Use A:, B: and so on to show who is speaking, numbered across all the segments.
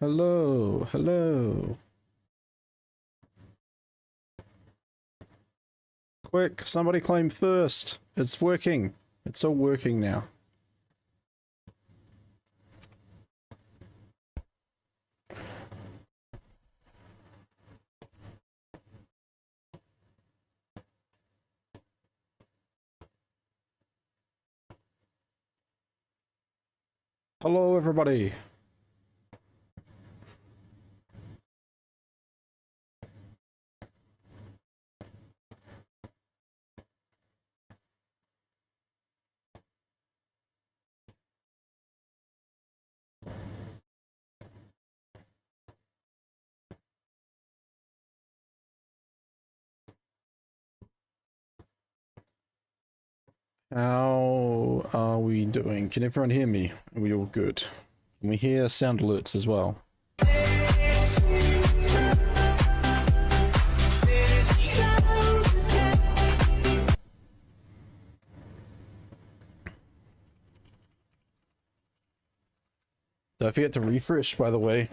A: Hello, hello. Quick, somebody claim first. It's working. It's all working now. Hello, everybody. How are we doing? Can everyone hear me? Are we all good? Can we hear sound alerts as well? Don't forget to refresh, by the way.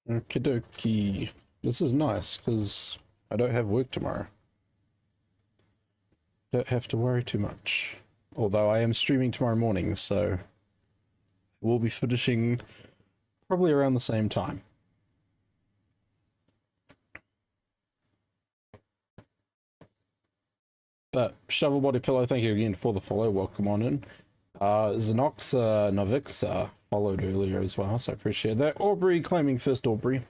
A: Okie dokie. This is nice because I don't have work tomorrow. Don't have to worry too much. Although I am streaming tomorrow morning, so we'll be finishing probably around the same time. But Shovel Body Pillow, thank you again for the follow. Welcome on in. Zenoxa Novixa followed earlier as well, so I appreciate that. Aubrey claiming first, Aubrey.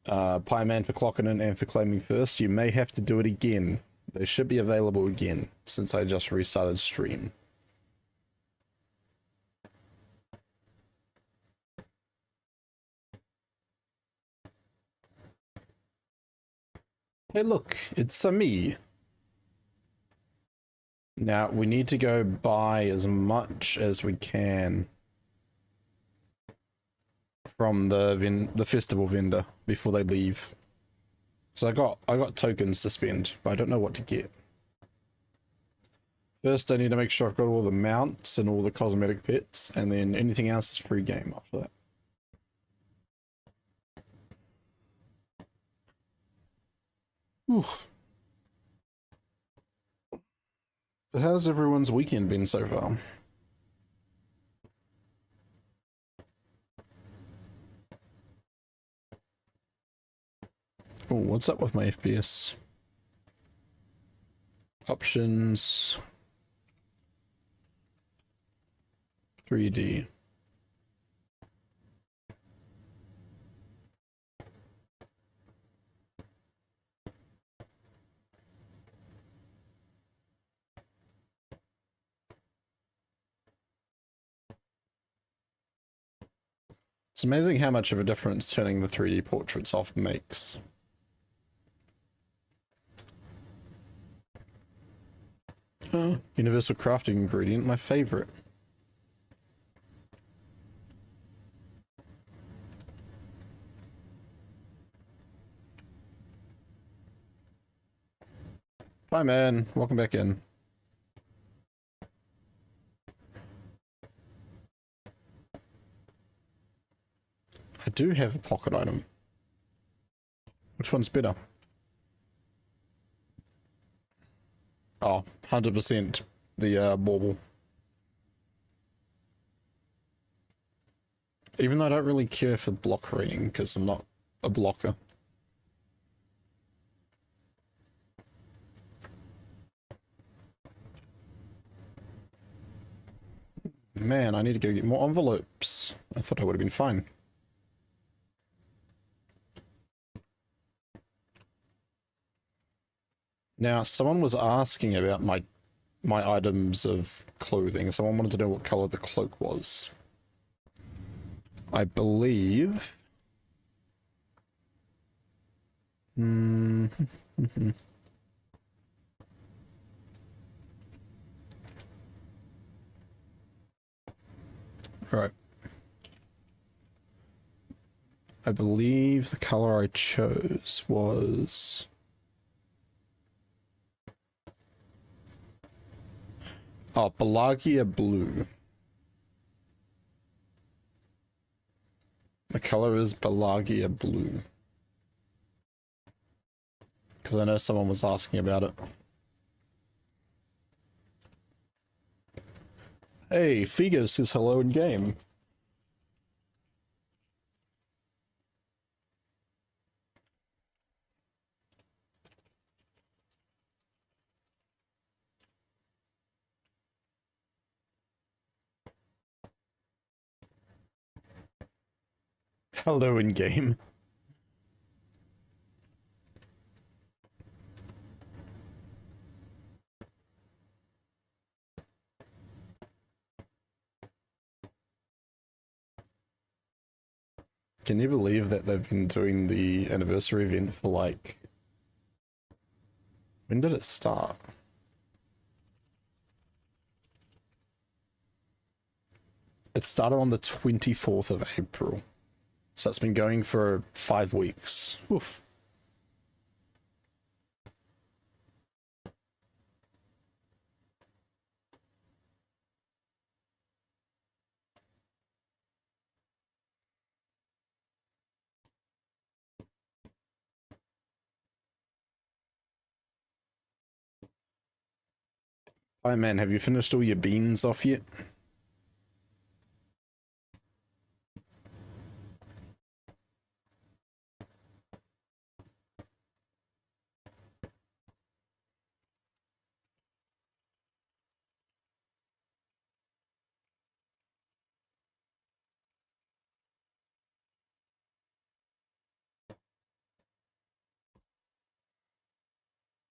A: Pie Man for clocking in and for claiming first. You may have to do it again. They should be available again since I just restarted stream. Hey look, it's me. Now we need to go buy as much as we can from the festival vendor before they leave. So I got tokens to spend, but I don't know what to get. First I need to make sure I've got all the mounts and all the cosmetic pets, and then anything else is free game after that. Whew. How's everyone's weekend been so far? Oh, what's up with my FPS? Options. 3D. It's amazing how much of a difference turning the 3D portraits off makes. Oh, universal crafting ingredient, my favorite. Hi man, welcome back in. I do have a pocket item. Which one's better? Oh, 100% the bauble. Even though I don't really care for block rating because I'm not a blocker. Man, I need to go get more envelopes. I thought I would have been fine. Now, someone was asking about my items of clothing. Someone wanted to know what color the cloak was. I believe... I Right. I believe the color I chose was... oh, Balagia Blue. The color is Balagia Blue. Because I know someone was asking about it. Hey, Figo says hello in game. Hello in game. Can you believe that they've been doing the anniversary event for like... when did it start? It started on the 24th of April. So it's been going for 5 weeks. Oof. Hi man, have you finished all your beans off yet?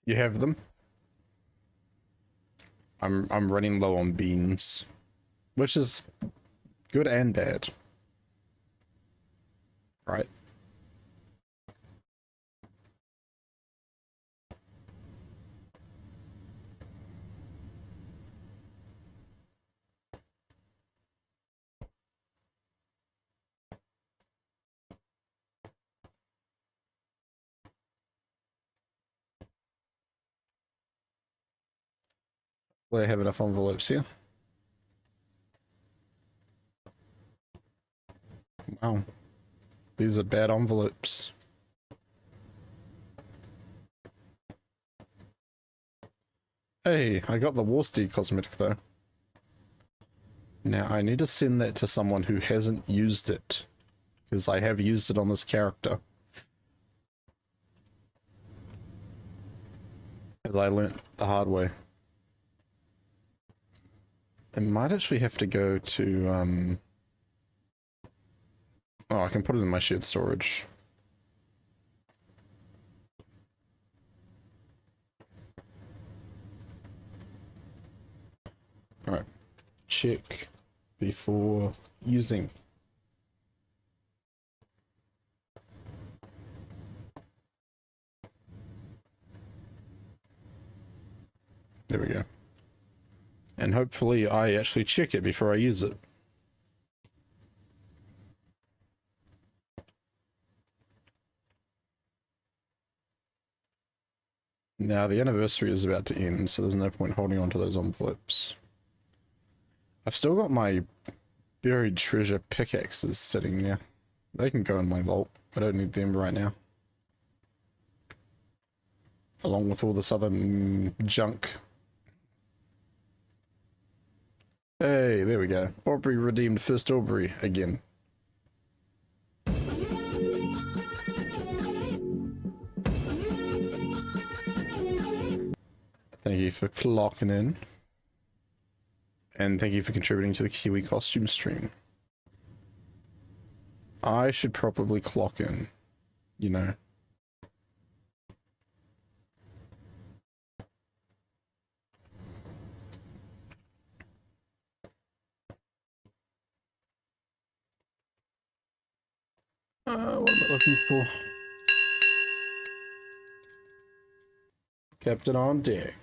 A: You have them? I'm running low on beans, which is good and bad. Right. Well, I have enough envelopes here. Wow. These are bad envelopes. Hey, I got the Warsteed cosmetic though. Now I need to send that to someone who hasn't used it, because I have used it on this character. As I learnt the hard way. I might actually have to go to, oh, I can put it in my shared storage. Alright. Check before using. There we go. And hopefully I actually check it before I use it. Now the anniversary is about to end, so there's no point holding on to those envelopes. I've still got my buried treasure pickaxes sitting there. They can go in my vault. I don't need them right now. Along with all this other junk. Hey, there we go. Aubrey redeemed first Aubrey again. Thank you for clocking in. And thank you for contributing to the Kiwi costume stream. I should probably clock in, you know. What am I looking for? Captain on deck.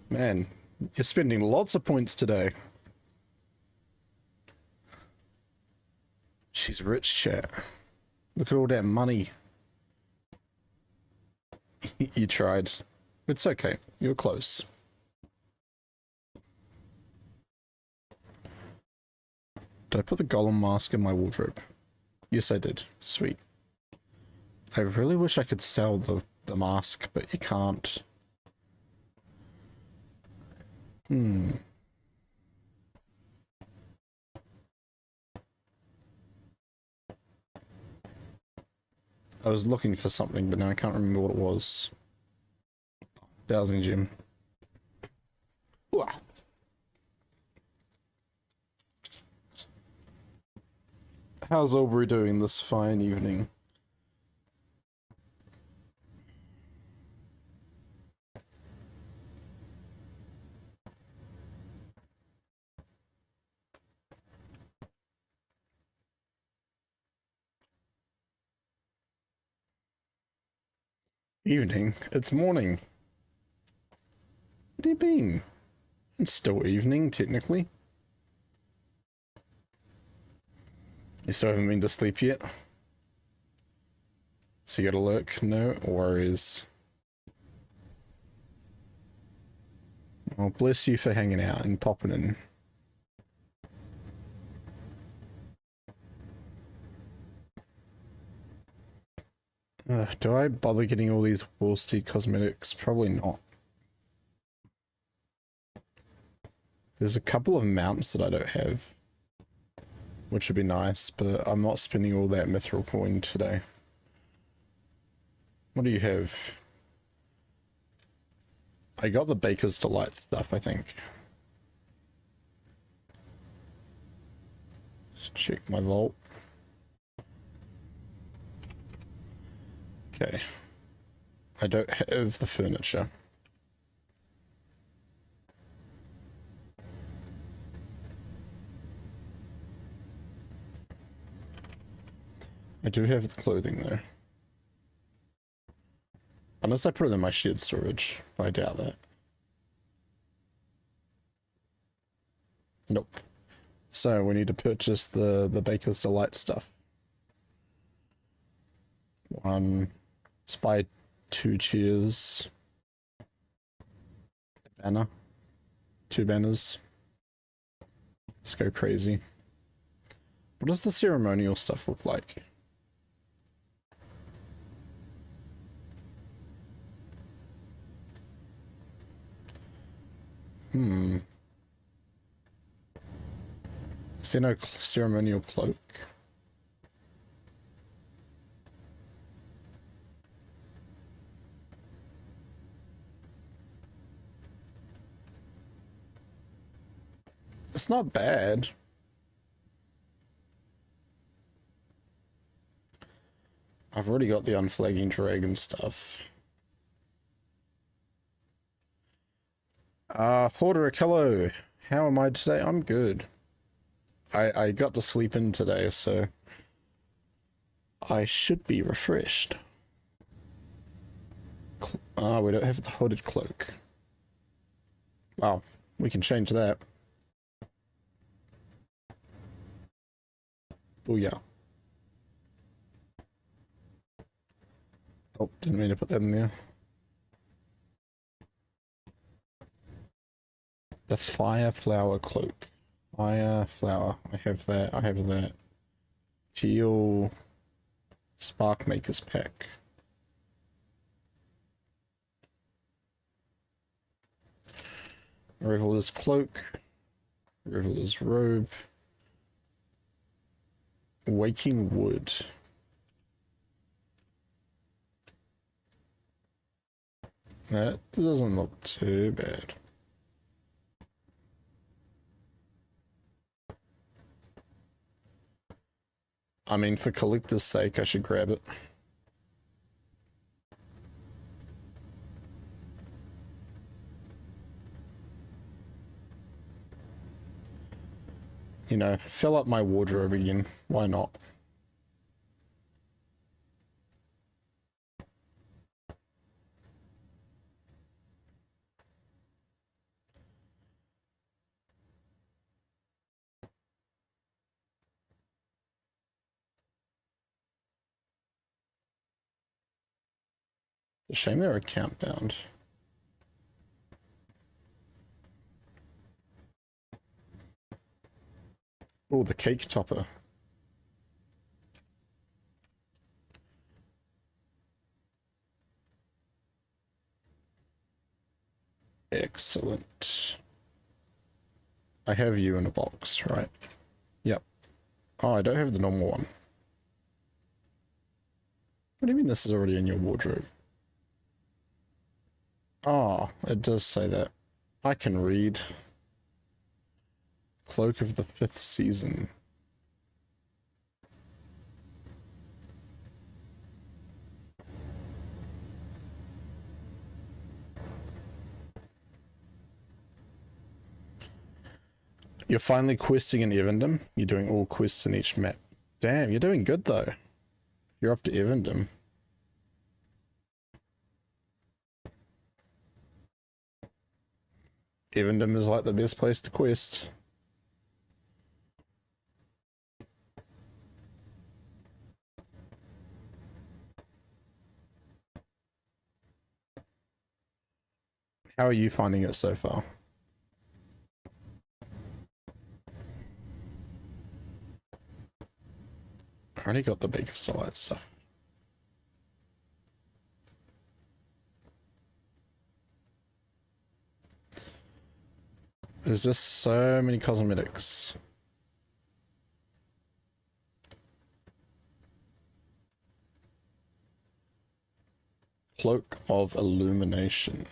A: Man, you're spending lots of points today. She's rich, chat. Look at all that money. You tried. It's okay. You're close. Did I put the golem mask in my wardrobe? Yes, I did. Sweet. I really wish I could sell the mask, but you can't. I was looking for something, but now I can't remember what it was. Dowsing gem. Ooh. How's Aubrey doing this fine evening? Evening? It's morning. What do you mean? It's still evening, technically. You still haven't been to sleep yet? So you gotta look? No worries. Well, bless you for hanging out and popping in. Do I bother getting all these Wall Street cosmetics? Probably not. There's a couple of mounts that I don't have, which would be nice, but I'm not spending all that mithril coin today. What do you have? I got the Baker's Delight stuff, I think. Let's check my vault. Okay. I don't have the furniture. I do have the clothing though. Unless I put it in my shared storage, but I doubt that. Nope. So we need to purchase the Baker's Delight stuff. Let's buy 2 chairs. A banner. 2 banners. Let's go crazy. What does the ceremonial stuff look like? Is there no ceremonial cloak? It's not bad. I've already got the unflagging dragon stuff. Horderic, hello. How am I today? I'm good. I got to sleep in today, so I should be refreshed. We don't have the hooded cloak. Wow, we can change that. Oh yeah. Oh, didn't mean to put that in there. The fire flower cloak. Fire flower. I have that. I have that. Teal spark maker's pack. Reveler's cloak. Reveler's robe. Waking wood. That doesn't look too bad. I mean, for collector's sake, I should grab it. You know, fill up my wardrobe again. Why not? It's a shame they're account bound. Oh, the cake topper. Excellent. I have you in a box, right? Yep. Oh, I don't have the normal one. What do you mean this is already in your wardrobe? Oh, it does say that. I can read. Cloak of the 5th season. You're finally questing in Evendom. You're doing all quests in each map. Damn, you're doing good though. You're up to Evendom. Evendom is like the best place to quest. How are you finding it so far? I already got the Baker's Delight stuff. There's just so many cosmetics. Cloak of Illumination.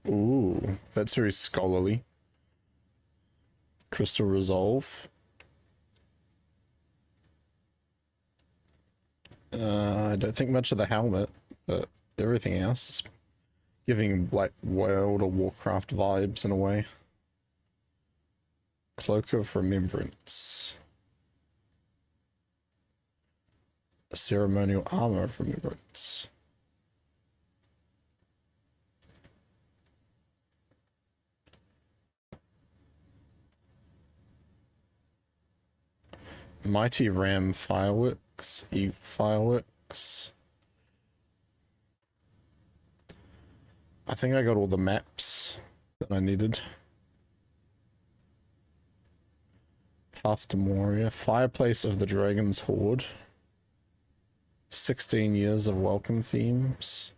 A: Ooh, that's very scholarly. Crystal Resolve. I don't think much of the helmet, but everything else is giving like World of Warcraft vibes in a way. Cloak of Remembrance. Ceremonial Armor of Remembrance. Mighty Ram Fireworks, Fireworks. I think I got all the maps that I needed. Path to Moria, Fireplace of the Dragon's Horde. 16 years of welcome themes.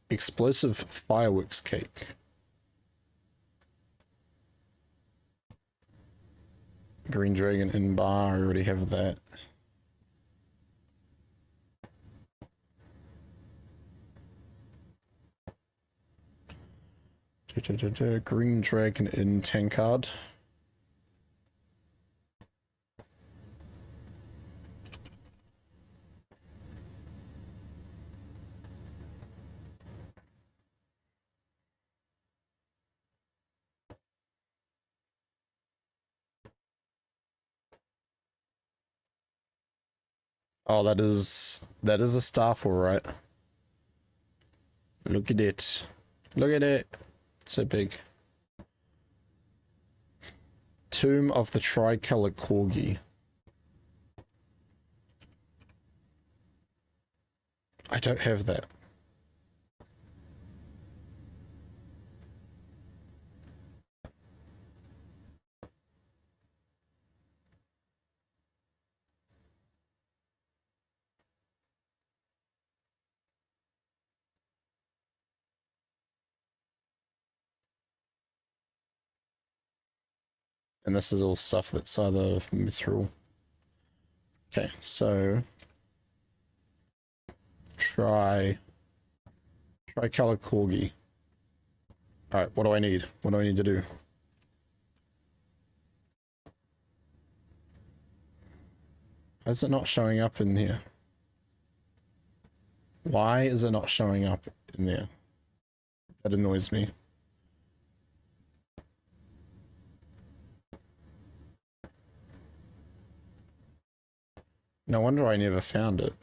A: Explosive Fireworks Cake. Green Dragon in bar, I already have that. Green Dragon in Tankard. Oh, that is a staff, all right. Look at it. Look at it. It's so big. Tomb of the Tricolor Corgi. I don't have that. And this is all stuff that's either mithril. Okay, so tricolor corgi. All right, what do I need? What do I need to do? Why is it not showing up in here? Why is it not showing up in there? That annoys me. No wonder I never found it.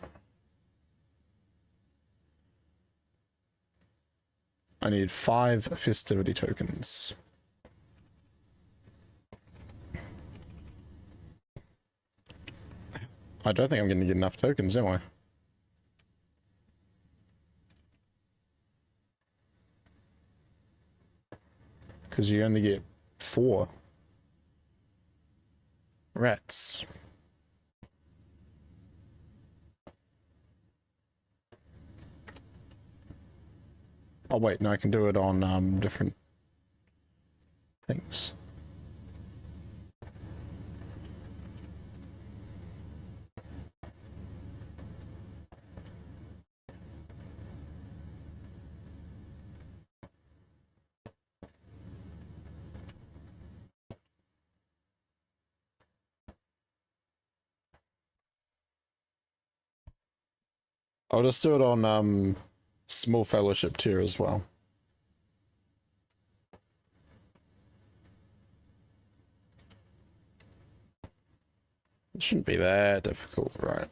A: I need 5 festivity tokens. I don't think I'm going to get enough tokens, am I? Because you only get 4. Rats. Oh wait, no, I can do it on different things. I'll just do it on small fellowship tier as well. It shouldn't be that difficult, right?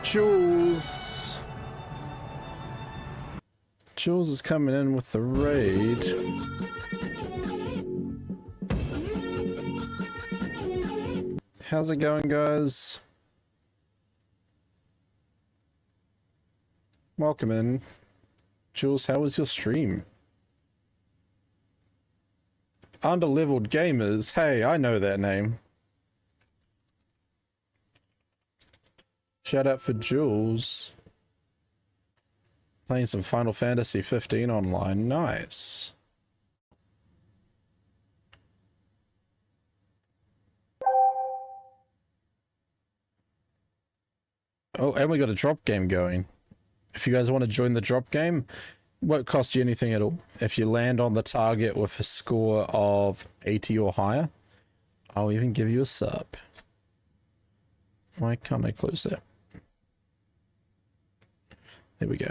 A: Jules. Jules is coming in with the raid. How's it going, guys? Welcome in. Jules, how was your stream? Underleveled Gamers. Hey, I know that name. Shout out for Jules. Playing some Final Fantasy 15 online. Nice. Oh, and we got a drop game going. If you guys want to join the drop game, won't cost you anything at all. If you land on the target with a score of 80 or higher, I'll even give you a sub. Why can't I close that? There we go.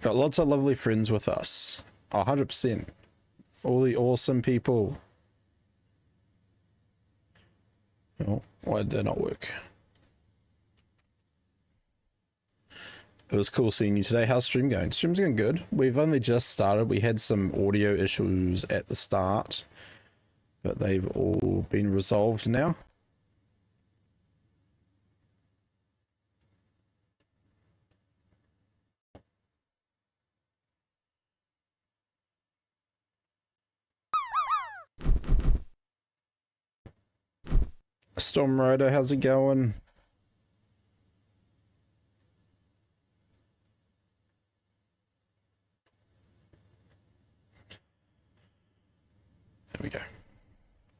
A: Got lots of lovely friends with us. 100%. All the awesome people. Oh, why did that not work? It was cool seeing you today. How's stream going? Stream's going good. We've only just started. We had some audio issues at the start, but they've all been resolved now. Storm Rider, how's it going? There we go.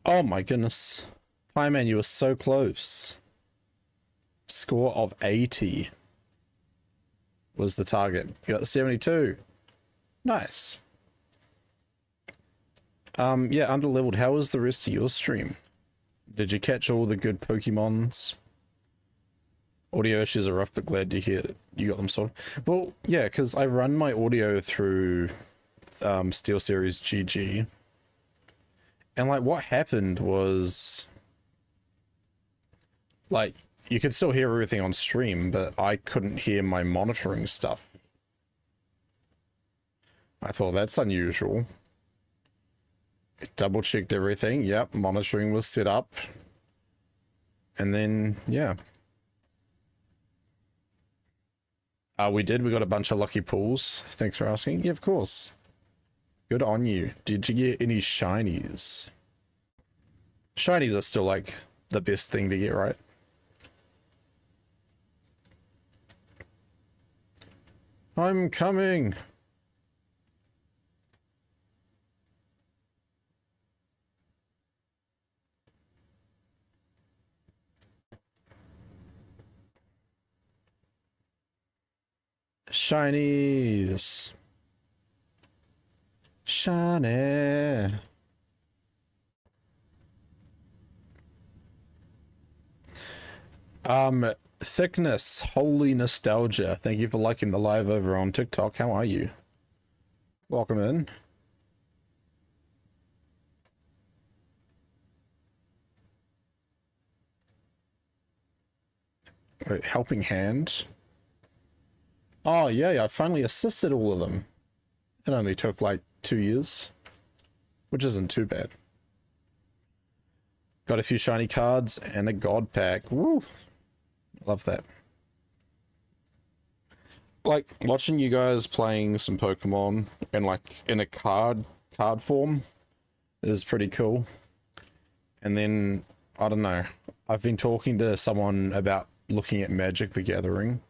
A: Oh my goodness. Pieman, you were so close. Score of 80 was the target. You got 72. Nice. Yeah, underleveled. How was the rest of your stream? Did you catch all the good Pokemons? Audio issues are rough, but glad to hear that you got them sorted. Well, yeah, because I run my audio through SteelSeries GG. And like what happened was like you could still hear everything on stream, but I couldn't hear my monitoring stuff. I thought that's unusual. Double checked everything. Yep, monitoring was set up. And then, yeah. We did. We got a bunch of lucky pulls. Thanks for asking. Yeah, of course. Good on you. Did you get any shinies? Shinies are still like the best thing to get, right? I'm coming. Shinies. Shiny. Thickness, holy nostalgia. Thank you for liking the live over on TikTok. How are you? Welcome in. Wait, helping hand. Oh yeah, I finally assisted all of them. It only took like 2 years, which isn't too bad. Got a few shiny cards and a god pack. Woo! Love that. Like watching you guys playing some Pokemon and like in a card form is pretty cool. And then I don't know. I've been talking to someone about looking at Magic the Gathering.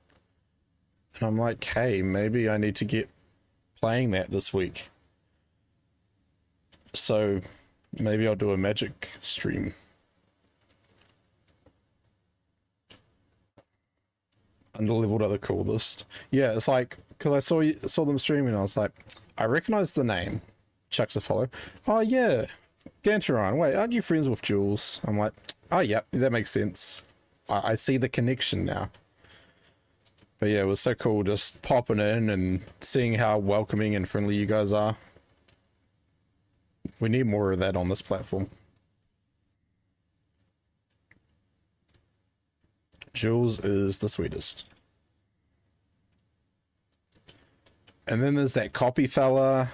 A: And I'm like, hey, maybe I need to get playing that this week. So maybe I'll do a Magic stream. Underleveled are the coolest. Yeah, it's like, because I saw them streaming and I was like, I recognize the name. Chucks a follow. Oh yeah, Gantoran. Wait, aren't you friends with Jules? I'm like, oh yeah, that makes sense. I see the connection now. But yeah, it was so cool just popping in and seeing how welcoming and friendly you guys are. We need more of that on this platform. Jules is the sweetest. And then there's that copy fella.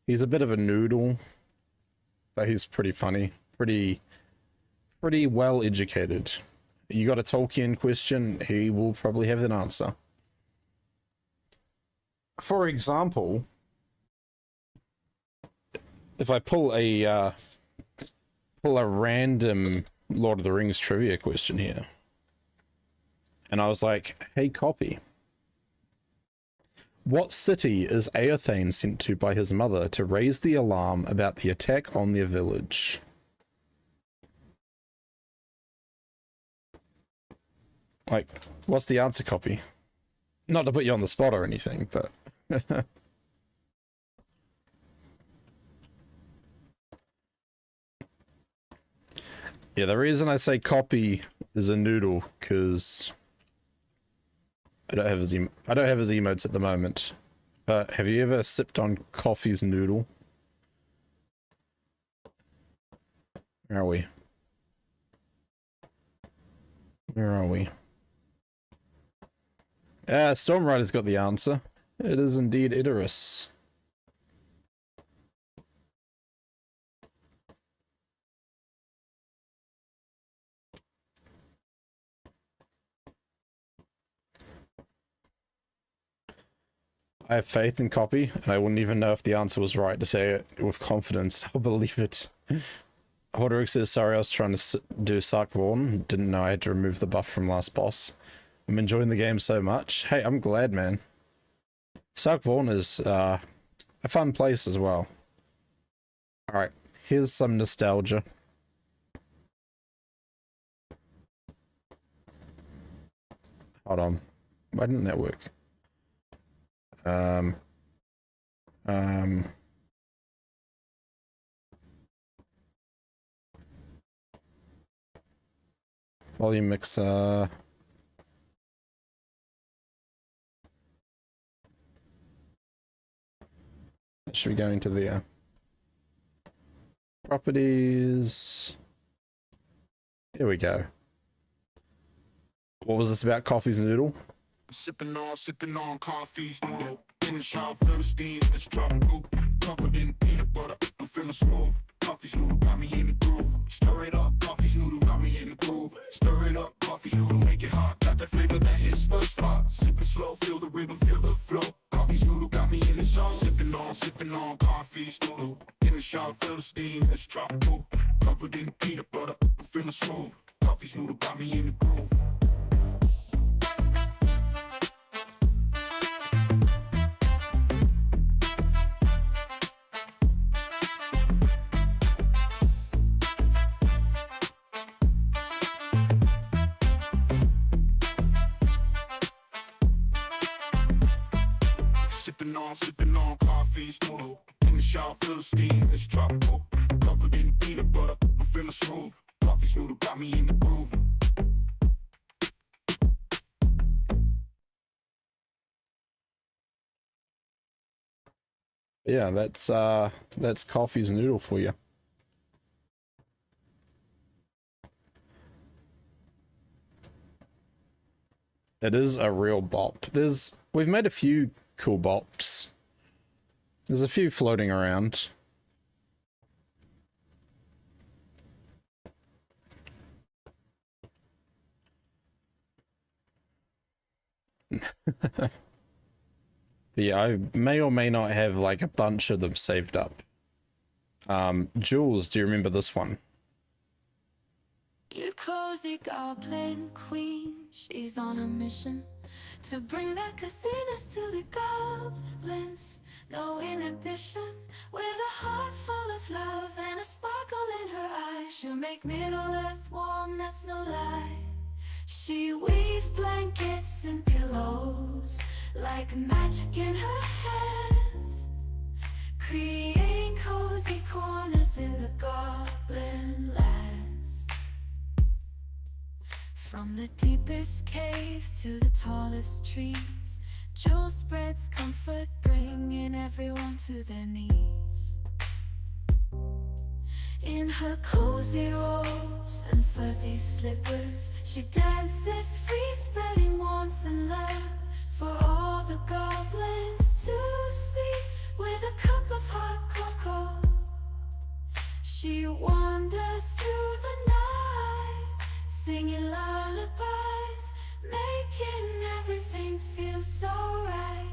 A: He's a bit of a noodle, but he's pretty funny. Pretty well educated. You got a Tolkien question, he will probably have an answer. For example, if I pull a random Lord of the Rings trivia question here, and I was like, hey, copy. What city is Eothane sent to by his mother to raise the alarm about the attack on their village? Like, what's the answer, copy? Not to put you on the spot or anything, but... yeah, the reason I say copy is a noodle, because I don't have his emotes at the moment. But have you ever sipped on coffee's noodle? Where are we? Where are we? Storm Rider's got the answer. It is indeed Idris. I have faith in copy, and I wouldn't even know if the answer was right to say it with confidence. I'll believe it. Hoderick says, sorry, I was trying to do Sark Vaughn. Didn't know I had to remove the buff from last boss. I'm enjoying the game so much. Hey, I'm glad, man. Sark Vaughn is a fun place as well. Alright, here's some nostalgia. Hold on. Why didn't that work? Volume mixer. That should be going to the properties. Here we go. What was this about? Coffee's noodle?
B: Sipping on coffee's noodle. In the shower, feeling steam, it's tropical. Covered in peanut butter, I'm feeling smooth. Coffee's noodle got me in the groove. Stir it up, coffee's noodle got me in the groove. Stir it up, coffee's noodle, make it hot. Got that flavor that hits the spot. Sipping slow, feel the rhythm, feel the flow. Coffee's noodle got me in the zone. Sipping on coffee's noodle. In the shower, feel the steam, it's tropical. Covered in peanut butter, I'm feeling smooth. Coffee's noodle got me in the groove. Sipping on coffee's noodle. In the shower, feel the steam, it's tropical. Covered in peanut butter, I'm feeling smooth. Coffee's noodle got me in the groove.
A: Yeah, that's Coffee's noodle for you. It is a real bop. We've made a few cool bops. There's a few floating around. But yeah, I may or may not have like a bunch of them saved up. Jules, do you remember this one?
C: You cozy goblin queen, she's on a mission to bring the casinos to the goblins. No inhibition, with a heart full of love and a sparkle in her eye. She'll make Middle Earth warm, that's no lie. She weaves blankets and pillows like magic in her hands, creating cozy corners in the goblin lands. From the deepest caves to the tallest trees, Jules spreads comfort, bringing everyone to their knees. In her cozy robes and fuzzy slippers, she dances free, spreading warmth and love for all the goblins to see. With a cup of hot cocoa, she wanders through the night, singing lullabies, making everything feel so right.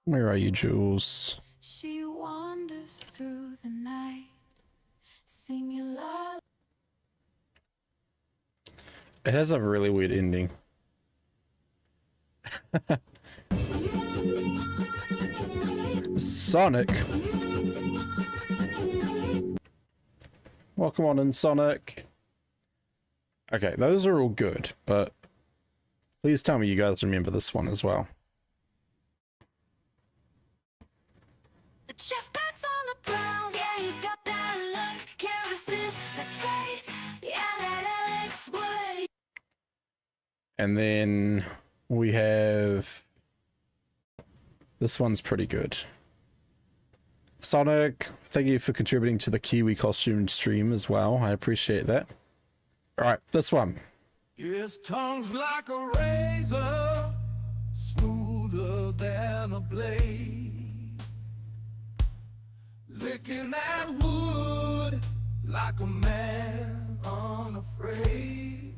A: Where are you, Jules?
C: She wanders through the night, singing love.
A: It has a really weird ending. Sonic. Welcome on in, Sonic. Okay, those are all good, but please tell me you guys remember this one as well.
C: Chef Pat's on the brown, yeah, he's got that look, can't resist the taste, yeah, that Alex Wood.
A: And then we have... This one's pretty good. Sonic, thank you for contributing to the Kiwi costume stream as well. I appreciate that. Alright, this one.
B: His tongue's like a razor, smoother than a blade. Licking that wood like a man unafraid.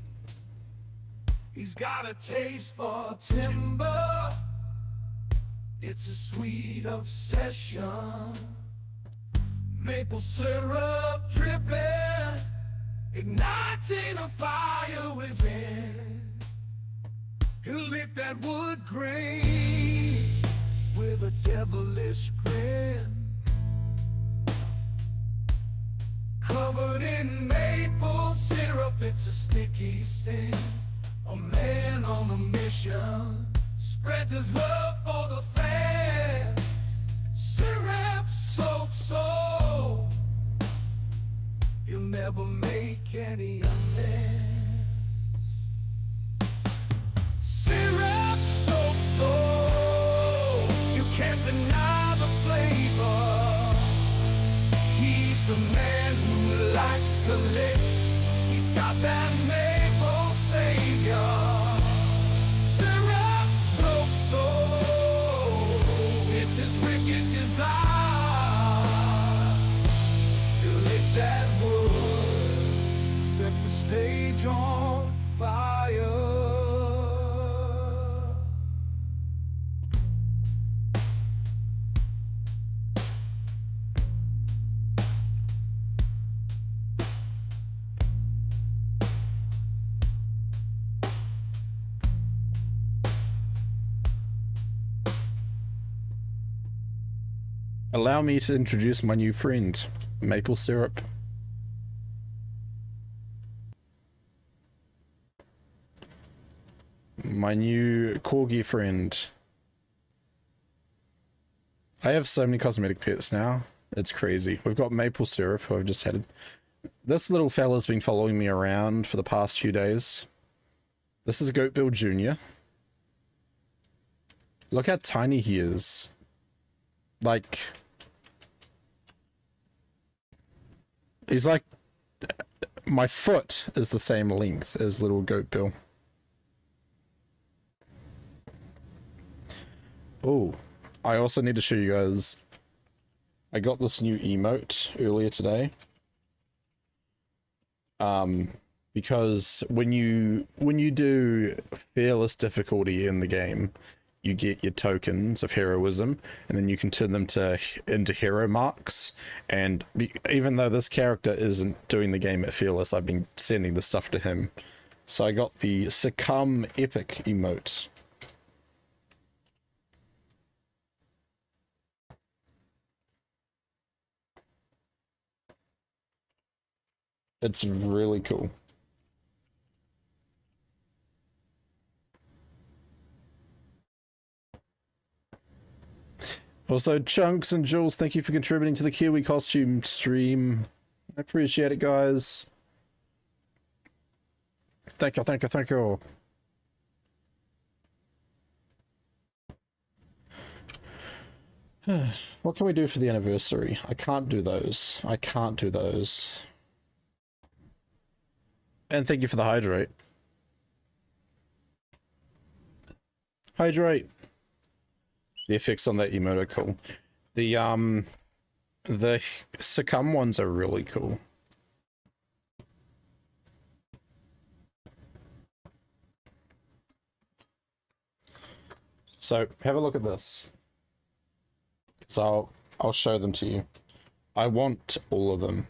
B: He's got a taste for timber, it's a sweet obsession. Maple syrup dripping, igniting a fire within. He'll lick that wood grain with a devilish grin. Covered in maple syrup, it's a sticky sin. A man on a mission spreads his love for the fans. Syrup soaked soul, he'll never make any amends. Syrup soaked soul, you can't deny the flavor. He's the man who likes to lick. He's got that maple savior. Syrup soaked soul, it's his wicked desire. He'll lick that wood, set the stage on fire.
A: Allow me to introduce my new friend, Maple Syrup. My new corgi friend. I have so many cosmetic pets now. It's crazy. We've got Maple Syrup, who I've just had. This little fella's been following me around for the past few days. This is Goat Bill Jr. Look how tiny he is. Like, he's like, my foot is the same length as little Goat Bill. Oh, I also need to show you guys, I got this new emote earlier today. Because when you do fearless difficulty in the game, you get your tokens of heroism, and then you can turn them into hero marks. And even though this character isn't doing the game at fearless, I've been sending the stuff to him. So I got the Succumb Epic emote. It's really cool. Also, Chunks and Jules, thank you for contributing to the Kiwi costume stream. I appreciate it, guys. Thank you, thank you, thank you. What can we do for the anniversary? I can't do those. I can't do those. And thank you for the hydrate. Hydrate. The effects on that emote are cool. The Succumb ones are really cool. So have a look at this. So I'll show them to you. I want all of them.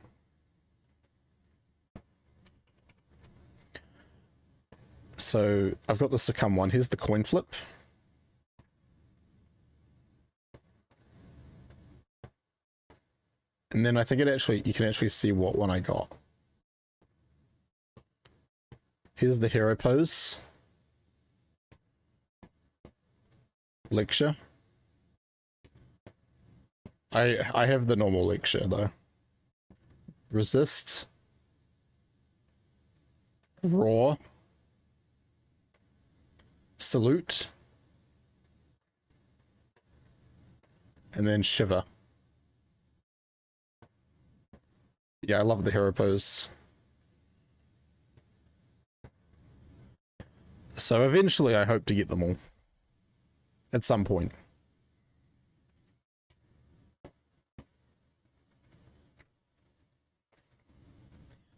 A: So I've got the Succumb one. Here's the coin flip. And then I think you can actually see what one I got. Here's the hero pose. Lecture. I have the normal lecture though. Resist. Roar. Salute. And then shiver. Yeah, I love the hero pose. So eventually I hope to get them all. At some point.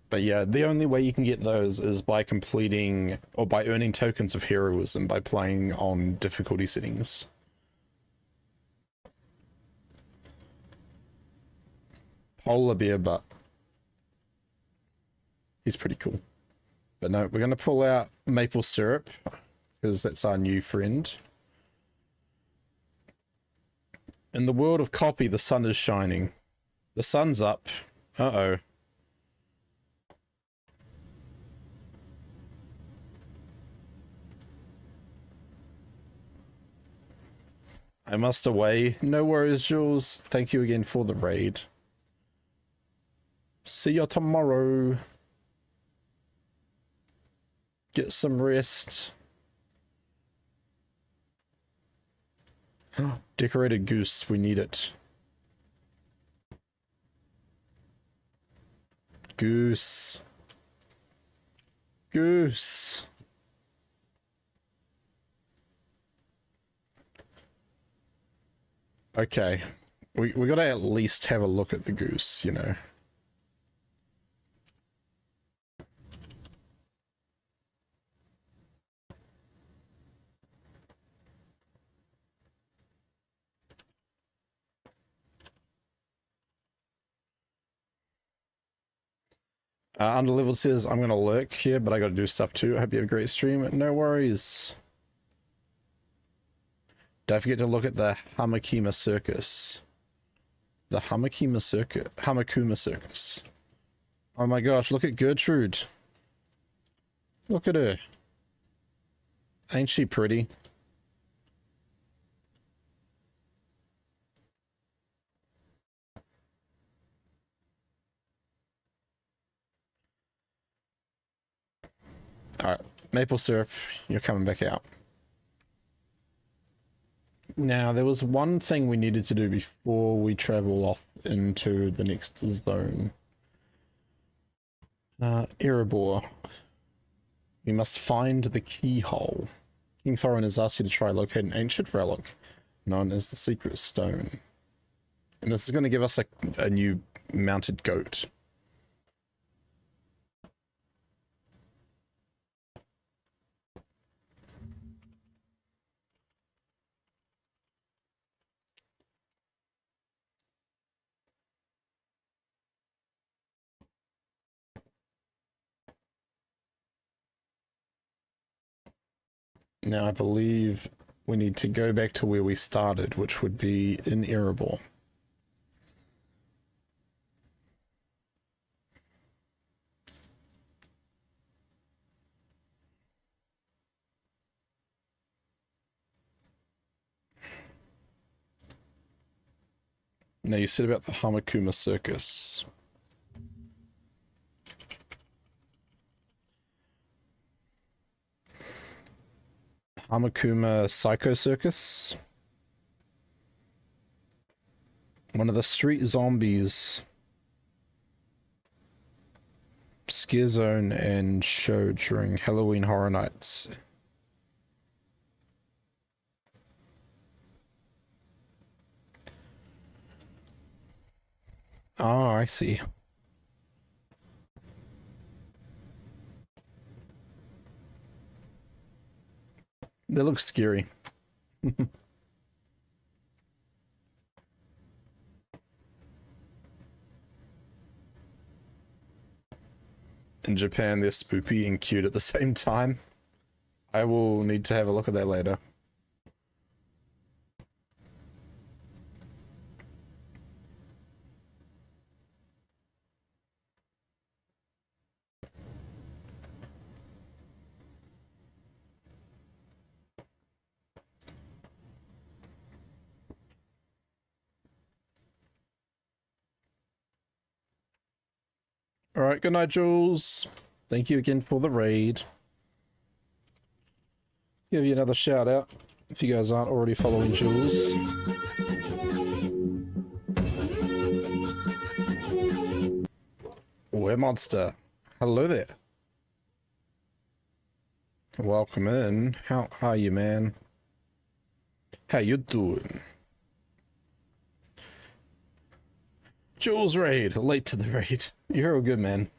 A: But yeah, the only way you can get those is by completing, or by earning tokens of heroism by playing on difficulty settings. Polar bear butt. He's pretty cool. But no, we're going to pull out maple syrup because that's our new friend. In the world of copy, the sun is shining. The sun's up. Uh-oh. I must away. No worries, Jules. Thank you again for the raid. See you tomorrow. Get some rest. Decorated goose. We need it. Goose. Goose. Okay. We gotta at least have a look at the goose, you know. Underleveled says, I'm gonna lurk here, but I gotta do stuff too. I hope you have a great stream. No worries. Don't forget to look at the Hamakima Circus. The Hamakima Circus. Hamakuma Circus. Oh my gosh, look at Gertrude. Look at her. Ain't she pretty? Alright, maple syrup, you're coming back out. Now, there was one thing we needed to do before we travel off into the next zone. Erebor. We must find the keyhole. King Thorin has asked you to try locate an ancient relic known as the Secret Stone. And this is going to give us a new mounted goat. Now I believe we need to go back to where we started, which would be in Erebor. Now you said about the Hamakuma Circus. Hamakuma Psycho Circus. One of the street zombies. Scare zone and show during Halloween Horror Nights. Oh, I see. They look scary. In Japan, they're spoopy and cute at the same time. I will need to have a look at that later. Alright, good night, Jules. Thank you again for the raid. Give you another shout out if you guys aren't already following Jules. We're Monster. Hello there. Welcome in. How are you, man? How you doing? Jules raid. Late to the raid. You're all good, man.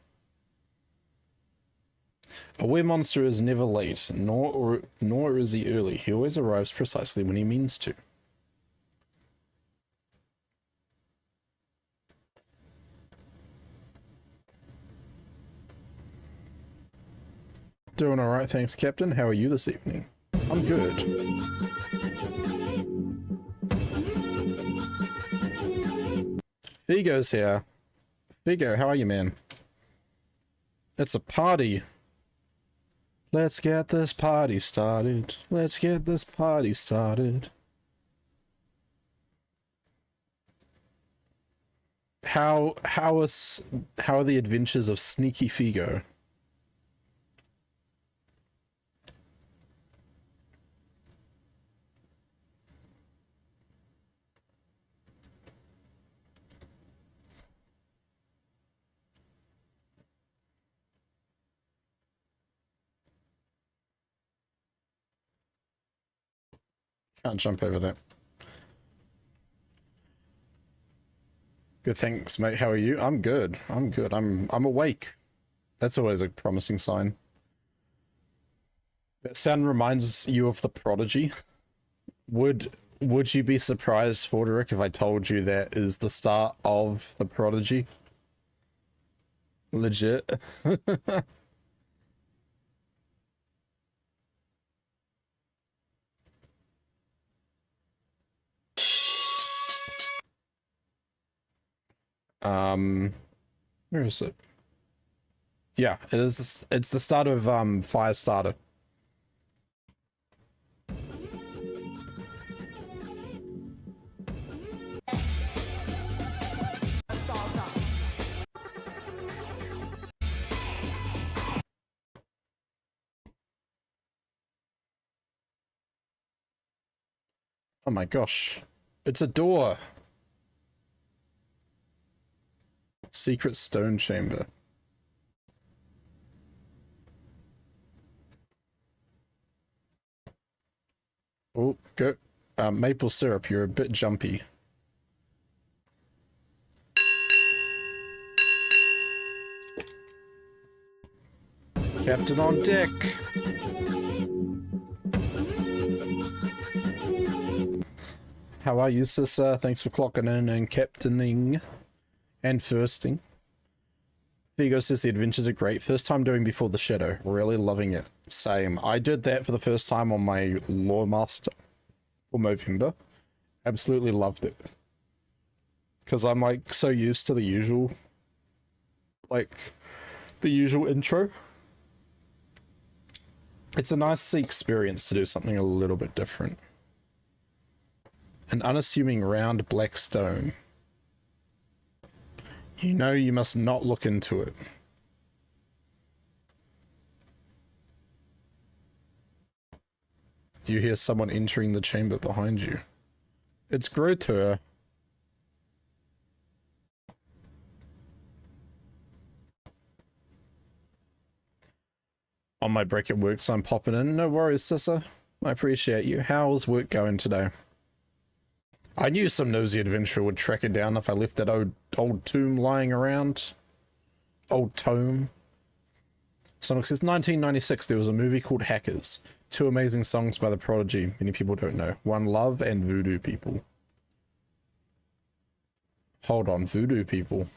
A: A were monster is never late, nor is he early. He always arrives precisely when he means to. Doing all right, thanks, Captain. How are you this evening? I'm good. Figo's here. Figo, how are you, man? It's a party. Let's get this party started. Let's get this party started. How are the adventures of Sneaky Figo? Can't jump over that. Good, thanks, mate. How are you? I'm good. I'm good. I'm awake. That's always a promising sign. That sound reminds you of The Prodigy. Would you be surprised, Forderick, if I told you that is the start of The Prodigy? Legit. Where is it? Yeah, it is. It's the start of Firestarter. Oh my gosh. It's a door. Secret stone chamber. Oh, go. Maple syrup, you're a bit jumpy. Captain on deck. How are you, Sissa? Thanks for clocking in and captaining and firsting. Figo says the adventures are great. First time doing Before the Shadow. Really loving it. Same. I did that for the first time on my Lore Master for Movember. Absolutely loved it. Because I'm like so used to the usual, like, the usual intro. It's a nice experience to do something a little bit different. An unassuming round black stone. You know you must not look into it. You hear someone entering the chamber behind you. It's Grotur. On my break at work, so I'm popping in. No worries, Sissa. I appreciate you. How's work going today? I knew some nosy adventurer would track it down if I left that old tomb lying around. Old tome. Sonic says 1996 there was a movie called Hackers. 2 amazing songs by The Prodigy. Many people don't know. One Love and Voodoo People. Hold on, Voodoo People.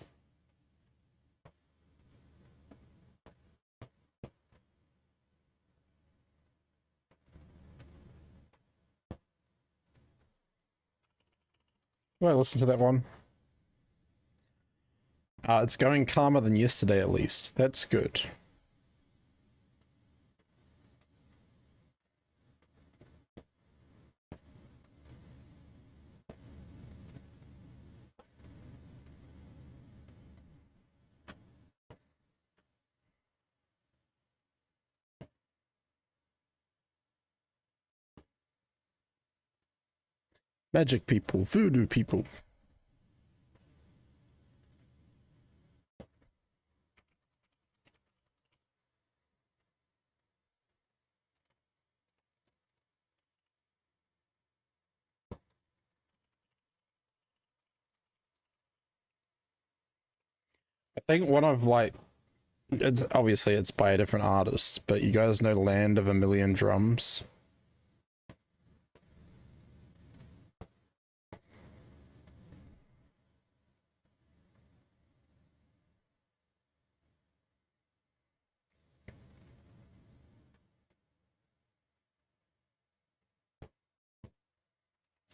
A: Well, listen to that one. It's going calmer than yesterday, at least. That's good. Magic people, voodoo people. I think one of like, it's obviously it's by a different artist, but you guys know Land of a Million Drums?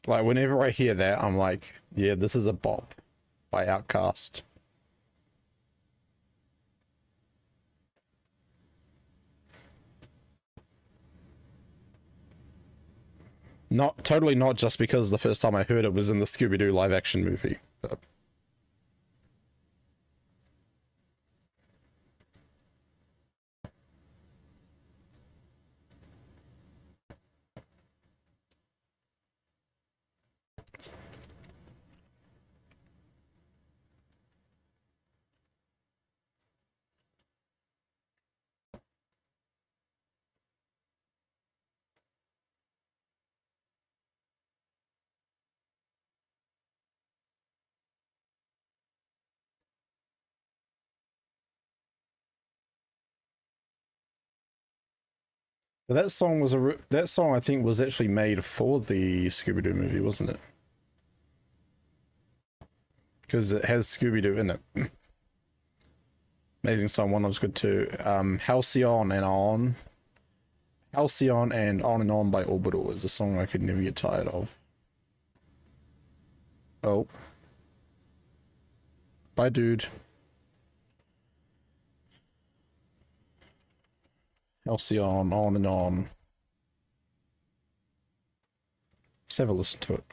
A: Like, whenever I hear that, I'm like, yeah, this is a bop by Outkast. Not totally, not just because the first time I heard it was in the Scooby-Doo live action movie. But that song was that song I think was actually made for the Scooby-Doo movie, wasn't it? Because it has Scooby-Doo in it. Amazing song, one that was good too. Halcyon and On. Halcyon and On by Orbital is a song I could never get tired of. Oh. Bye, dude. Halcyon, On and On. Let's have a listen to it.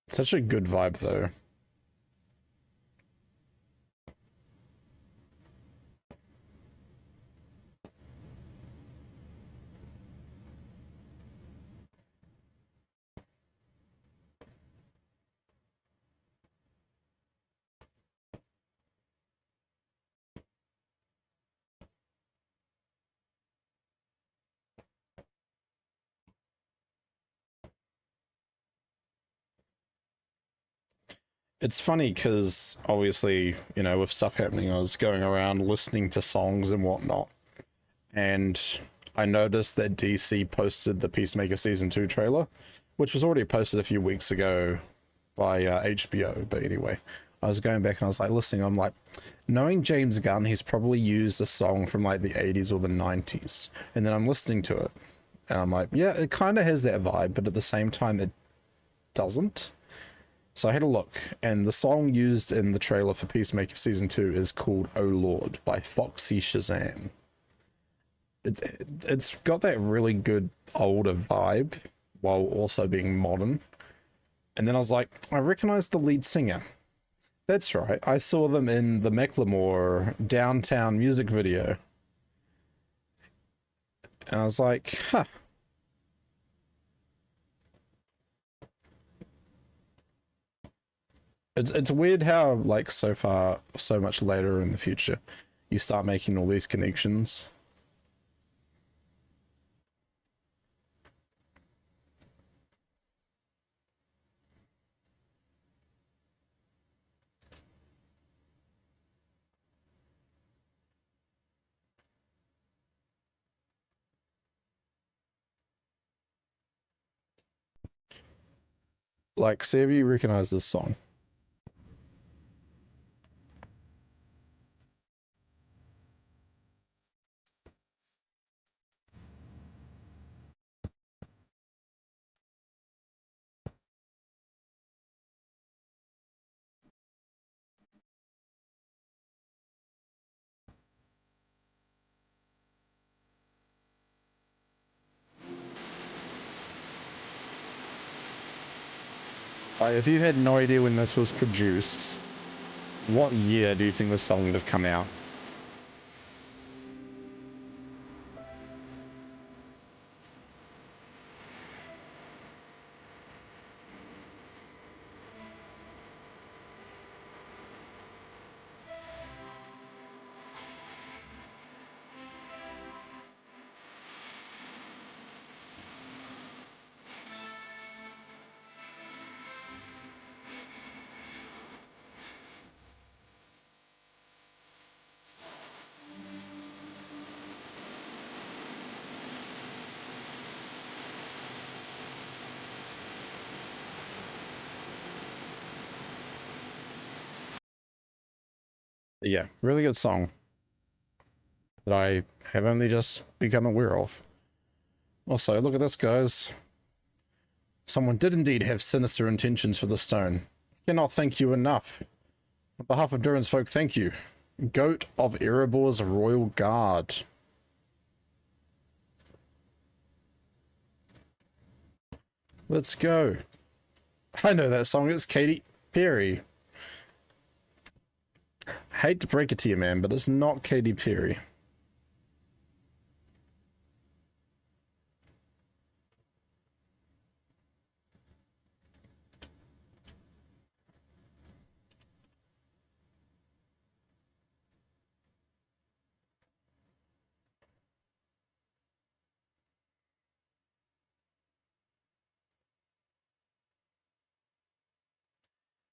A: Such a good vibe, though. It's funny because obviously, you know, with stuff happening, I was going around listening to songs and whatnot, and I noticed that DC posted the Peacemaker Season 2 trailer, which was already posted a few weeks ago by HBO. But anyway, I was going back and I was like listening. I'm like, knowing James Gunn, he's probably used a song from like the 80s or the 90s. And then I'm listening to it and I'm like, yeah, it kind of has that vibe, but at the same time, it doesn't. So I had a look, and the song used in the trailer for Peacemaker Season 2 is called Oh Lord by Foxy Shazam. It's got that really good older vibe while also being modern. And then I was like, I recognize the lead singer. That's right, I saw them in the Macklemore Downtown music video. And I was like, huh. It's weird how, like, so far, so much later in the future, you start making all these connections. Like, see if you recognize this song. If you had no idea when this was produced, what year do you think this song would have come out? Yeah, really good song that I have only just become aware of. Also, look at this, guys. Someone did indeed have sinister intentions for the stone. Cannot thank you enough. On behalf of Durin's folk, thank you. Goat of Erebor's Royal Guard. Let's go. I know that song. It's Katy Perry. I hate to break it to you, man, but it's not Katy Perry.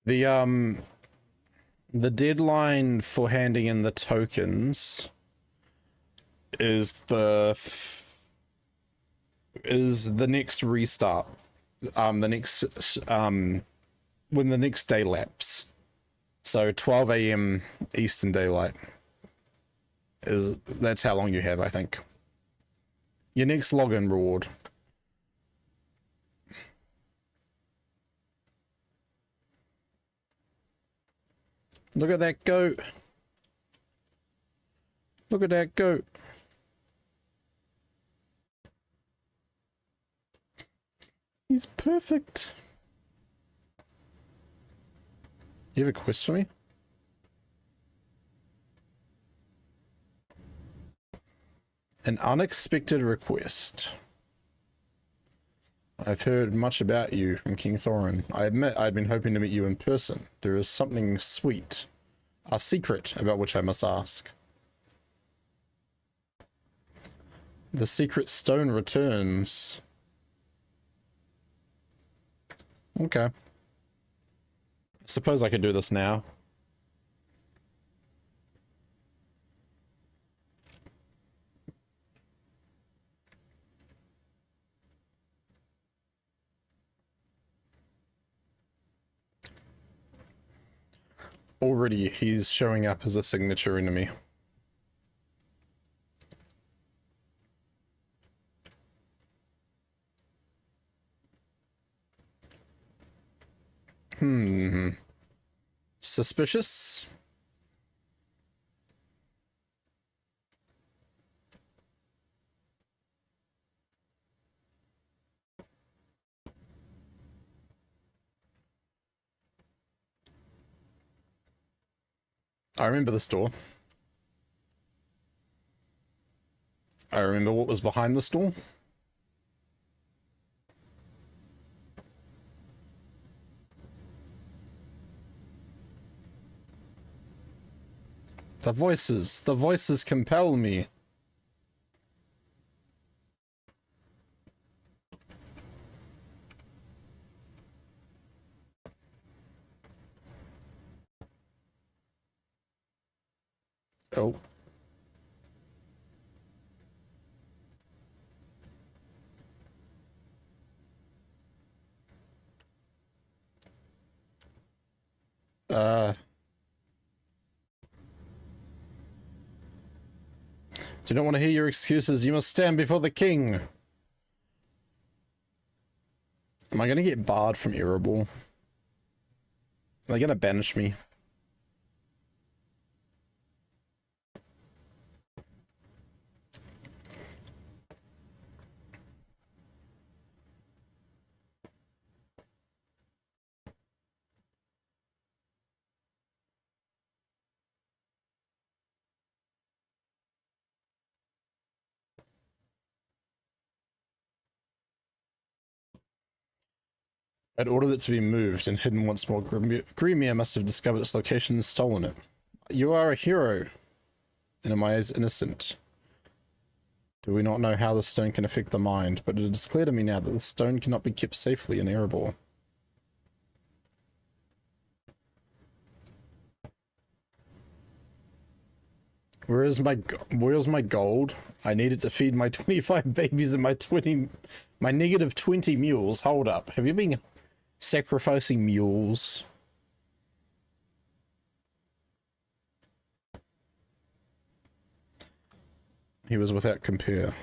A: The deadline for handing in the tokens is the next restart. When the next day lapse. So 12 a.m. Eastern Daylight that's how long you have, I think. Your next login reward. Look at that goat. Look at that goat. He's perfect. You have a quest for me? An unexpected request. I've heard much about you from King Thorin. I admit I'd been hoping to meet you in person. There is something sweet, a secret about which I must ask. The secret stone returns. Okay. Suppose I could do this now. Already, he's showing up as a signature enemy. Suspicious? I remember this door. I remember what was behind this door. The voices compel me. Oh. Do not want to hear your excuses. You must stand before the king. Am I gonna get barred from Erebor? Are they gonna banish me? I'd ordered it to be moved and hidden once more. Gremir must have discovered its location and stolen it. You are a hero, and in my eyes innocent. Do we not know how the stone can affect the mind, but it is clear to me now that the stone cannot be kept safely in Erebor. Where's my gold? I need it to feed my 25 babies and my negative 20 mules. Hold up. Have you been sacrificing mules? He was without compare.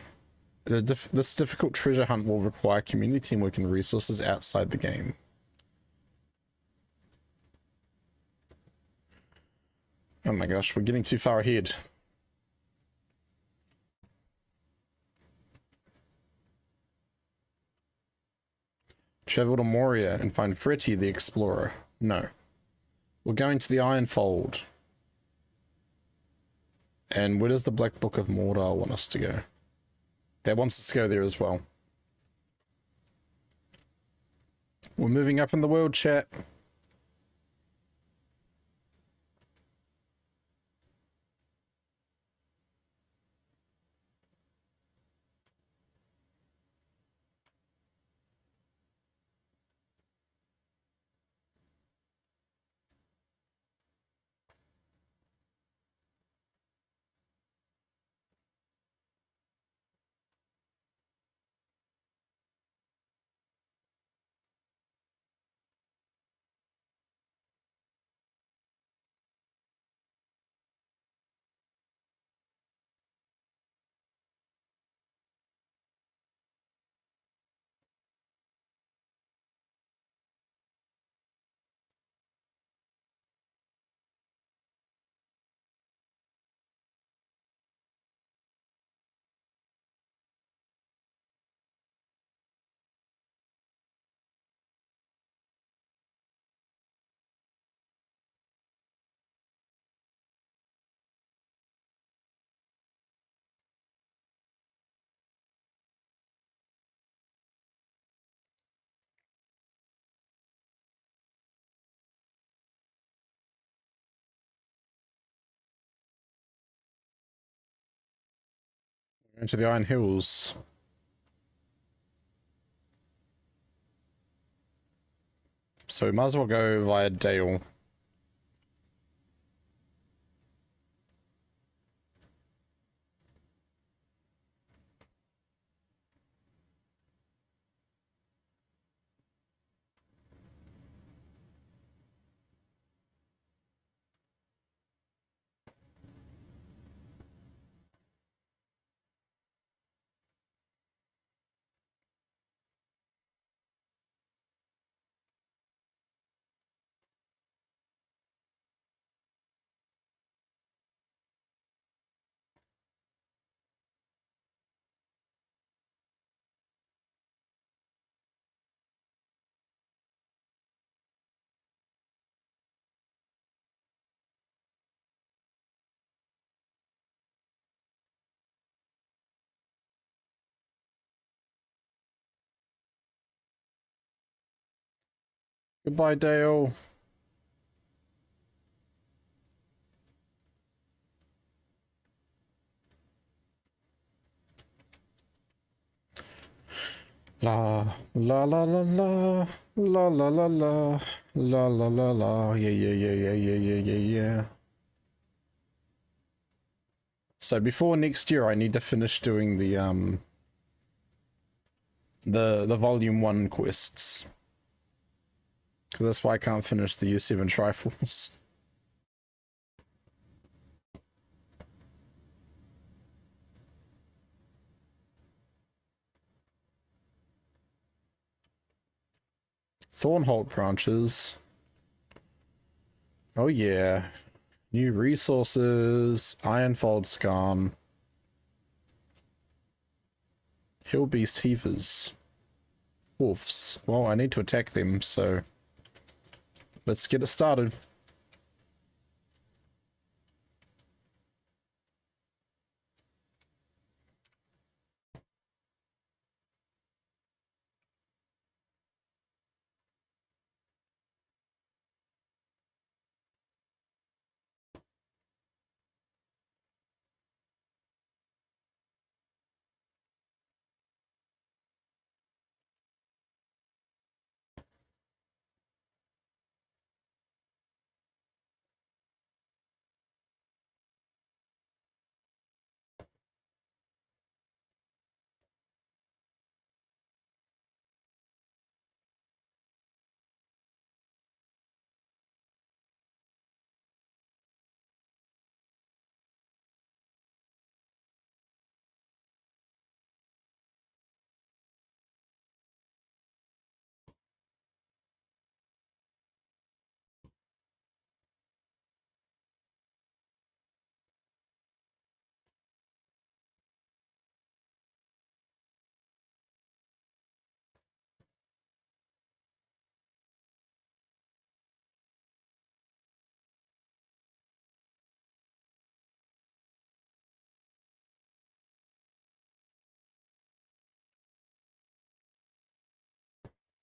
A: This difficult treasure hunt will require community teamwork and resources outside the game. Oh my gosh, we're getting too far ahead. Travel to Moria and find Fretty the Explorer. No. We're going to the Ironfold. And where does the Black Book of Mordor want us to go? That wants us to go there as well. We're moving up in the world, chat. Into the Iron Hills. So we might as well go via Dale. Goodbye, Dale. La la la la la la la la la la la la la yeah. So before next year, I need to finish doing the volume 1 quests. Cause that's why I can't finish the Year 7 Trifles. Thornholt branches. Oh yeah. New resources. Ironfold's gone. Hillbeast Heavers. Wolves. Well, I need to attack them, so let's get it started.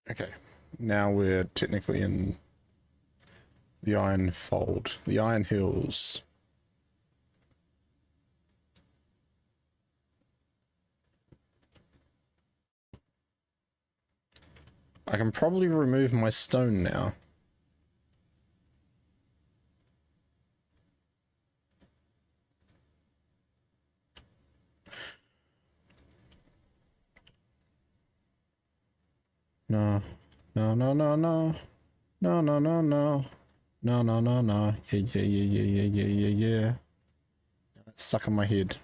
A: Okay, now we're technically in the Iron Fold, the Iron Hills. I can probably remove my stone now. No, no, no, no, no, no, no, no, no, no, no, no, no. Yeah, yeah, yeah, yeah, yeah, yeah, yeah, yeah. It's stuck in my head.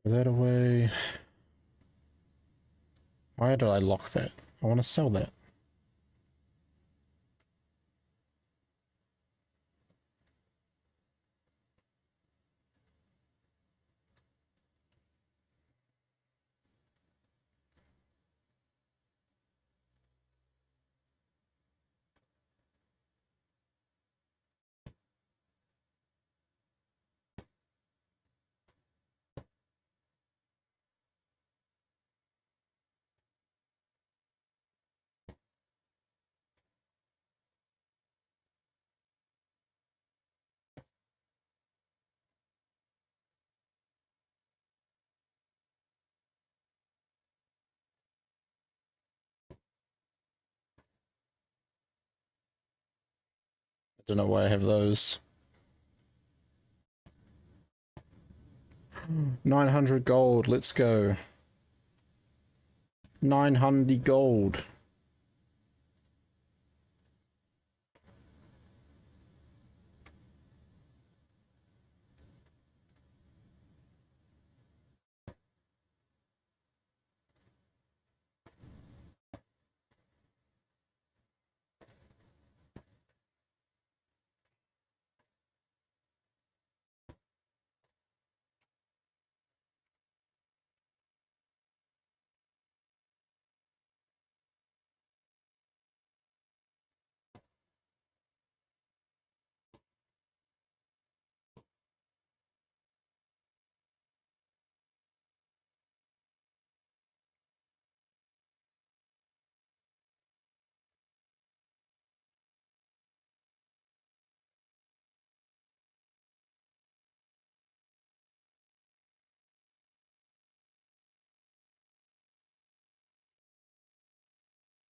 A: Throw that away. Why did I lock that? I want to sell that. I don't know why I have those. 900 gold, let's go. 900 gold.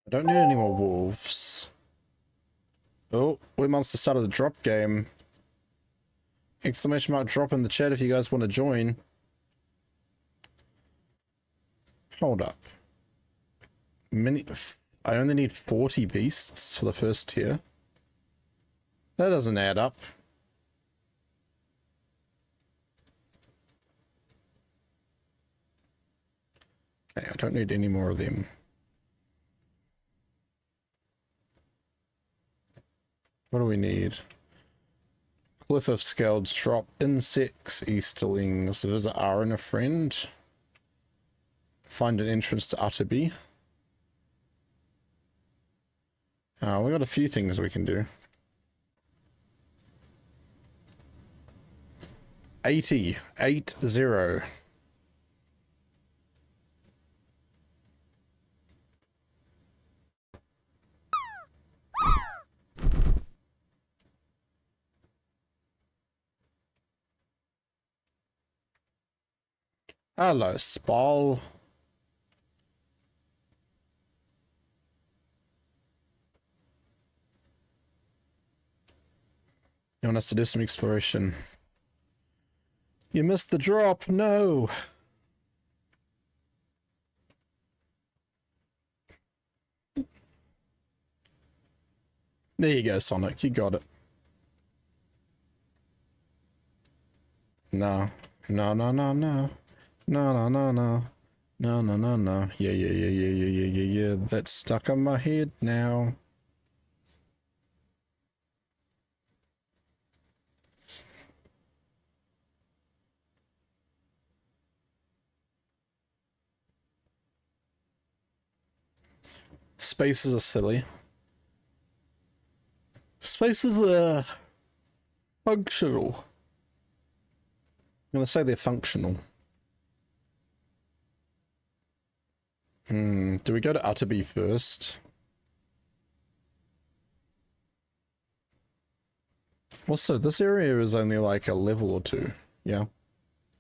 A: I don't need any more wolves. Oh, we must have started the drop game. Exclamation mark drop in the chat if you guys want to join. Hold up. I only need 40 beasts for the first tier. That doesn't add up. Okay, I don't need any more of them. What do we need? Cliff of Scalds drop, insects, Easterlings, visit Aaron a friend. Find an entrance to Utterby. We got a few things we can do. 80. Hello, Spall. You want us to do some exploration? You missed the drop, no! There you go, Sonic, you got it. No. No, no, no, no. No, no, no, no. No, no, no, no. Yeah, yeah, yeah, yeah, yeah, yeah, yeah, yeah. That's stuck on my head now. Spaces are silly. Spaces are functional. I'm gonna say they're functional. Do we go to Utterby first? Also, this area is only like a level or two, yeah?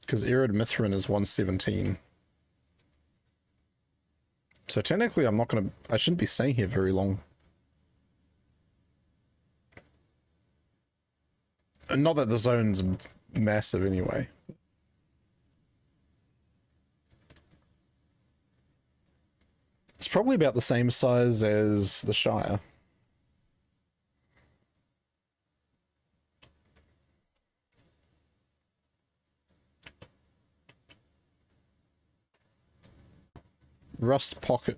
A: Because Arid Mithrin is 117. So technically I shouldn't be staying here very long. And not that the zone's massive anyway. It's probably about the same size as the Shire. Rust Pot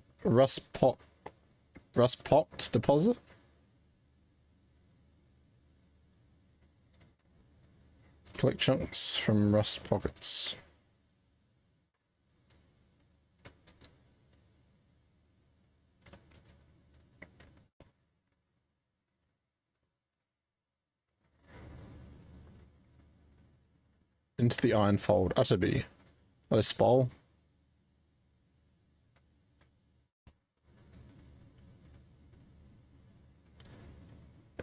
A: deposit? Collect chunks from rust pockets. Into the Ironfold, Utterby. Oh, Spol.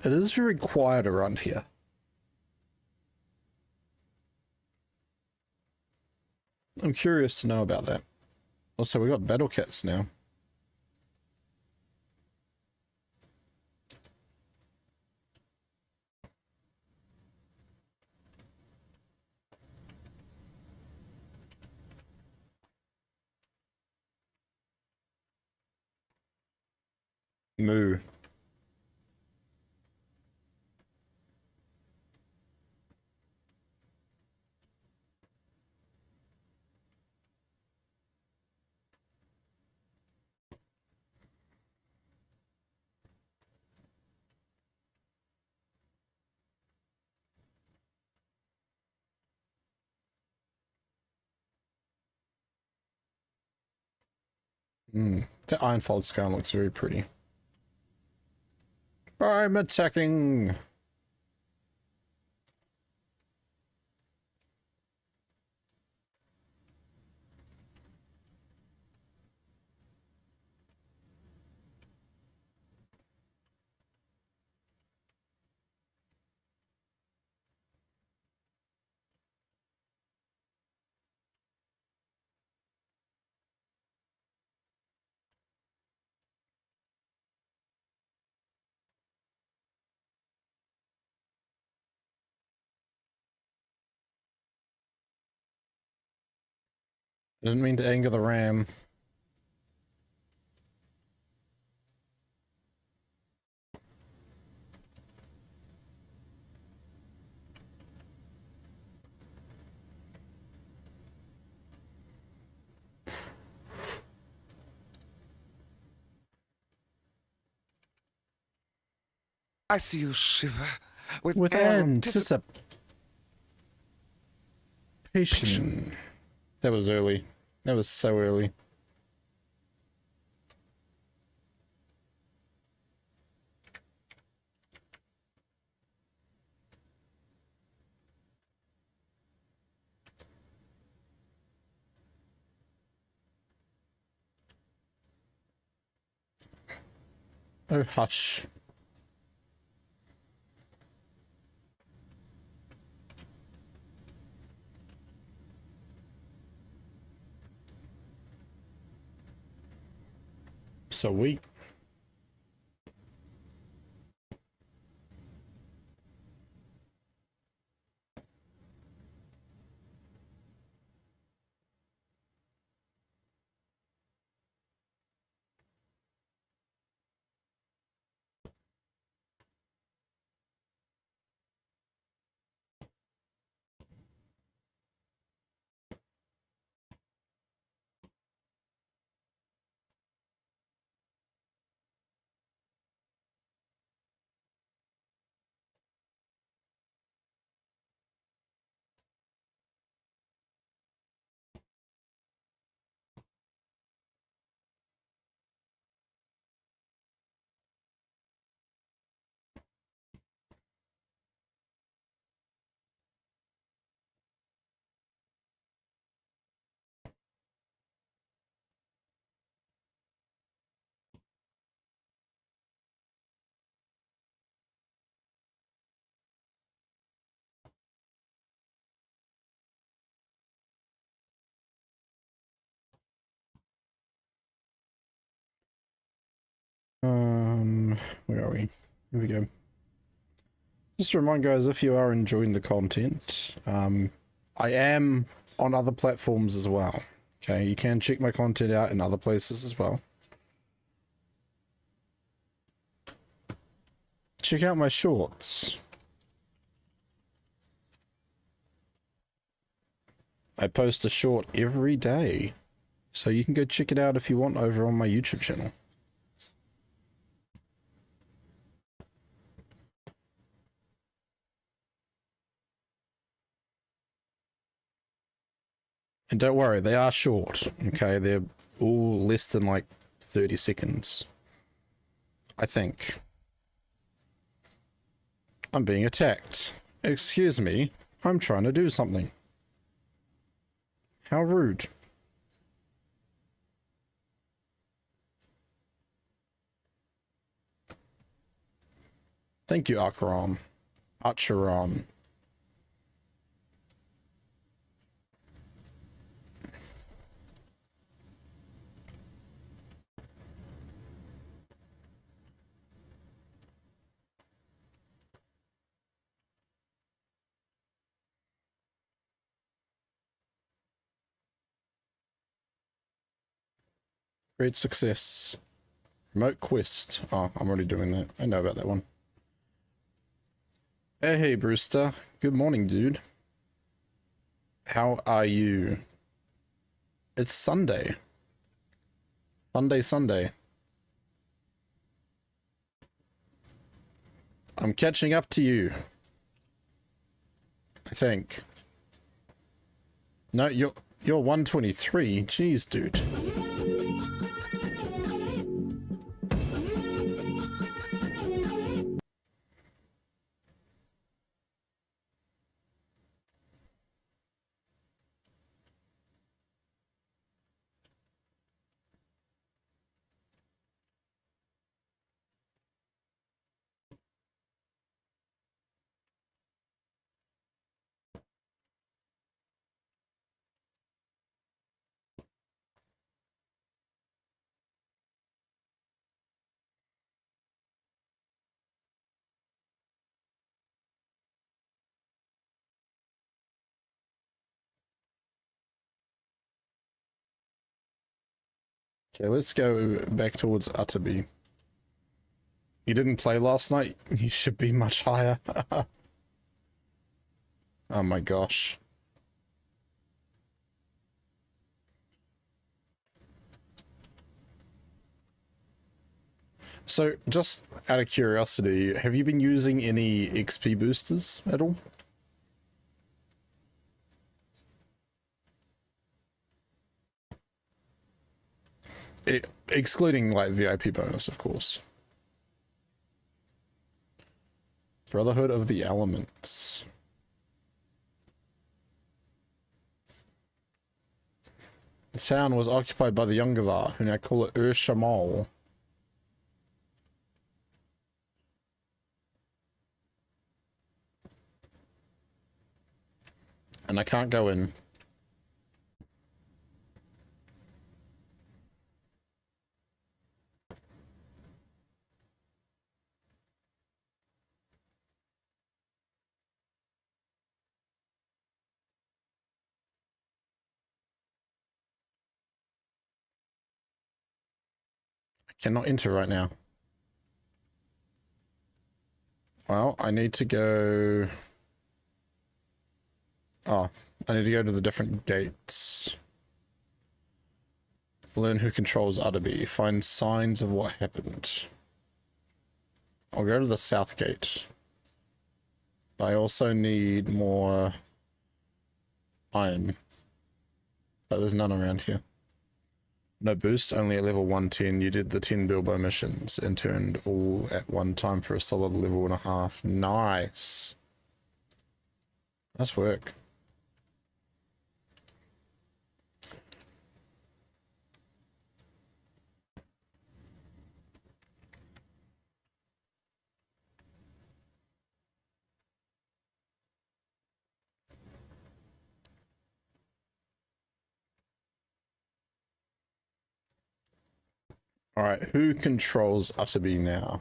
A: It is very quiet around here. I'm curious to know about that. Also, we got battle cats now. Moo. The Ironfold scar looks very pretty. I'm attacking! I didn't mean to anger the ram.
D: I see you shiver with
A: Anticipation.
D: anticipation.
A: That was early. That was so early. Oh, hush. So we. Where are we? Here we go. Just a reminder, guys, if you are enjoying the content, I am on other platforms as well. Okay, you can check my content out in other places as well. Check out my shorts. I post a short every day, so you can go check it out if you want over on my YouTube channel. And don't worry, they are short, okay? They're all less than like 30 seconds. I think. I'm being attacked. Excuse me, I'm trying to do something. How rude. Thank you, Acheron. Acheron. Great success. Remote quest. Oh, I'm already doing that. I know about that one. Hey, Brewster. Good morning, dude. How are you? It's Sunday. Sunday. I'm catching up to you. I think. No, you're 123. Jeez, dude. Okay, let's go back towards Utterby. You didn't play last night? You should be much higher. Oh my gosh. So, just out of curiosity, have you been using any XP boosters at all? Excluding, like, VIP bonus, of course. Brotherhood of the Elements. The town was occupied by the Yungavar, who now call it Shamal. And I can't go in. I cannot enter right now. Well, I need to go... Oh, I need to go to the different gates. Learn who controls Utterby. Find signs of what happened. I'll go to the south gate. I also need more iron. But there's none around here. No boost, only at level 110. You did the 10 Bilbo missions and turned all at one time for a solid level and a half. Nice. Nice work. Alright, who controls Utterby now?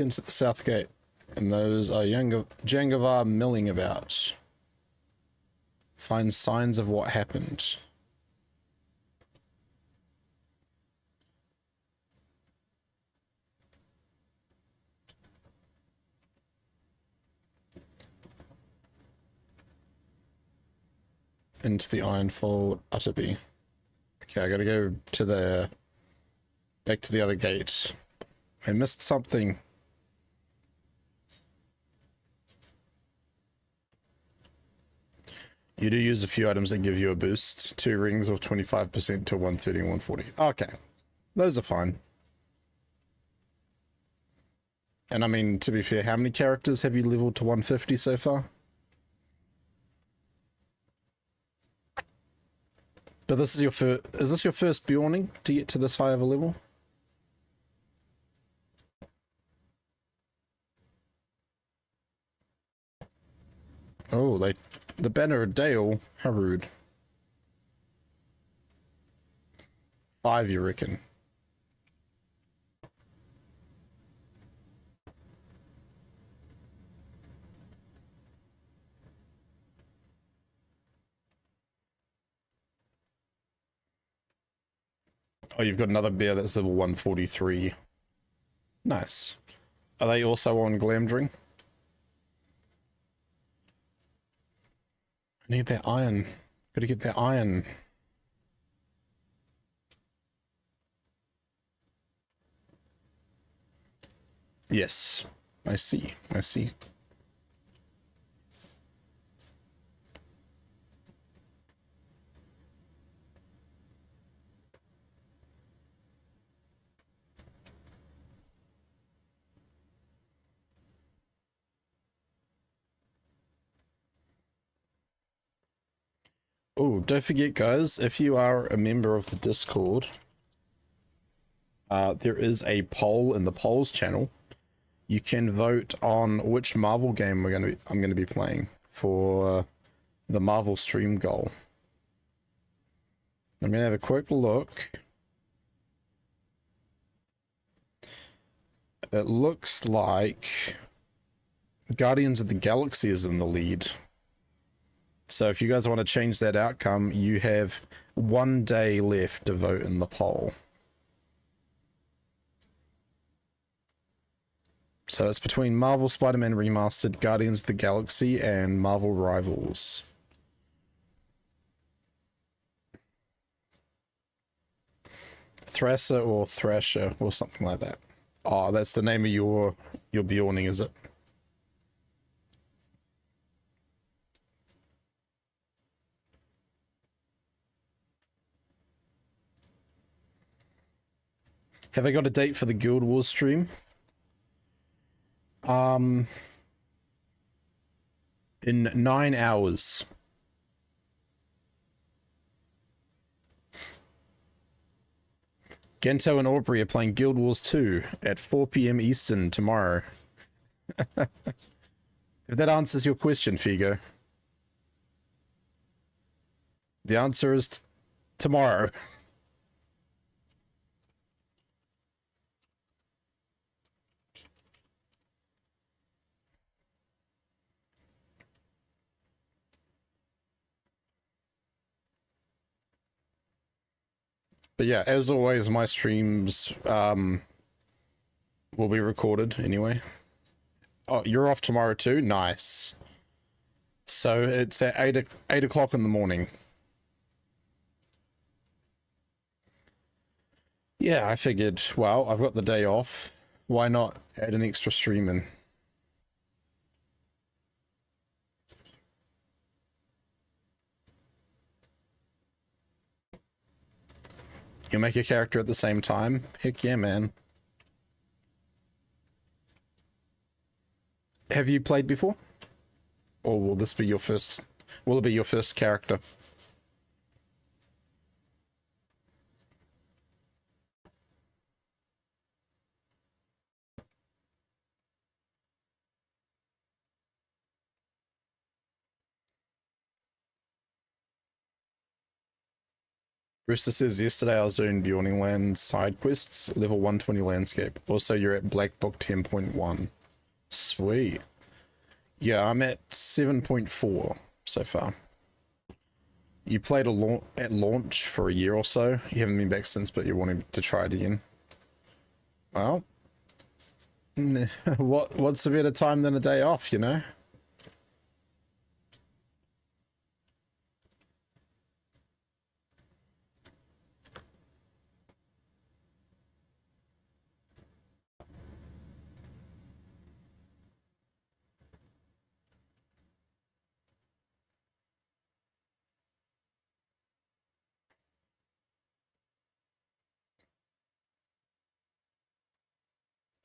A: Tents at the south gate. And those are Jangavar milling about. Find signs of what happened. Into the Ironfold, Utterby. Okay, I gotta go to the... back to the other gate. I missed something. You do use a few items that give you a boost. 2 rings of 25% to 130 and 140. Okay. Those are fine. And I mean, to be fair, how many characters have you leveled to 150 so far? But this is your first... is this your first Bjorning to get to this high of a level? Oh, the banner of Dale. How rude. 5, you reckon? Oh, you've got another bear that's level 143. Nice. Are they also on Glamdring? I need that iron. Gotta get that iron. Yes. I see. I see. Oh, don't forget, guys, if you are a member of the Discord, there is a poll in the polls channel. You can vote on which Marvel game I'm gonna be playing for the Marvel stream goal. I'm gonna have a quick look. It looks like Guardians of the Galaxy is in the lead. So if you guys want to change that outcome, you have 1 day left to vote in the poll. So it's between Marvel Spider-Man Remastered, Guardians of the Galaxy, and Marvel Rivals. Thrasher or Thrasher or something like that. Oh, that's the name of your Bjorning, is it? Have I got a date for the Guild Wars stream? In 9 hours. Gento and Aubrey are playing Guild Wars 2 at 4 PM Eastern tomorrow. If that answers your question, Figo. The answer is tomorrow. But yeah, as always, my streams will be recorded anyway. Oh, you're off tomorrow too? Nice. So it's at 8 o'clock in the morning. Yeah, I figured, well, I've got the day off. Why not add an extra stream in? You'll make a character at the same time? Heck yeah, man. Have you played before? Or will this be your first... will it be your first character? Rooster says, yesterday I was doing Bjorning Land side quests, level 120 landscape. Also, you're at Black Book 10.1. Sweet. Yeah, I'm at 7.4 so far. You played at launch for a year or so. You haven't been back since, but you're wanting to try it again. Well, what's a better time than a day off, you know?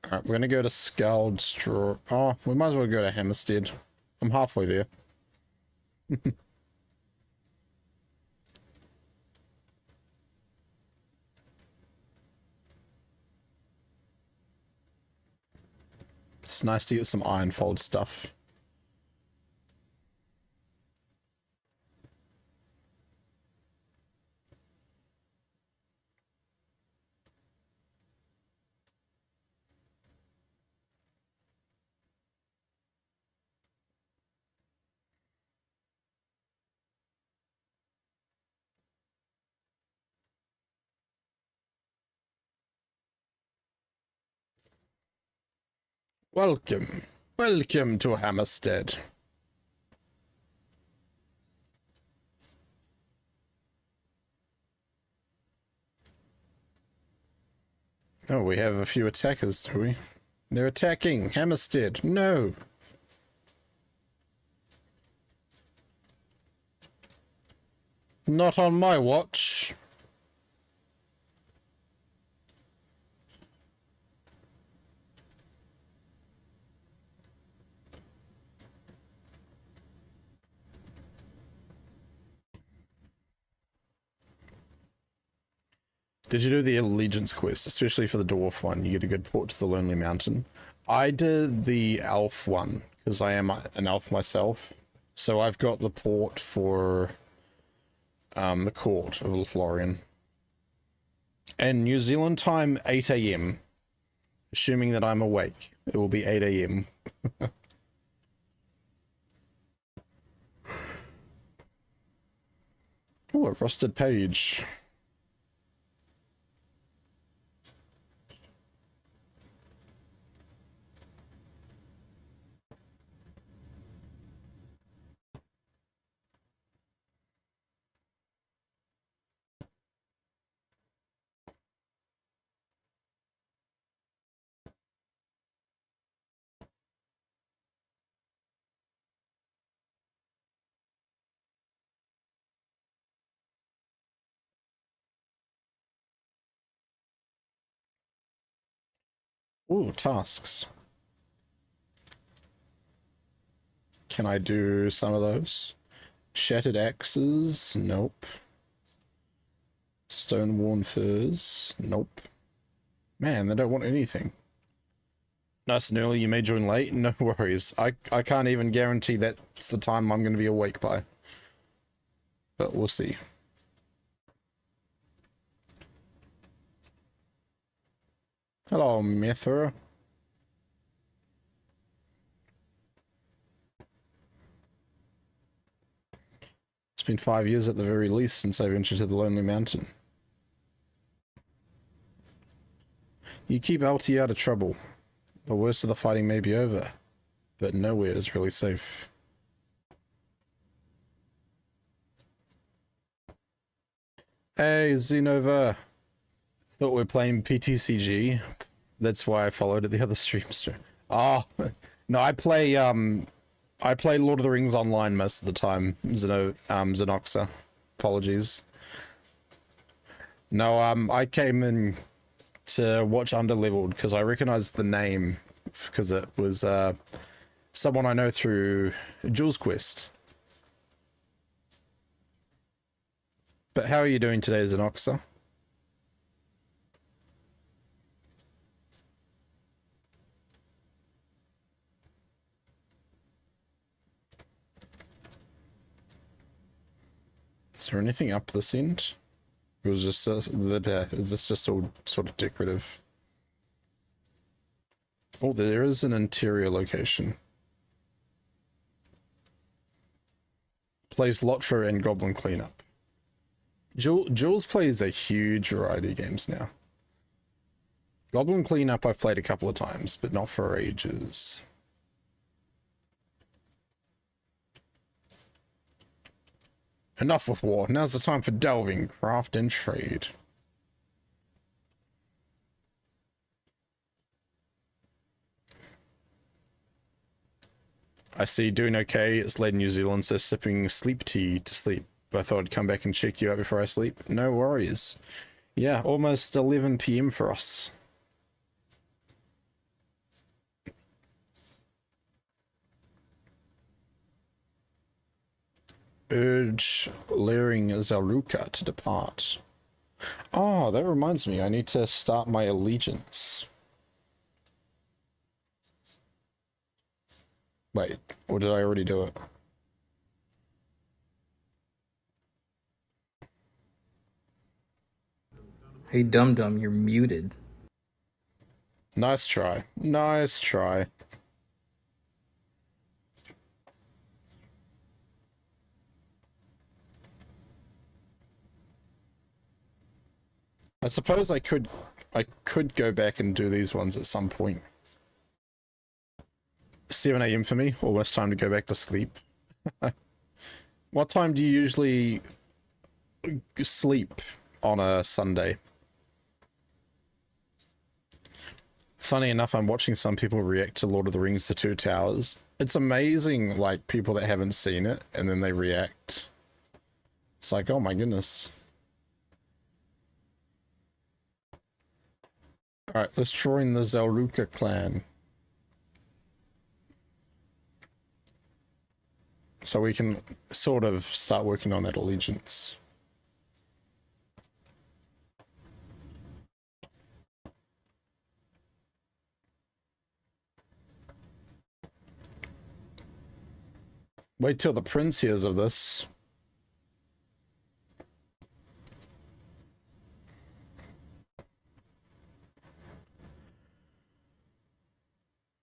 A: Alright, we're gonna go to Scald Straw. Oh, we might as well go to Hammerstead. I'm halfway there. It's nice to get some Ironfold stuff. Welcome. Welcome to Hammerstead. Oh, we have a few attackers, do we? They're attacking Hammerstead. No. Not on my watch. Did you do the Allegiance quest, especially for the Dwarf one? You get a good port to the Lonely Mountain. I did the Elf one, because I am an elf myself. So I've got the port for the Court of Lothlorien. And New Zealand time, 8 AM. Assuming that I'm awake, it will be 8 AM. Oh, a rusted page. Ooh, tasks. Can I do some of those? Shattered axes? Nope. Stone-worn furs? Nope. Man, they don't want anything. Nice and early, you may join late. No worries. I can't even guarantee that's the time I'm going to be awake by. But we'll see. Hello, Mithra. It's been 5 years at the very least since I ventured to the Lonely Mountain. You keep LT out of trouble. The worst of the fighting may be over, but nowhere is really safe. Hey, Zenova. Thought we were playing PTCG. That's why I followed at the other streams. Oh, no, I play Lord of the Rings online most of the time. Xenoxa. Apologies. No, I came in to watch Underleveled because I recognized the name because it was someone I know through Jules Quest. But how are you doing today, Xenoxa? Is there anything up this end? It was just it's just all sort of decorative. Oh, there is an interior location. Plays LOTRO and Goblin Cleanup. Jules plays a huge variety of games now. Goblin Cleanup I've played a couple of times, but not for ages. Enough of war. Now's the time for delving, craft, and trade. I see you doing okay. It's late in New Zealand, so sipping sleep tea to sleep. I thought I'd come back and check you out before I sleep. No worries. Yeah, almost 11 PM for us. Urge Laring Zaruka to depart. Oh, that reminds me. I need to start my allegiance. Wait, or did I already do it?
E: Hey, dum-dum, you're muted.
A: Nice try. Nice try. I suppose I could go back and do these ones at some point. 7 AM for me, almost time to go back to sleep. What time do you usually sleep on a Sunday? Funny enough, I'm watching some people react to Lord of the Rings: The Two Towers. It's amazing, like, people that haven't seen it, and then they react. It's like, oh my goodness. Alright, let's join the Zaruka clan. So we can sort of start working on that allegiance. Wait till the prince hears of this.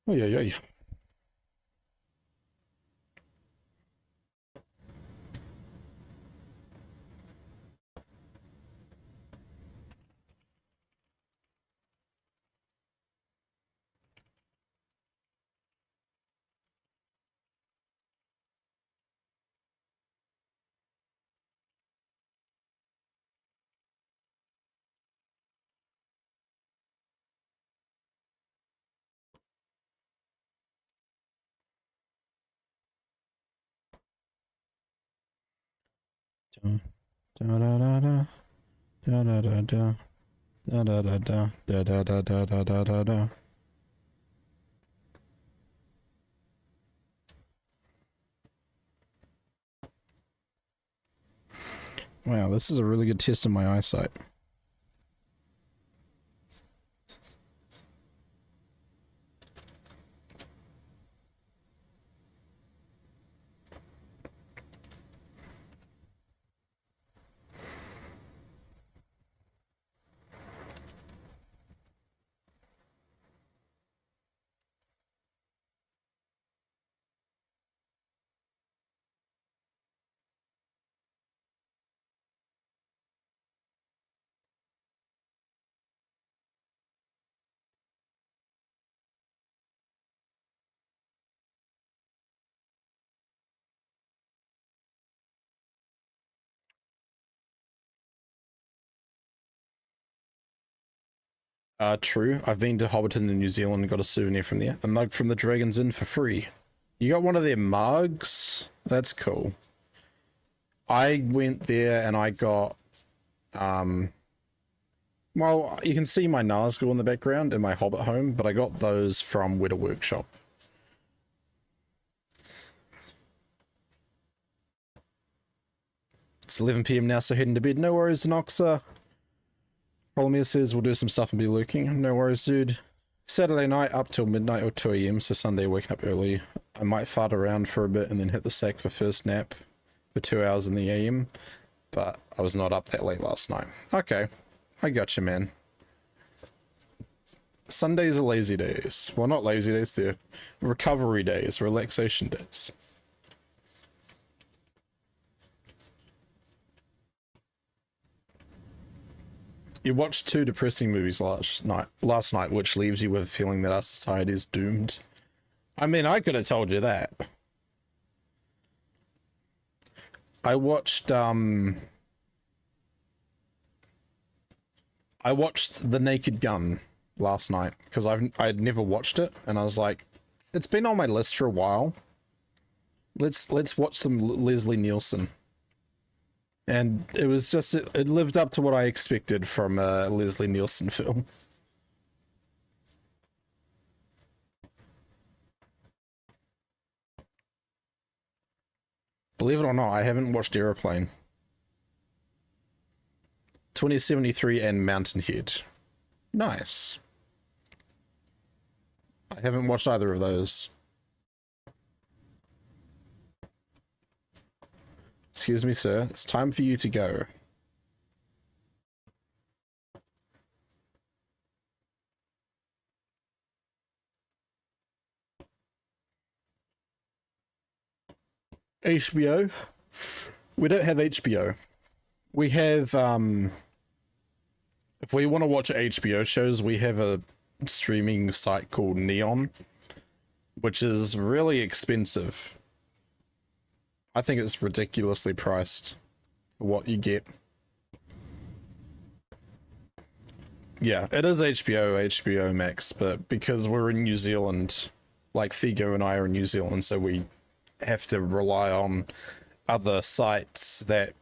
A: Oh, yeah. Da da da da da da da da da da da da da da da da da da da da. Wow, this is a really good test of my eyesight. True. I've been to Hobbiton in New Zealand and got a souvenir from there. A mug from the Dragon's Inn for free. You got one of their mugs? That's cool. I went there and I got, well, you can see my Nazgul in the background in my Hobbit home, but I got those from Weta Workshop. It's 11 PM now, so heading to bed. No worries, Noxa. Polymere says we'll do some stuff and be lurking. No worries, dude. Saturday night up till midnight or 2 AM, so Sunday waking up early. I might fart around for a bit and then hit the sack for first nap for 2 hours in the AM. but I was not up that late last night. Okay, I got you, man. Sundays are lazy days. Well, not lazy days, they're recovery days, relaxation days. You watched 2 depressing movies last night, which leaves you with a feeling that our society is doomed. I mean, I could have told you that. I watched The Naked Gun last night because I'd never watched it, and I was like, it's been on my list for a while. Let's watch some Leslie Nielsen. And it was just, it lived up to what I expected from a Leslie Nielsen film. Believe it or not, I haven't watched Aeroplane. 2073 and Mountainhead. Nice. I haven't watched either of those. Excuse me, sir. It's time for you to go. HBO? We don't have HBO. We have, if we want to watch HBO shows, we have a streaming site called Neon, which is really expensive. I think it's ridiculously priced for what you get. Yeah, it is HBO Max, but because we're in New Zealand, like Figo and I are in New Zealand, so we have to rely on other sites that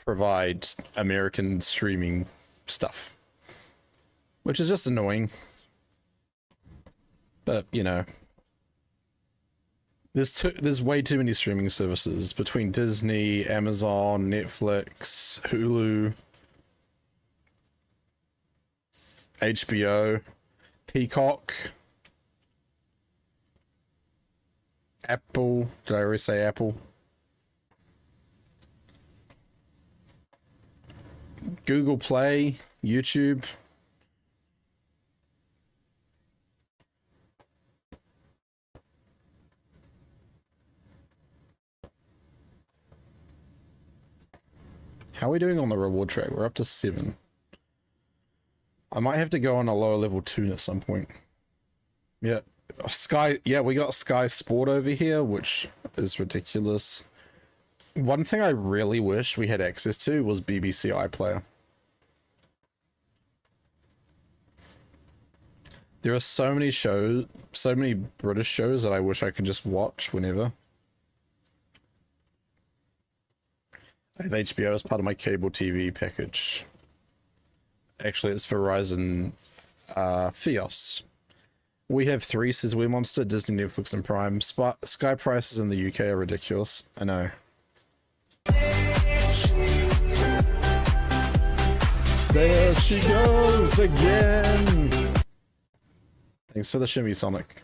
A: provide American streaming stuff, which is just annoying. But, you know, there's way too many streaming services between Disney, Amazon, Netflix, Hulu, HBO, Peacock, Apple. Did I already say Apple? Google Play, YouTube. How are we doing on the reward track? We're up to 7. I might have to go on a lower level tune at some point. Yeah. Sky, yeah, we got Sky Sport over here, which is ridiculous. One thing I really wish we had access to was BBC iPlayer. There are so many shows, so many British shows that I wish I could just watch whenever. I have HBO as part of my cable TV package. Actually, it's Verizon Fios. We have 3, says We Monster, Disney, Netflix, and Prime. Sky prices in the UK are ridiculous. I know. There she goes again! Thanks for the shimmy, Sonic.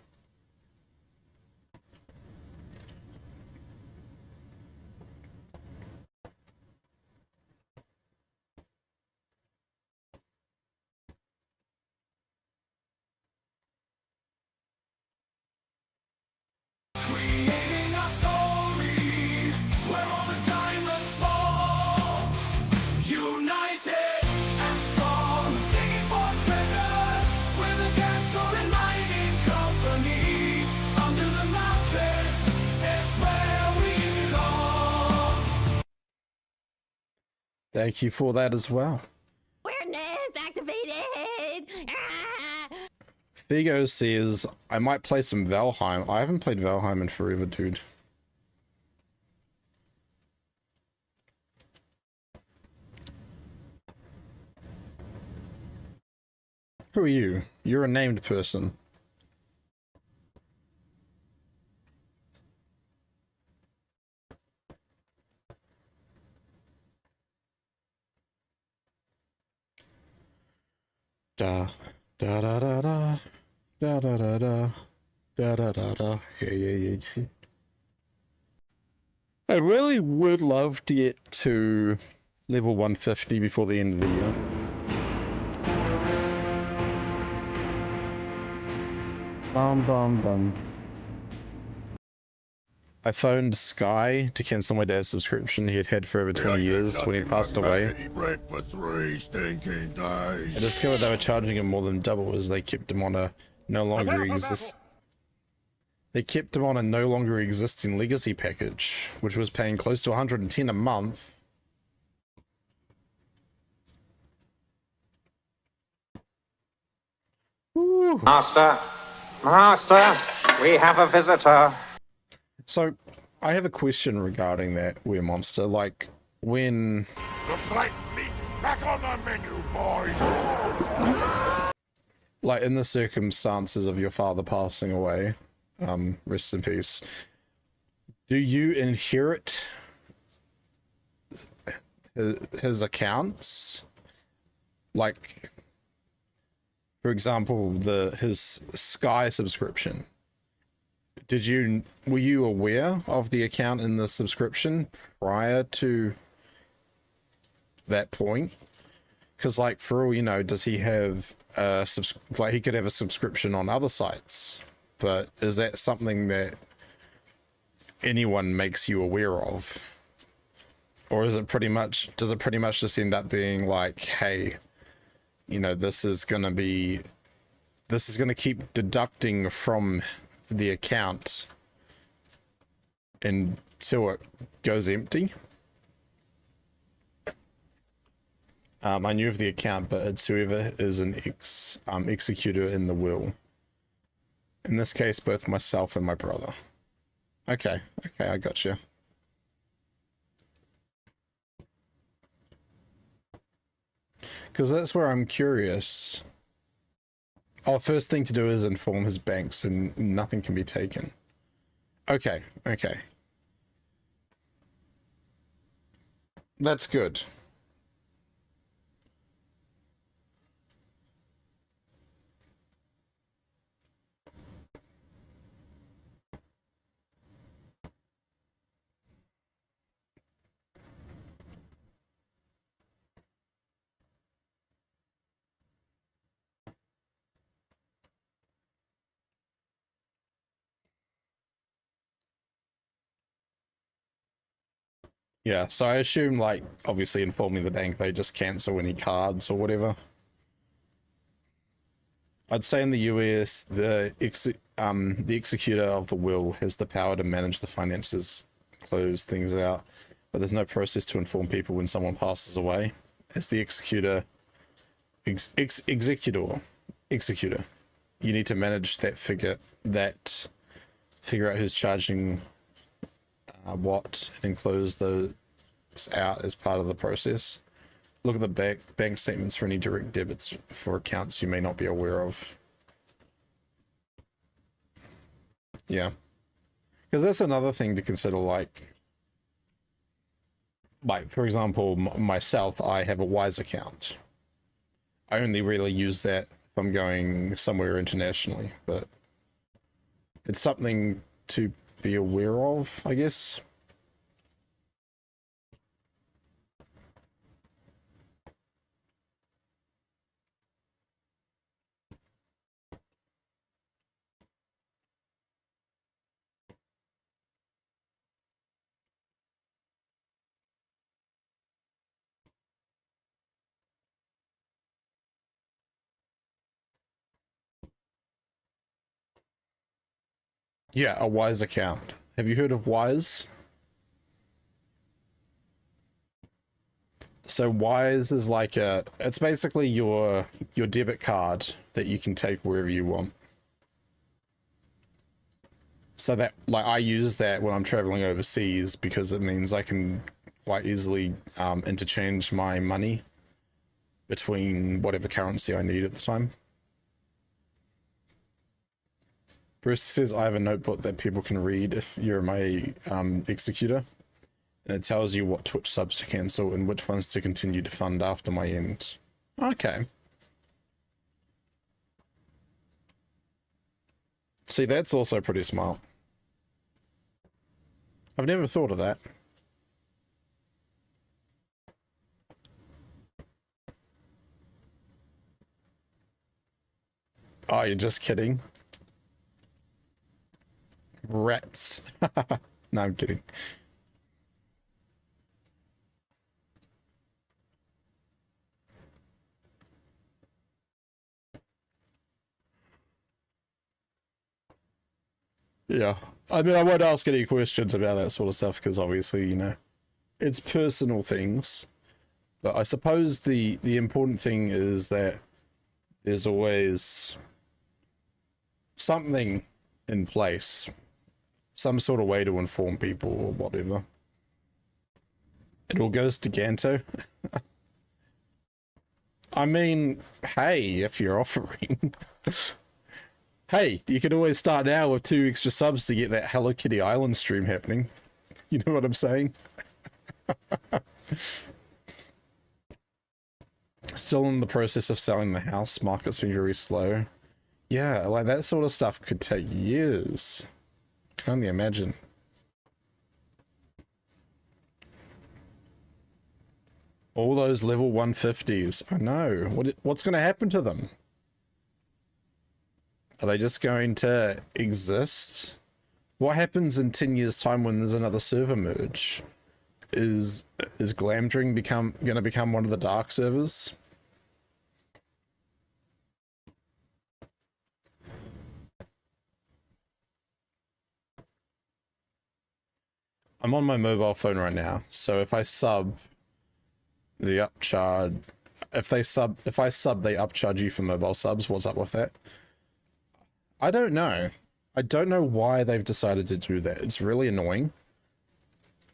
B: Creating a story where all the diamonds fall. United and strong, digging for treasures with a Gantoran mining company. Under the mountains is where we belong.
A: Thank you for that as well.
C: Awareness activated!
A: Figo says, I might play some Valheim. I haven't played Valheim in forever, dude. Who are you? You're a named person. Da da da da da da da da da da da da da. Yeah. I really would love to get to level 150 before the end of the year. Bum bum bum. I phoned Sky to cancel my dad's subscription he had had for over 20 years when he passed away.
F: For 3 stinking days.
A: I discovered they were charging him more than double as they kept him on a no longer existing legacy package, which was paying close to 110 a month. Ooh.
G: Master, we have a visitor.
A: So, I have a question regarding that, Weird Monster. Like, when...
F: Looks like meat's back on the menu, boys.
A: Like, in the circumstances of your father passing away, rest in peace, do you inherit his accounts? Like, for example, his Sky subscription. Were you aware of the account in the subscription prior to that point? Because, like, for all you know, does he have he could have a subscription on other sites, but is that something that anyone makes you aware of? Or does it pretty much just end up being like, hey, you know, this is going to keep deducting from the account until it goes empty? I knew of the account, but it's whoever is an executor in the will. In this case, both myself and my brother. Okay, I gotcha. Because that's where I'm curious. Oh, first thing to do is inform his bank so nothing can be taken. Okay. That's good. Yeah, so I assume, like, obviously informing the bank, they just cancel any cards or whatever. I'd say in the US, the executor of the will has the power to manage the finances, close things out, but there's no process to inform people when someone passes away. As the executor, you need to manage that figure out who's charging what, and enclose those out as part of the process. Look at the bank statements for any direct debits for accounts you may not be aware of. Yeah, because that's another thing to consider. Like for example, myself, I have a Wise account. I only really use that if I'm going somewhere internationally, but it's something to be aware of, I guess. Yeah, a Wise account. Have you heard of Wise? So Wise is like it's basically your debit card that you can take wherever you want. So that, like, I use that when I'm traveling overseas because it means I can quite easily interchange my money between whatever currency I need at the time. Bruce says, I have a notebook that people can read if you're my executor. And it tells you what Twitch subs to cancel and which ones to continue to fund after my end. Okay. See, that's also pretty smart. I've never thought of that. Oh, you're just kidding. Rats. No, I'm kidding. Yeah. I mean, I won't ask any questions about that sort of stuff because obviously, you know, it's personal things. But I suppose the important thing is that there's always something in place, some sort of way to inform people or whatever. It all goes to Ganto. I mean, hey, if you're offering. Hey, you can always start now with 2 extra subs to get that Hello Kitty Island stream happening. You know what I'm saying? Still in the process of selling the house. Market's been very slow. Yeah, like that sort of stuff could take years. Can only imagine. All those level 150s. I know. What's going to happen to them? Are they just going to exist? What happens in 10 years' time when there's another server merge? Is Glamdring going to become one of the dark servers? I'm on my mobile phone right now, so if I sub, the upcharge, if I sub, they upcharge you for mobile subs. What's up with that? I don't know. I don't know why they've decided to do that. It's really annoying.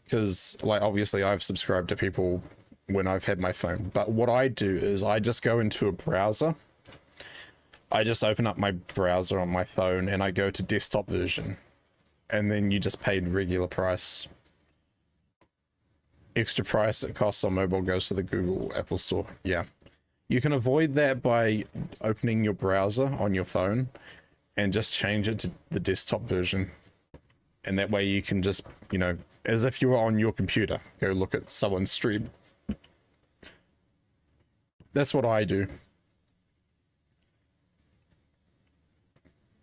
A: Because, like, obviously I've subscribed to people when I've had my phone. But what I do is I just go into a browser. I just open up my browser on my phone and I go to desktop version. And then you just paid regular price. Extra price it costs on mobile goes to the Google Apple Store. Yeah. You can avoid that by opening your browser on your phone and just change it to the desktop version. And that way you can just, you know, as if you were on your computer, go look at someone's stream. That's what I do.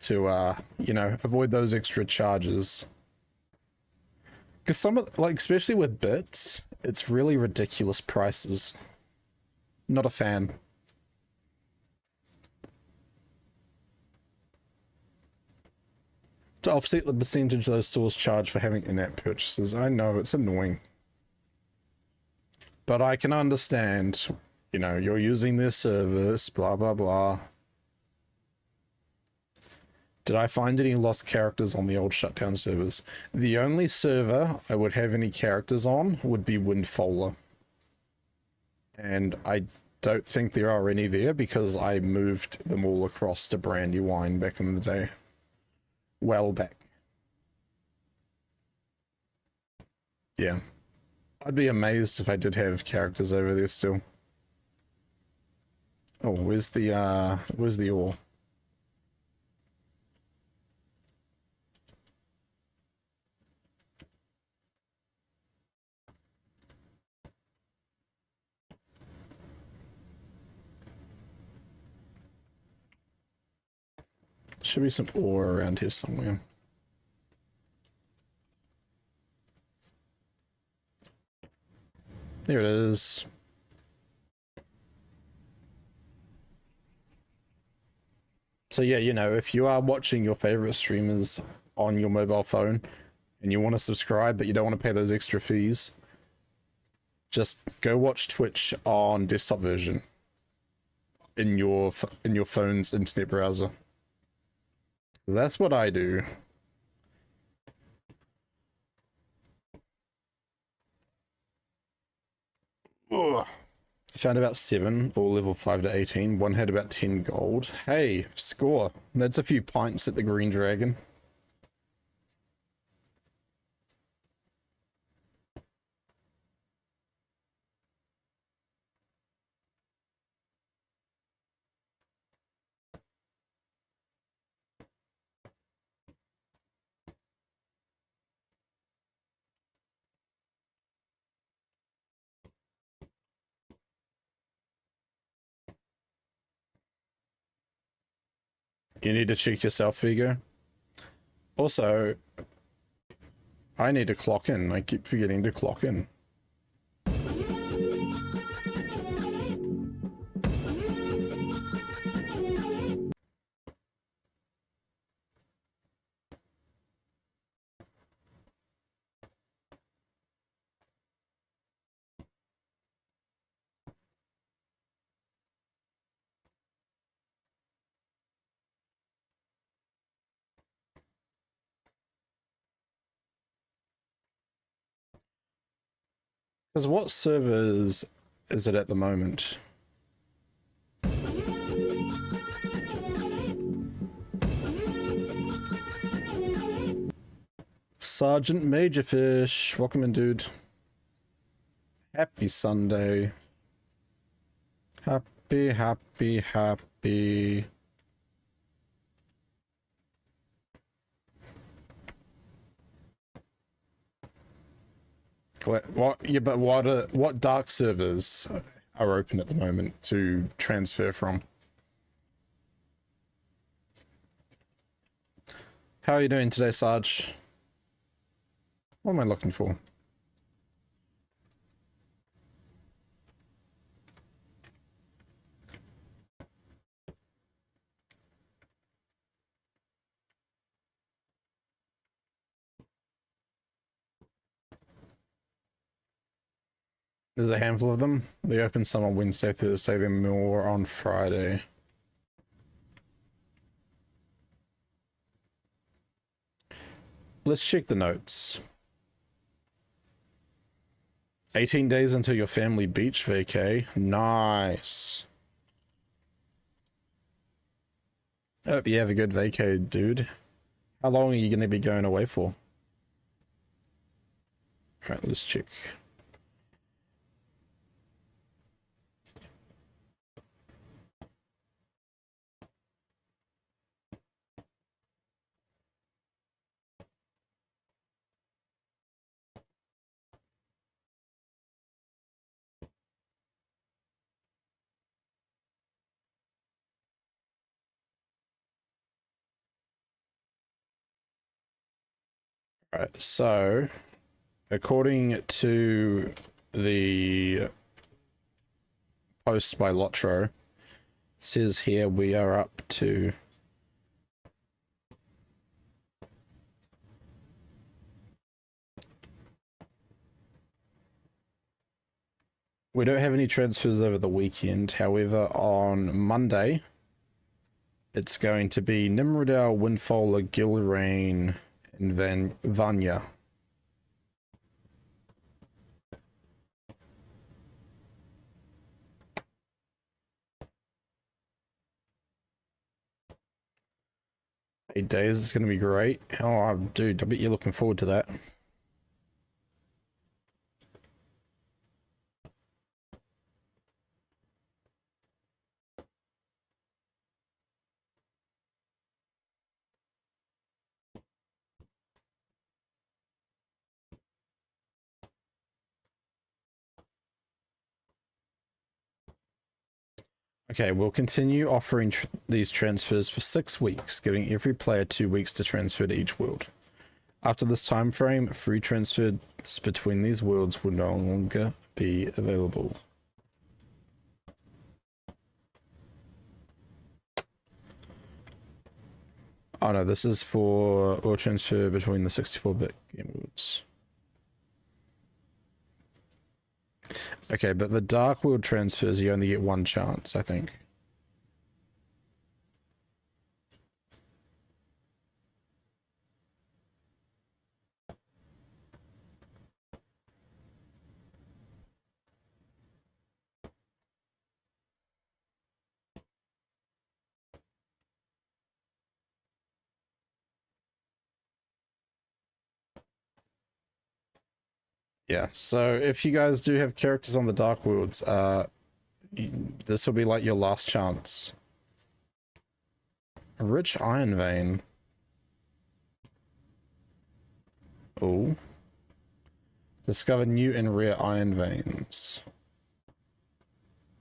A: To, you know, avoid those extra charges. Because some of, like, especially with bits, it's really ridiculous prices. Not a fan. To offset the percentage those stores charge for having in-app purchases. I know, it's annoying. But I can understand, you know, you're using their service, blah, blah, blah. Did I find any lost characters on the old shutdown servers? The only server I would have any characters on would be Windfola. And I don't think there are any there because I moved them all across to Brandywine back in the day. Well back. Yeah. I'd be amazed if I did have characters over there still. Oh, where's the ore? Should be some ore around here somewhere. There it is. So yeah, you know, if you are watching your favorite streamers on your mobile phone and you want to subscribe but you don't want to pay those extra fees, just go watch Twitch on desktop version in your phone's internet browser. That's what I do. Ugh. I found about 7, all level 5 to 18. One had about 10 gold. Hey, score. That's a few pints at the Green Dragon. You need to check yourself, Figo. Also, I need to clock in. I keep forgetting to clock in. Because what servers is it at the moment? Sergeant Majorfish, welcome in, dude. Happy Sunday. Happy, happy, happy. What? Yeah, but what dark servers are open at the moment to transfer from? How are you doing today, Sarge? What am I looking for? There's a handful of them. They open some on Wednesday, Thursday, then more on Friday. Let's check the notes. 18 days until your family beach vacay. Nice. Hope you have a good vacay, dude. How long are you going to be going away for? Alright, let's check. Alright, so according to the post by LOTRO, it says here we are up to we don't have any transfers over the weekend. However, on Monday, it's going to be Nimrodale, Windfola, Gilrain, and Vanya. Eight days is going to be great. Oh, dude, I bet you're looking forward to that. Okay, we'll continue offering these transfers for 6 weeks, giving every player 2 weeks to transfer to each world. After this time frame, free transfers between these worlds will no longer be available. Oh no, this is for or transfer between the 64-bit game worlds. Okay, but the Dark World transfers, you only get one chance, I think. Yeah, so if you guys do have characters on the Dark Worlds, this will be like your last chance. A rich iron vein. Oh. Discover new and rare iron veins.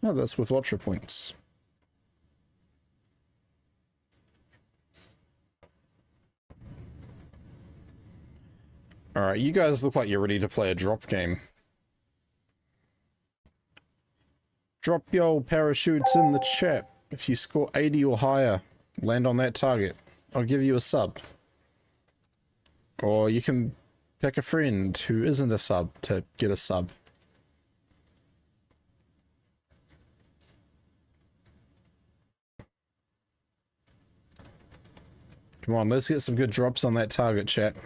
A: Oh, that's with LOTRO points. Alright, you guys look like you're ready to play a drop game. Drop your parachutes in the chat. If you score 80 or higher, land on that target. I'll give you a sub. Or you can pick a friend who isn't a sub to get a sub. Come on, let's get some good drops on that target, chat.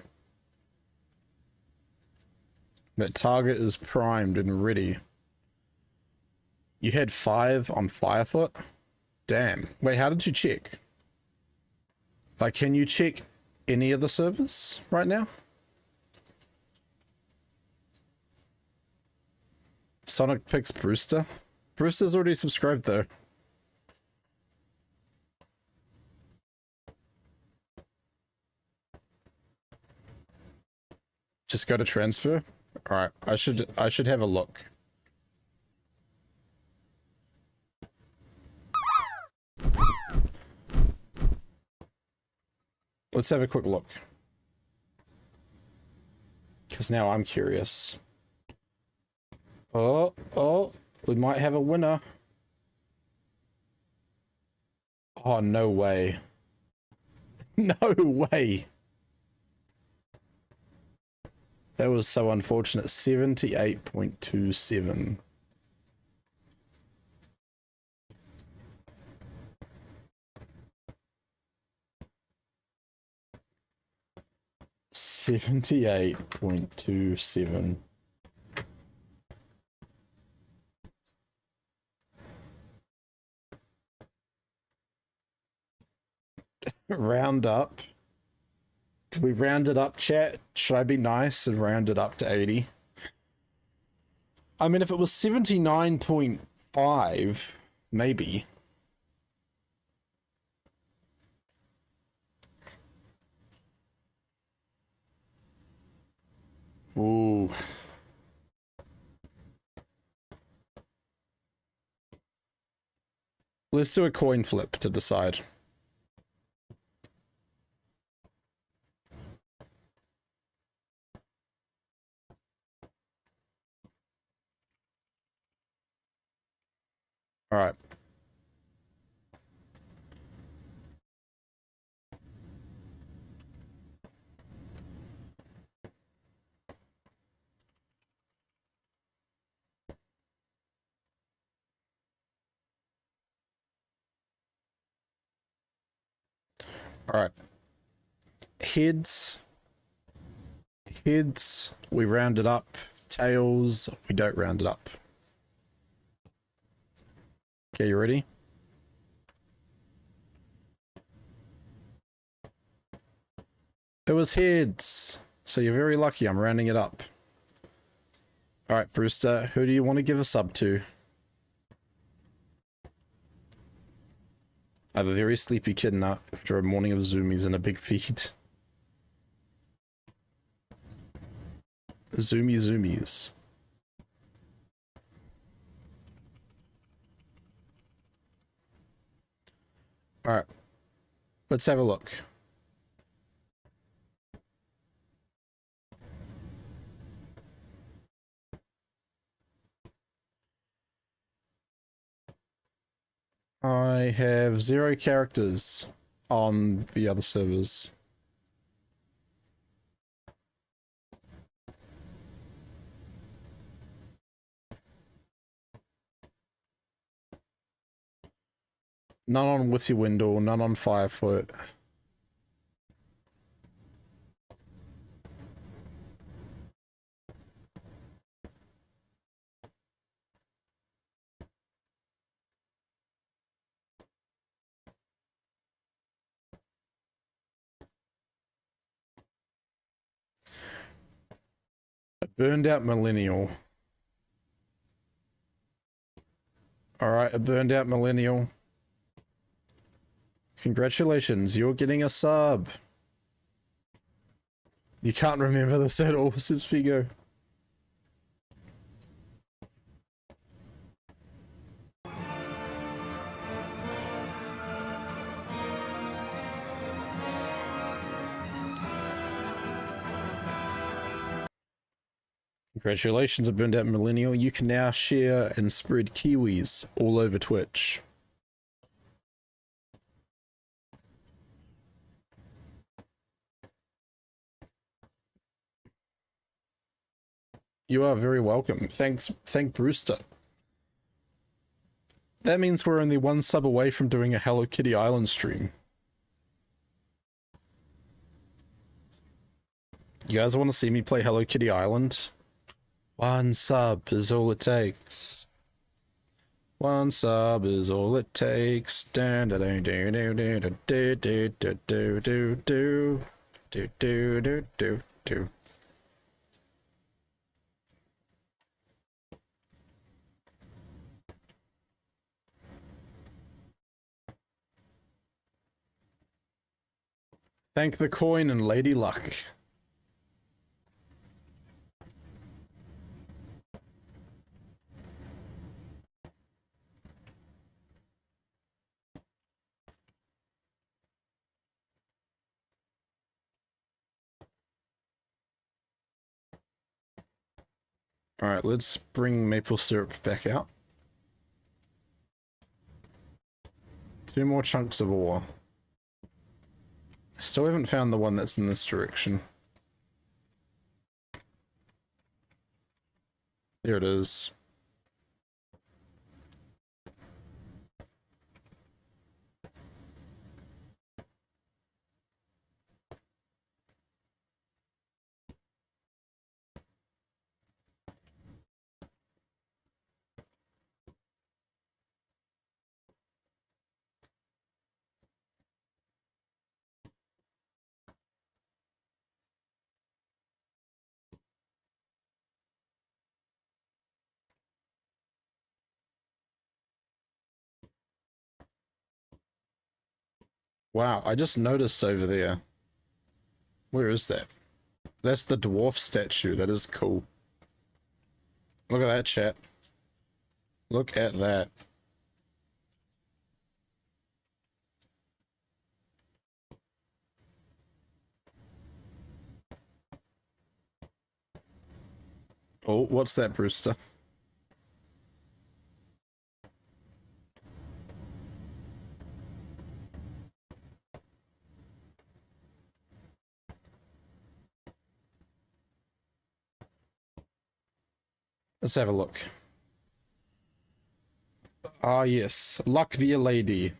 A: That target is primed and ready. You had 5 on Firefoot? Damn. Wait, how did you check? Like, can you check any of the servers right now? Sonic picks Brewster? Brewster's already subscribed though. Just go to transfer? Alright, I should have a look. Let's have a quick look. Because now I'm curious. Oh, we might have a winner. Oh, no way. No way. That was so unfortunate. 78.27. $78.27. Round up. Did we round it up, chat? Should I be nice and round it up to 80? I mean, if it was 79.5, maybe. Ooh. Let's do a coin flip to decide. All right. All right. Heads, we round it up. Tails, we don't round it up. Okay, you ready? It was heads, so you're very lucky. I'm rounding it up. All right, Brewster, who do you want to give a sub to? I have a very sleepy kid now after a morning of zoomies and a big feed. Zoomies. All right, let's have a look. I have 0 characters on the other servers. None on With Your Window, none on Firefoot. A burned out millennial. Alright, a burned out millennial. Congratulations, you're getting a sub. You can't remember this at all, says Figo. Congratulations, a burned out millennial. You can now share and spread kiwis all over Twitch. You are very welcome. Thank Brewster. That means we're only one sub away from doing a Hello Kitty Island stream. You guys want to see me play Hello Kitty Island? One sub is all it takes. One sub is all it takes. Dun, dun, dun, dun, dun, dun, dun, dun, dun, dun, dun, dun, dun, dun, dun, dun, dun. Thank the coin and Lady Luck. Alright, let's bring maple syrup back out. 2 more chunks of ore. I still haven't found the one that's in this direction. There it is. Wow, I just noticed over there. Where is that? That's the dwarf statue. That is cool. Look at that, chat. Look at that. Oh, what's that, Brewster? Let's have a look. Ah, yes. Luck be a lady.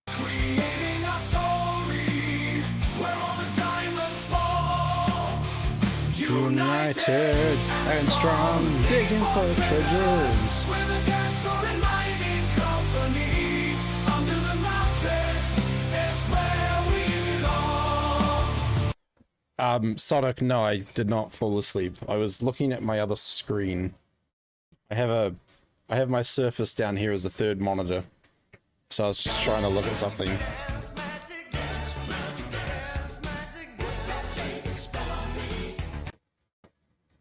B: Creating a story where all the diamonds fall.
A: United and strong, digging for treasures.
B: We're the Gantoran mining company. Under the mountains is where we belong.
A: Sonic, no, I did not fall asleep. I was looking at my other screen. I have my Surface down here as a third monitor. So I was just trying to look at something.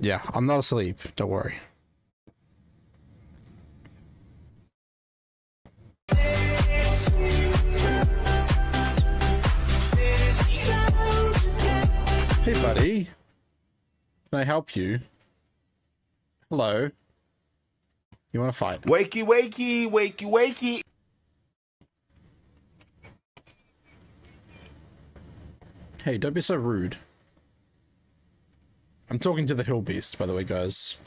A: Yeah, I'm not asleep. Don't worry. Hey, buddy. Can I help you? Hello. You want to fight?
F: Wakey, wakey, wakey, wakey.
A: Hey, don't be so rude. I'm talking to the hill beast, by the way, guys.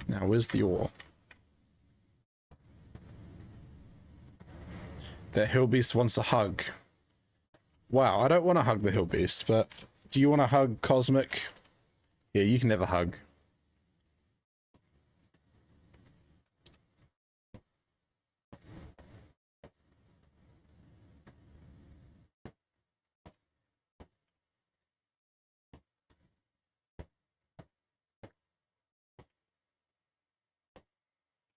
A: Now, where's the ore? That hill beast wants a hug. Wow, I don't want to hug the hill beast, but do you want to hug Cosmic? Yeah, you can never hug.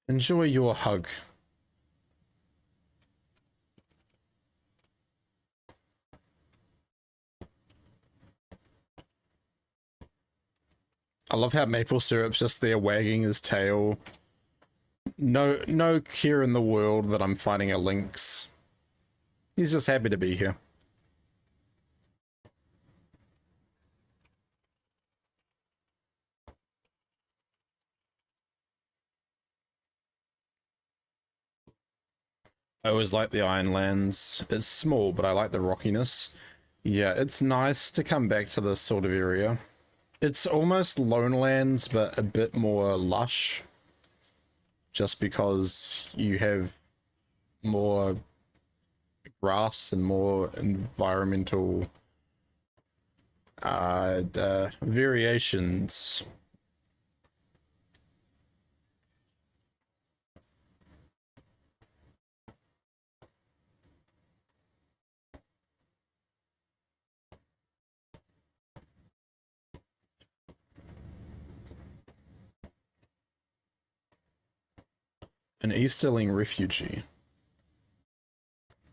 A: Enjoy your hug. I love how Maple Syrup's just there wagging his tail. No care in the world that I'm fighting a lynx. He's just happy to be here. I always like the Ironlands. It's small, but I like the rockiness. Yeah, it's nice to come back to this sort of area. It's almost Lonelands, but a bit more lush. Just because you have more grass and more environmental variations. An Easterling refugee.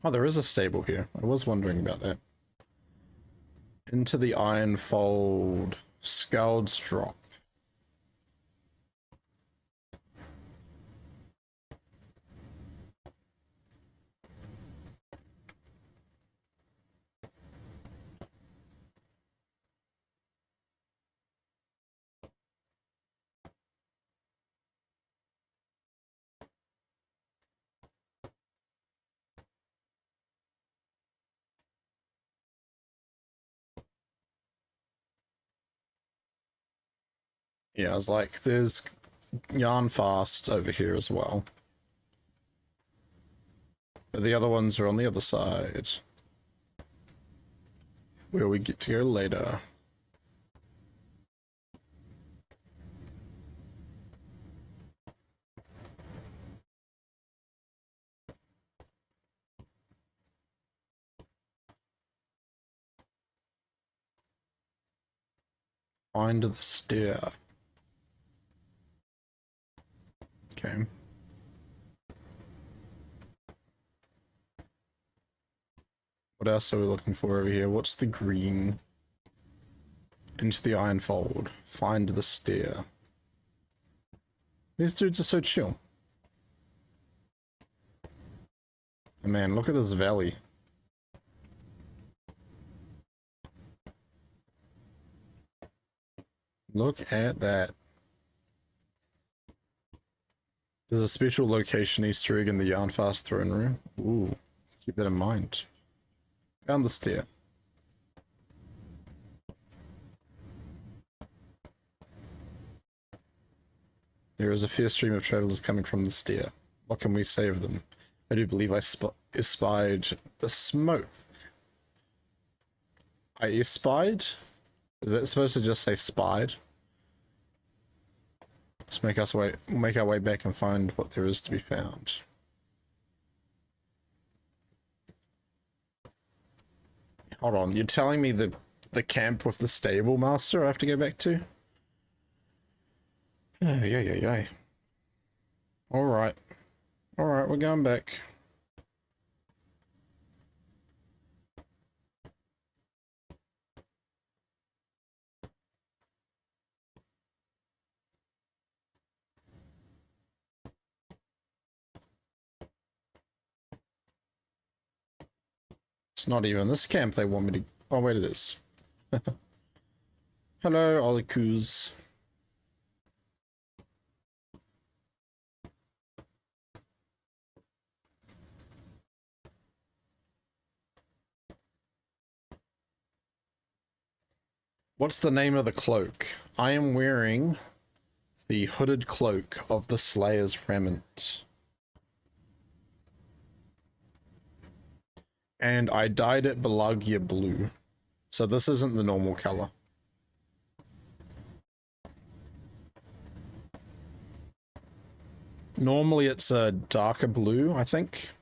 A: Oh, there is a stable here. I was wondering about that. Into the Ironfold. Scald's Drop. Yeah, I was like, there's Yarn Fast over here as well. But the other ones are on the other side. Where we get to go later. Find the stair. Okay. What else are we looking for over here? What's the green? Into the Ironfold. Find the stair. These dudes are so chill. And man, look at this valley. Look at that. There's a special location Easter egg in the Yarnfast throne room. Ooh, keep that in mind. Found the stair. There is a fair stream of travelers coming from the stair. What can we say of them? I do believe I espied the smoke. I espied? Is it supposed to just say spied? Let's make our way back and find what there is to be found. Hold on, you're telling me the camp with the stable master I have to go back to? Yeah. Alright, we're going back. It's not even this camp they want me to... Oh, wait, it is. Hello, Olikus. What's the name of the cloak? I am wearing the hooded cloak of the Slayer's Remnant. And I dyed it Belagya blue. So this isn't the normal color. Normally it's a darker blue, I think.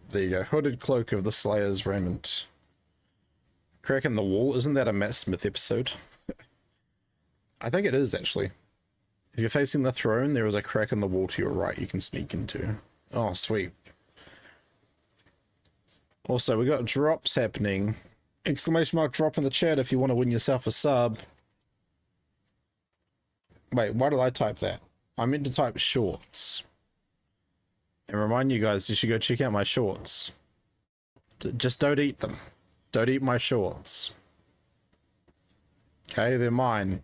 A: There you go. Hooded cloak of the Slayer's Remnant. Crack in the wall. Isn't that a Matt Smith episode? I think it is, actually. If you're facing the throne, there is a crack in the wall to your right you can sneak into. Oh, sweet. Also, we got drops happening. Exclamation mark drop in the chat if you want to win yourself a sub. Wait, why did I type that? I meant to type shorts. And remind you guys, you should go check out my shorts. Just don't eat them. Don't eat my shorts. Okay, they're mine.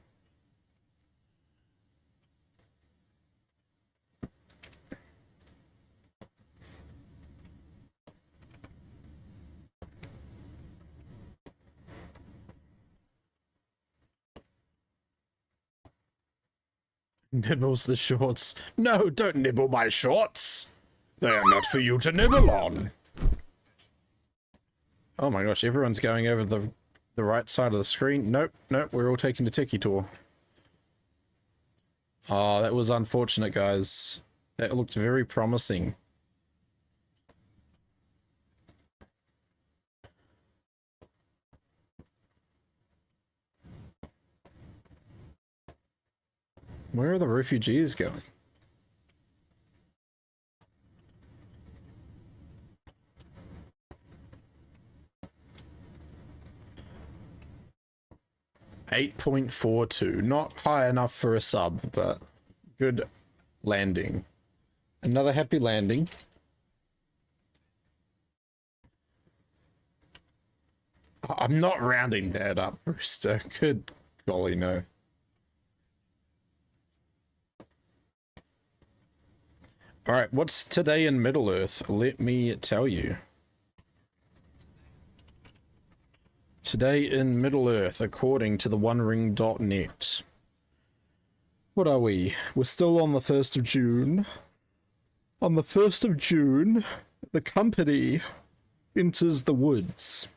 A: Nibbles the shorts. No, don't nibble my shorts. They are not for you to nibble on. Oh my gosh, everyone's going over the right side of the screen. Nope, nope, we're all taking the techie tour. Oh, that was unfortunate, guys. That looked very promising. Where are the refugees going? $8.42. Not high enough for a sub, but good landing. Another happy landing. I'm not rounding that up, Rooster. Good golly, no. Alright, what's today in Middle-earth? Let me tell you. Today in Middle-earth, according to the OneRing.net. What are we? We're still on the 1st of June. On the 1st of June, the company enters the woods.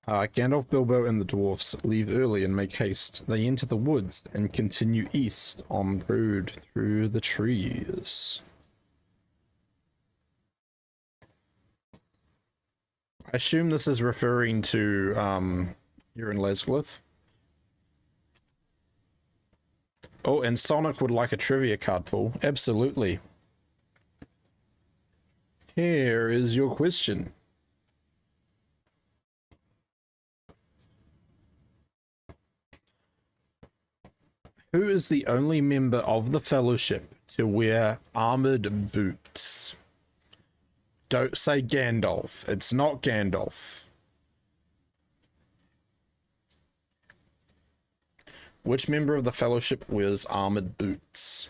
A: Gandalf, Bilbo, and the dwarfs leave early and make haste. They enter the woods and continue east on the road through the trees. I assume this is referring to, you're in Lesglith. Oh, and Sonic would like a trivia card pull. Absolutely. Here is your question. Who is the only member of the Fellowship to wear armored boots? Don't say Gandalf. It's not Gandalf. Which member of the Fellowship wears armored boots?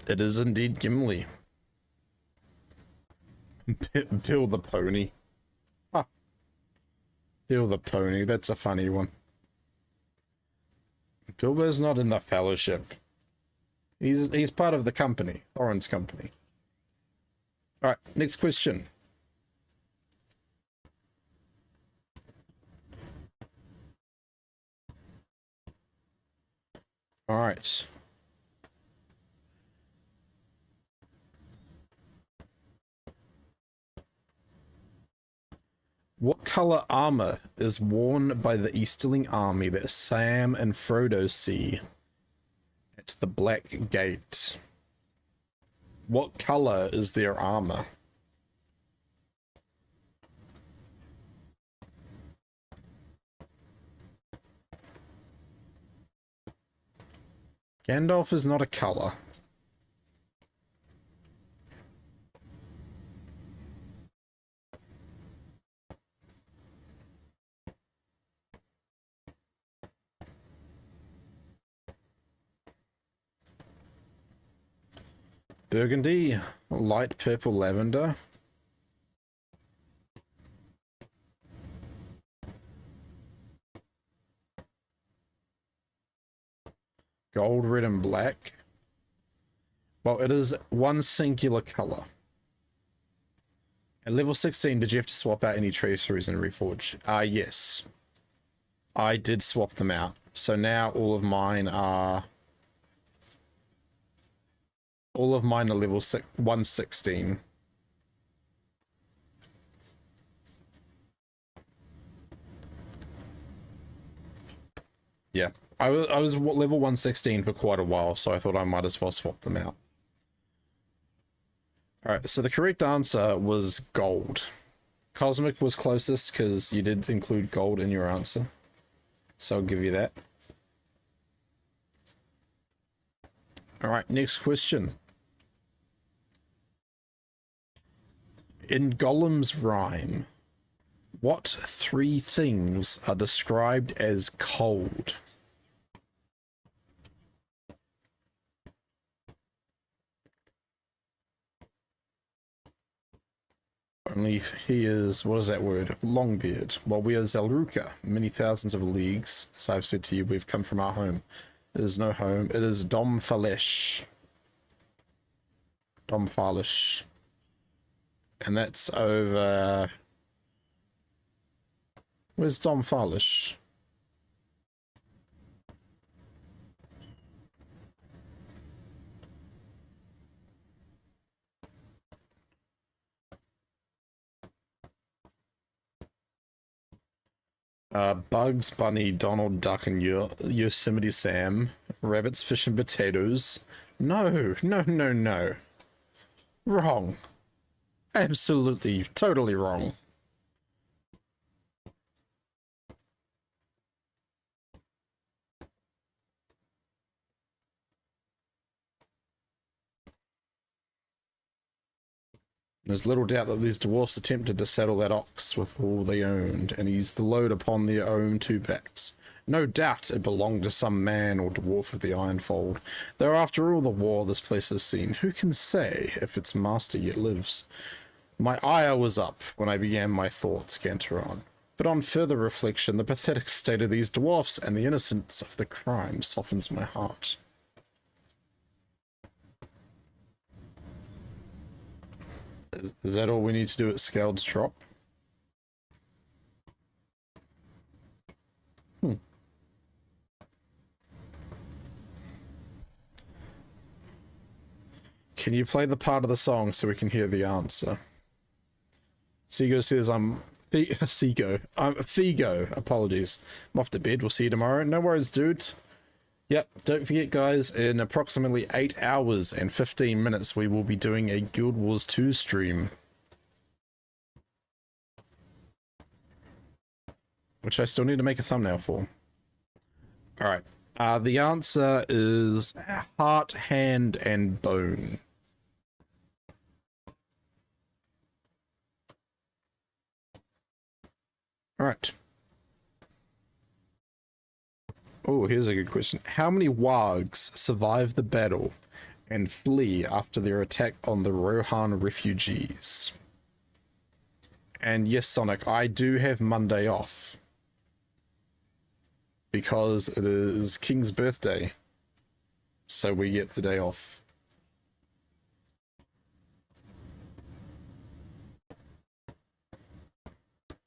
A: It is indeed Gimli. Bill the pony. Ah. Bill the pony, that's a funny one. Bilbo's not in the Fellowship. He's part of the company, Thorin's company. Alright, next question. Alright. What color armor is worn by the Easterling army that Sam and Frodo see at the Black Gate? What color is their armor? Gandalf is not a color. Burgundy, light purple lavender. Gold, red, and black. Well, it is one singular color. At level 16, did you have to swap out any traceries in Reforge? Yes. I did swap them out. So now all of mine are level 116. Yeah. I was level 116 for quite a while, so I thought I might as well swap them out. Alright, so the correct answer was gold. Cosmic was closest because you did include gold in your answer. So I'll give you that. Alright, next question. In Gollum's rhyme, what three things are described as cold? Only if he is, what is that word? Longbeard. Well, we are Zelruka, many thousands of leagues. As I've said to you, we've come from our home. It is no home. It is Domfalesh. Domfalish. And that's over... Where's Domfalish? Bugs, Bunny, Donald Duck, and Yosemite Sam. Rabbits, fish, and potatoes. No, no, no, no. Wrong. Absolutely, totally wrong. There's little doubt that these dwarfs attempted to saddle that ox with all they owned, and ease the load upon their own two backs. No doubt it belonged to some man or dwarf of the Ironfold, though after all the war this place has seen, who can say if its master yet lives? My ire was up when I began my thoughts, Gantoran, but on further reflection the pathetic state of these dwarfs and the innocence of the crime softens my heart. Is that all we need to do at Scald's Drop? Can you play the part of the song so we can hear the answer? Seago says I'm Figo, apologies. I'm off to bed, we'll see you tomorrow. No worries, dude. Yep, don't forget guys, in approximately 8 hours and 15 minutes we will be doing a Guild Wars 2 stream. Which I still need to make a thumbnail for. Alright, the answer is heart, hand, and bone. Alright. Oh, here's a good question. How many wargs survive the battle and flee after their attack on the Rohan refugees? And yes, Sonic, I do have Monday off. Because it is King's birthday. So we get the day off.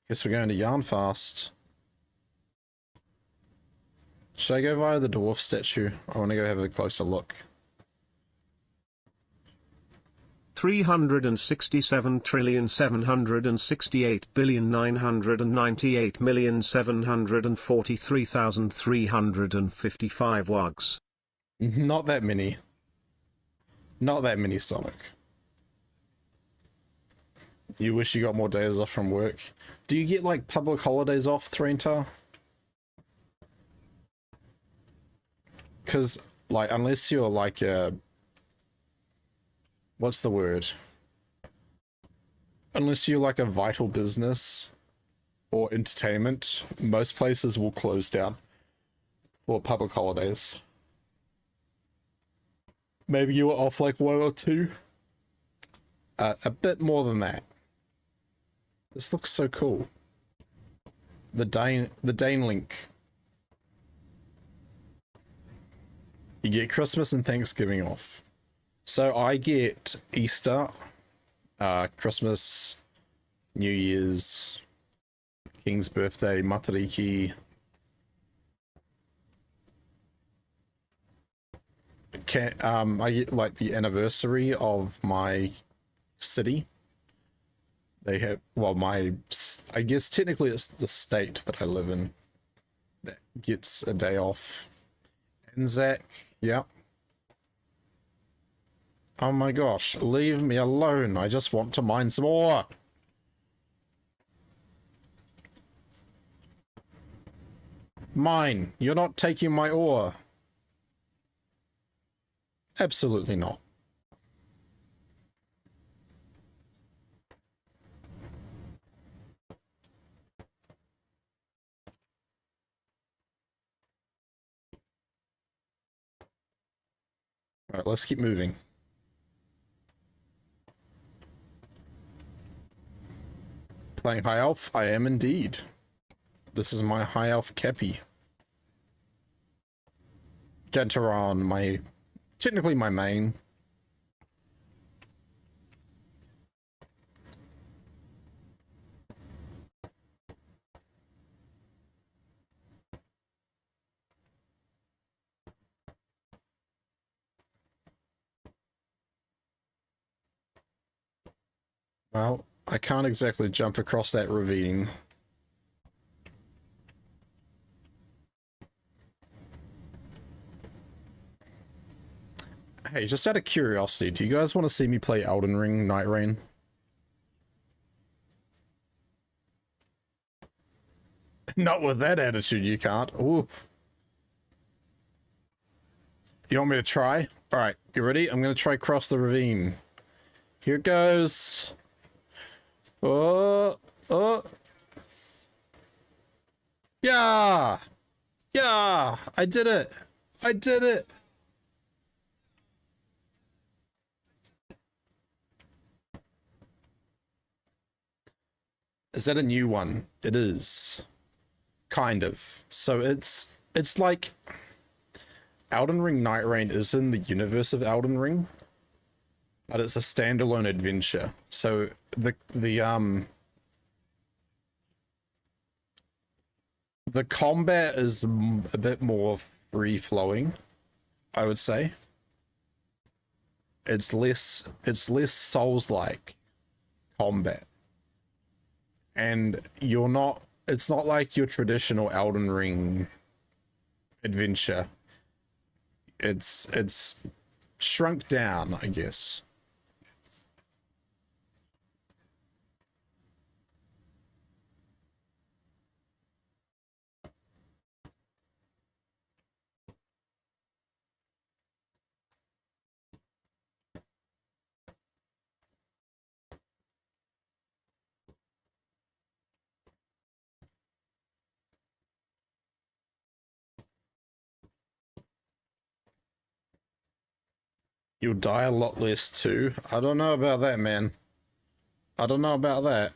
A: Guess we're going to Yarn Fast. Should I go via the dwarf statue? I want to go have a closer look.
H: 367,798,998,743,355 wugs.
A: Not that many. Not that many, Sonic. You wish you got more days off from work. Do you get like public holidays off, Threntar? Because like, unless you're like a, what's the word? Unless you're like a vital business or entertainment, most places will close down for public holidays. Maybe you were off like 1 or 2. A bit more than that. This looks so cool. The Dane link. You get Christmas and Thanksgiving off. So I get Easter, Christmas, New Year's, King's birthday, Matariki. I get like the anniversary of my city. They have, well, I guess technically it's the state that I live in that gets a day off. Anzac, yeah. Oh my gosh, leave me alone. I just want to mine some ore. Mine, you're not taking my ore. Absolutely not. All right, let's keep moving. Playing High Elf? I am indeed. This is my High Elf Cappy. Gantoran, technically my main. Well, I can't exactly jump across that ravine. Hey, just out of curiosity, do you guys want to see me play Elden Ring Night Rain? Not with that attitude, you can't. Oof. You want me to try? Alright, you ready? I'm gonna try cross the ravine. Here it goes. Oh, oh. Yeah! Yeah! I did it! I did it! Is that a new one? It is. Kind of. So it's like Elden Ring Night Rain is in the universe of Elden Ring, but it's a standalone adventure. So the combat is a bit more free flowing, I would say. It's less Souls-like combat. And it's not like your traditional Elden Ring adventure. It's shrunk down, I guess. You'll die a lot less too. I don't know about that, man. I don't know about that.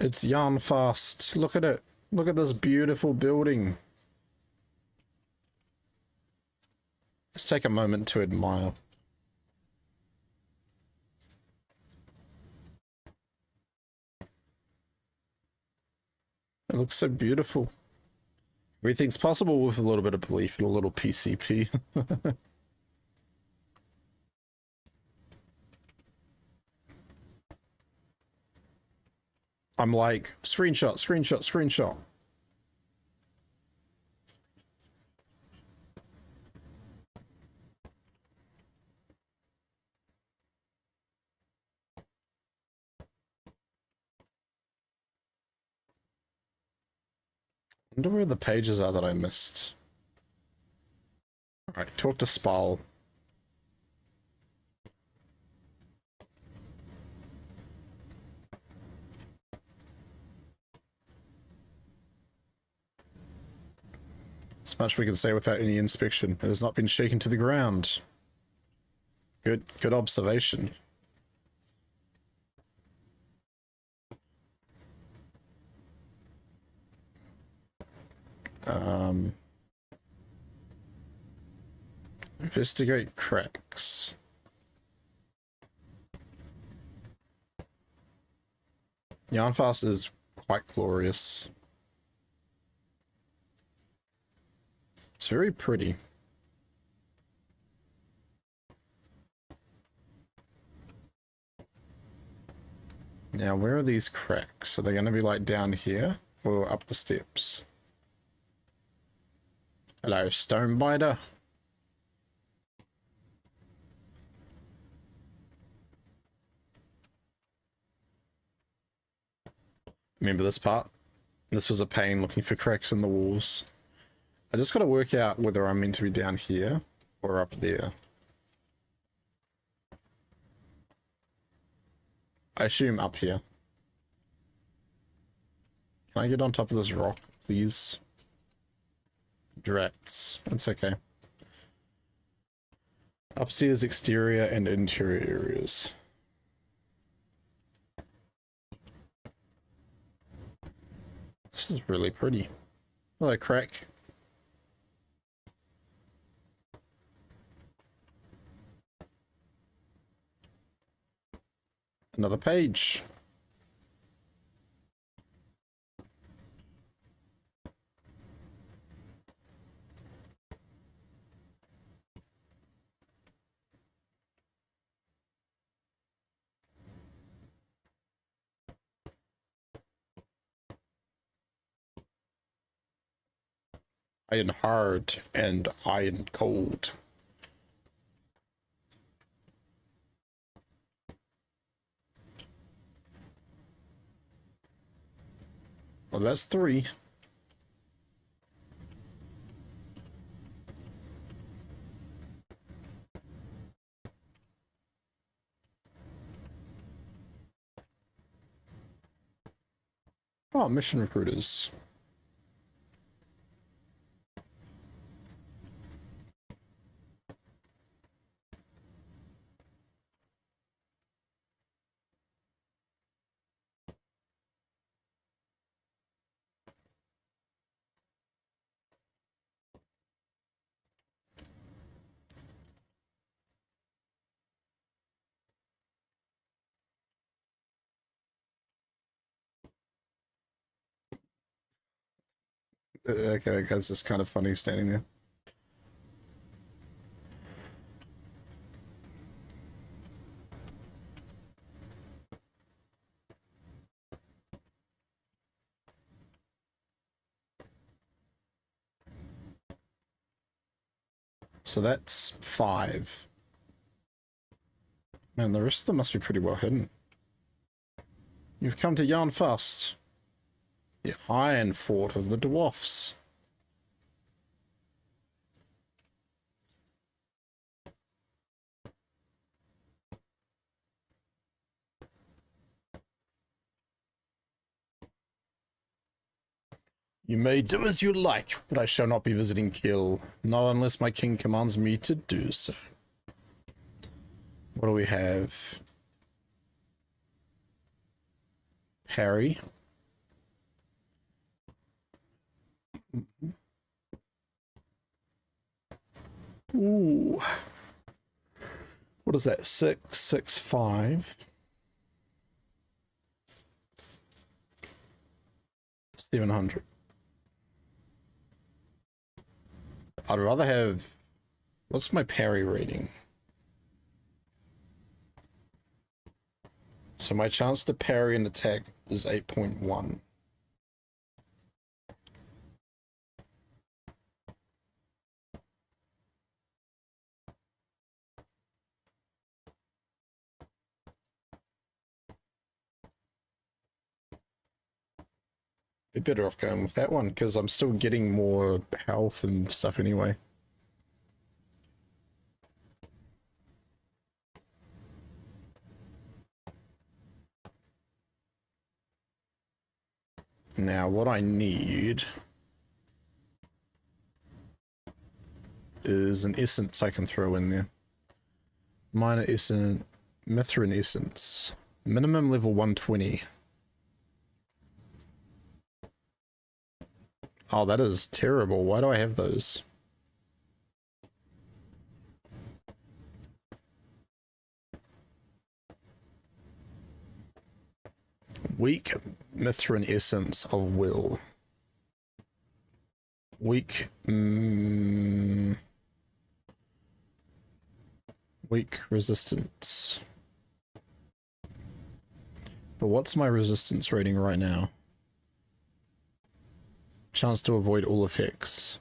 A: It's yarn fast. Look at it. Look at this beautiful building. Let's take a moment to admire. It looks so beautiful. Everything's possible with a little bit of belief and a little PCP. I'm like, screenshot, screenshot, screenshot. Wonder where the pages are that I missed. Alright, talk to Spal. As much we can say without any inspection. It has not been shaken to the ground. Good observation. Investigate cracks. Yarnfast is quite glorious. It's very pretty. Now, where are these cracks? Are they going to be like down here or up the steps? Hello, Stonebiter. Remember this part? This was a pain looking for cracks in the walls. I just got to work out whether I'm meant to be down here or up there. I assume up here. Can I get on top of this rock, please? Drats. That's okay. Upstairs, exterior, and interior areas. This is really pretty. Hello, crack. Another page. Iron hard and iron cold. Well, that's 3. Oh, mission recruiters. Okay, that guy's just kind of funny standing there. So that's 5. Man, the rest of them must be pretty well hidden. You've come to Yarnfast, the Iron Fort of the Dwarfs. You may do as you like, but I shall not be visiting Kill, not unless my king commands me to do so. What do we have? Harry. Ooh. What is that? 6, 6, 5. 700. I'd rather have... What's my parry rating? So my chance to parry an attack is 8.1. Be better off going with that one because I'm still getting more health and stuff anyway. Now what I need is an essence I can throw in there. Minor essence, Mithrin essence, minimum level 120. Oh, that is terrible. Why do I have those? Weak Mithrin essence of will. Weak. Weak resistance. But what's my resistance rating right now? Chance to avoid all effects.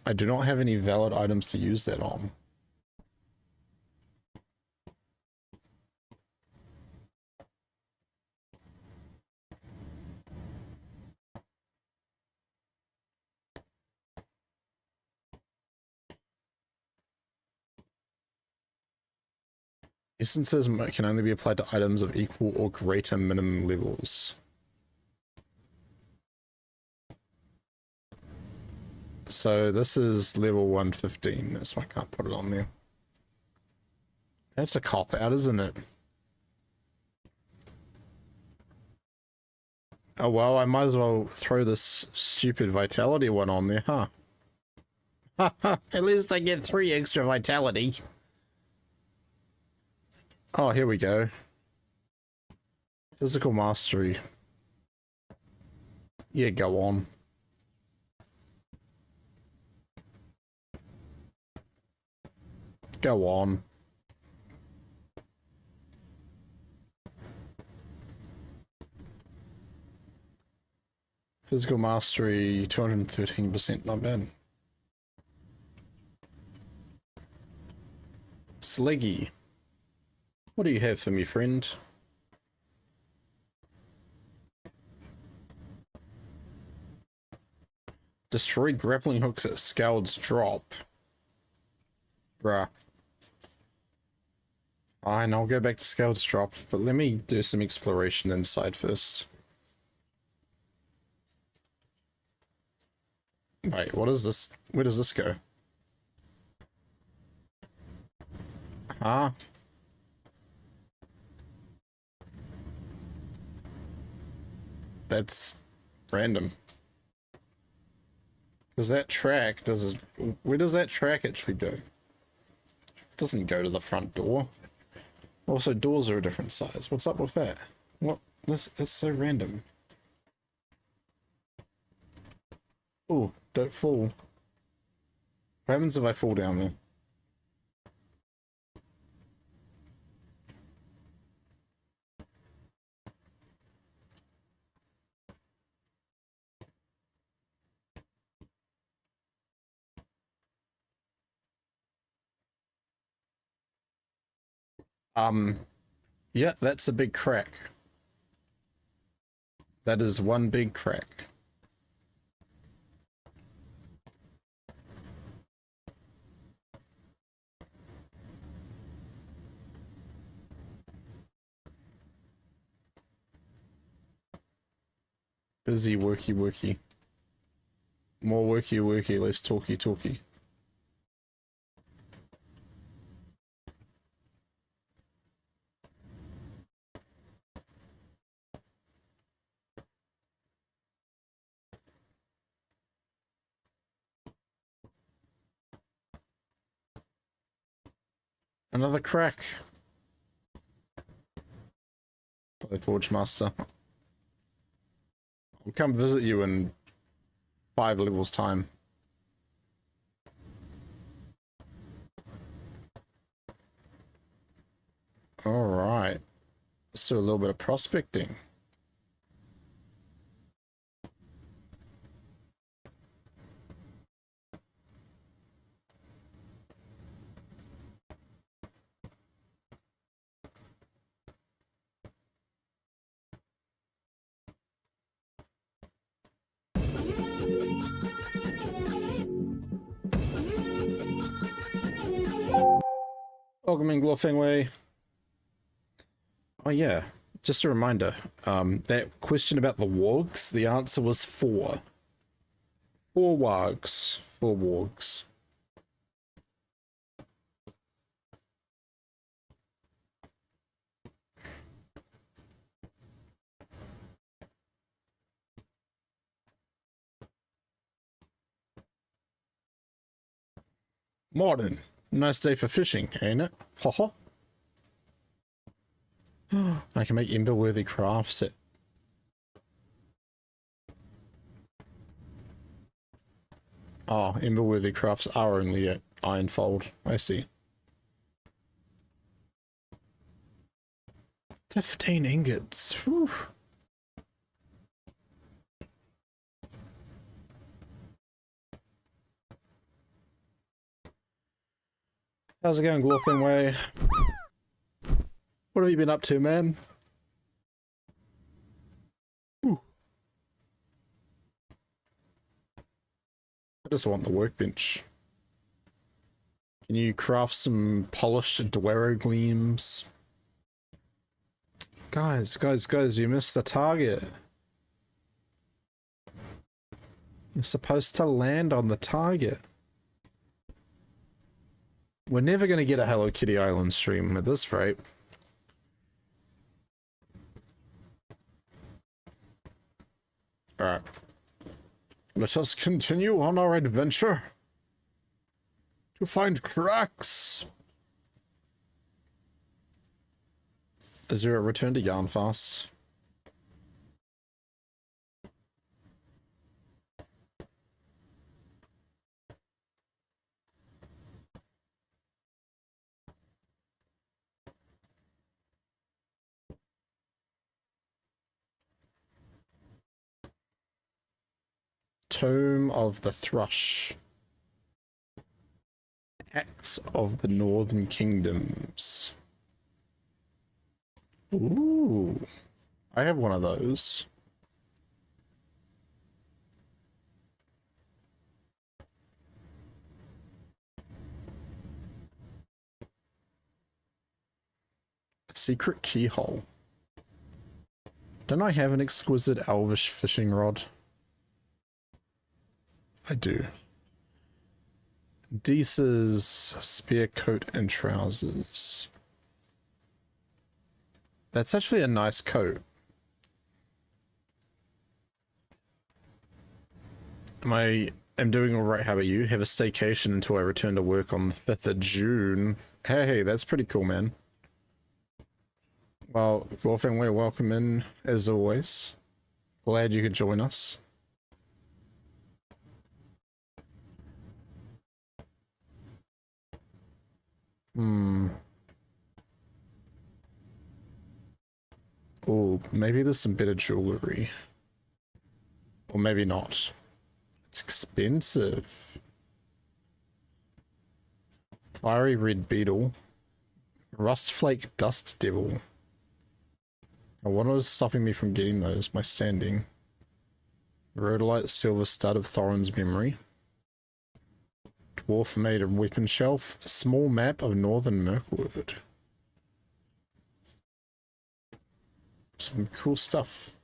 A: I do not have any valid items to use that on. Essences can only be applied to items of equal or greater minimum levels. So this is level 115, that's why I can't put it on there. That's a cop-out, isn't it? Oh well, I might as well throw this stupid vitality one on there, huh? At least I get 3 extra vitality. Oh, here we go. Physical mastery. Yeah, go on. Go on. Physical mastery, 213%, not bad. Sleggy. What do you have for me, friend? Destroy grappling hooks at Scald's drop. Bruh. Fine, I'll go back to Scald's drop, but let me do some exploration inside first. Wait, what is this? Where does this go? Huh? That's random. Because that track does... Where does that track actually go? It doesn't go to the front door. Also, doors are a different size. What's up with that? What? That's so random. Oh, don't fall. What happens if I fall down there? Yeah, that's a big crack. That is one big crack. Busy worky worky. More worky worky, less talky talky. Another crack. By Forge Master. I'll come visit you in 5 levels time. Alright. Let's do a little bit of prospecting. Welcome in, Glorfingway. Oh yeah, just a reminder, that question about the wargs, the answer was 4. 4 wargs. 4 wargs. Morning. Nice day for fishing, ain't it? Haha. I can make ember-worthy crafts at... Oh, ember-worthy crafts are only at Ironfold. I see. 15 ingots. Whew. How's it going, Glorfingway? What have you been up to, man? Ooh. I just want the workbench. Can you craft some polished Duero gleams? Guys, you missed the target. You're supposed to land on the target. We're never going to get a Hello Kitty Island stream at this rate. Alright. Let us continue on our adventure to find cracks. Is there a return to Yarnfast? Tome of the Thrush. Axe of the Northern Kingdoms. Ooh. I have one of those. Secret keyhole. Don't I have an exquisite elvish fishing rod? I do. Deese's spear coat and trousers. That's actually a nice coat. I'm doing alright, how about you? Have a staycation until I return to work on the 5th of June. Hey, that's pretty cool, man. Well, Glorfingway, welcome in, as always. Glad you could join us. Oh, maybe there's some better jewelry. Or maybe not. It's expensive. Fiery red beetle. Rustflake dust devil. Now, what was stopping me from getting those? My standing. Rhodolite silver stud of Thorin's memory. Dwarf made of weapon shelf. A small map of northern Mirkwood. Some cool stuff.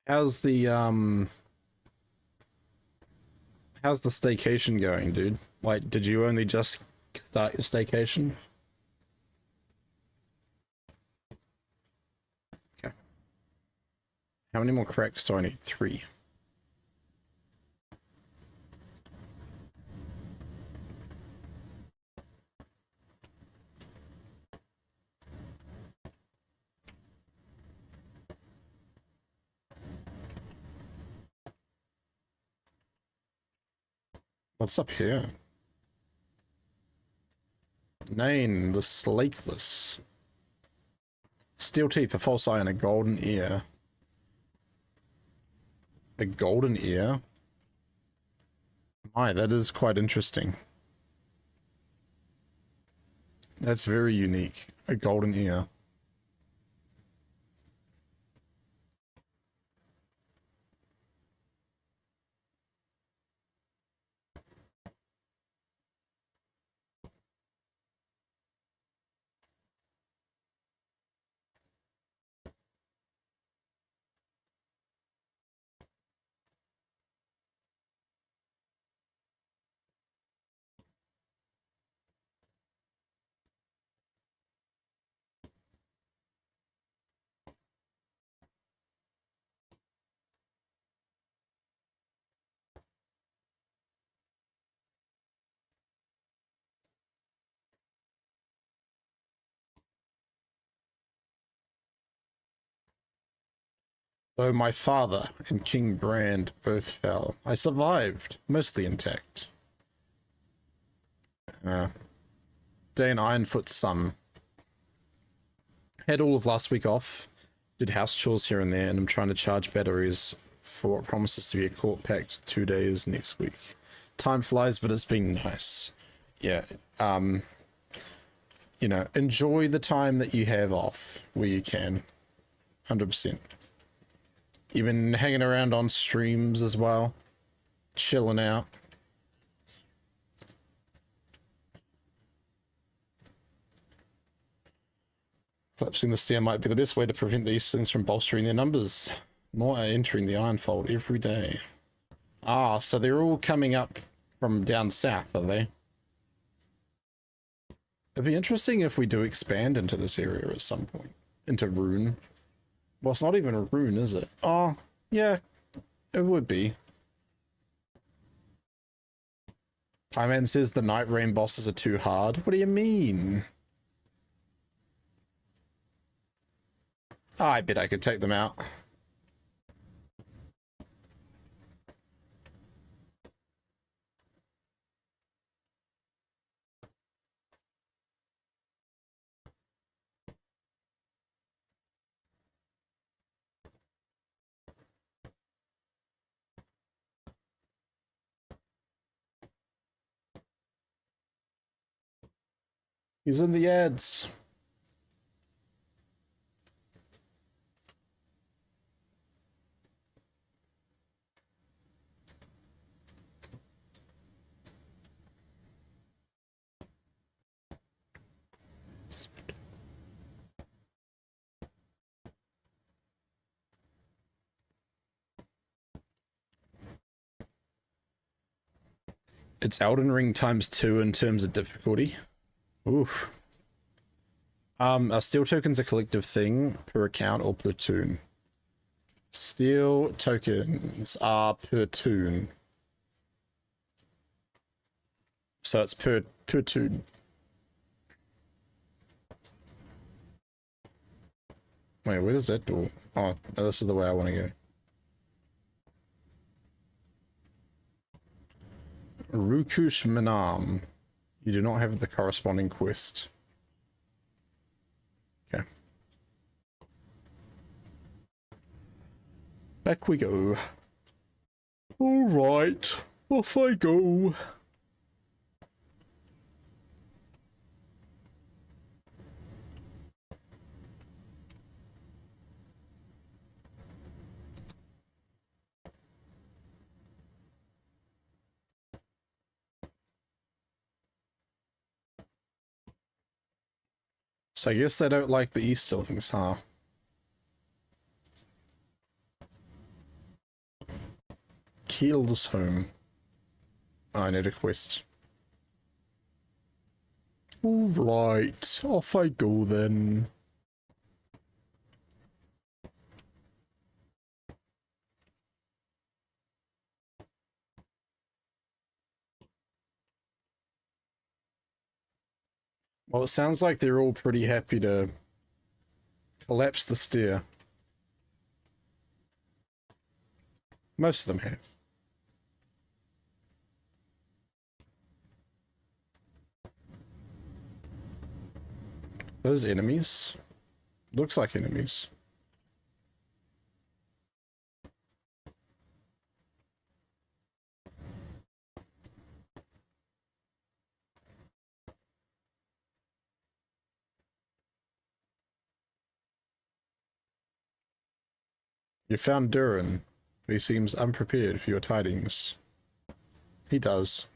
A: How's the staycation going, dude? Like, did you only just start your staycation? Okay. How many more cracks do I need? 3. What's up here? Nain, the Slakeless. Steel teeth, a false eye, and a golden ear. A golden ear? My, that is quite interesting. That's very unique. A golden ear. Though my father and King Brand both fell, I survived, mostly intact. Dane Ironfoot's son. Had all of last week off, did house chores here and there, and I'm trying to charge batteries for what promises to be a court-packed 2 days next week. Time flies, but it's been nice. Yeah, you know, enjoy the time that you have off where you can. 100%. Even hanging around on streams as well. Chilling out. Collapsing the stair might be the best way to prevent these things from bolstering their numbers. More are entering the Ironfold every day. Ah, so they're all coming up from down south, are they? It'd be interesting if we do expand into this area at some point. Into Rune. Well, it's not even a rune, is it? Oh, yeah, it would be. Pieman says the Night Rain bosses are too hard. What do you mean? Oh, I bet I could take them out. He's in the ads. It's Elden Ring ×2 in terms of difficulty. Oof. Are steel tokens a collective thing per account or per toon? Steel tokens are per toon. So it's per toon. Wait, where does that door? Oh, this is the way I want to go. Rukush Manam. You do not have the corresponding quest. Okay. Back we go. Alright, off I go. So I guess they don't like the Easterlings, huh? Keel's home. Oh, I need a quest. Alright, off I go then. Well, it sounds like they're all pretty happy to collapse the stair. Most of them have. Those enemies? Looks like enemies. You found Durin. He seems unprepared for your tidings. He does.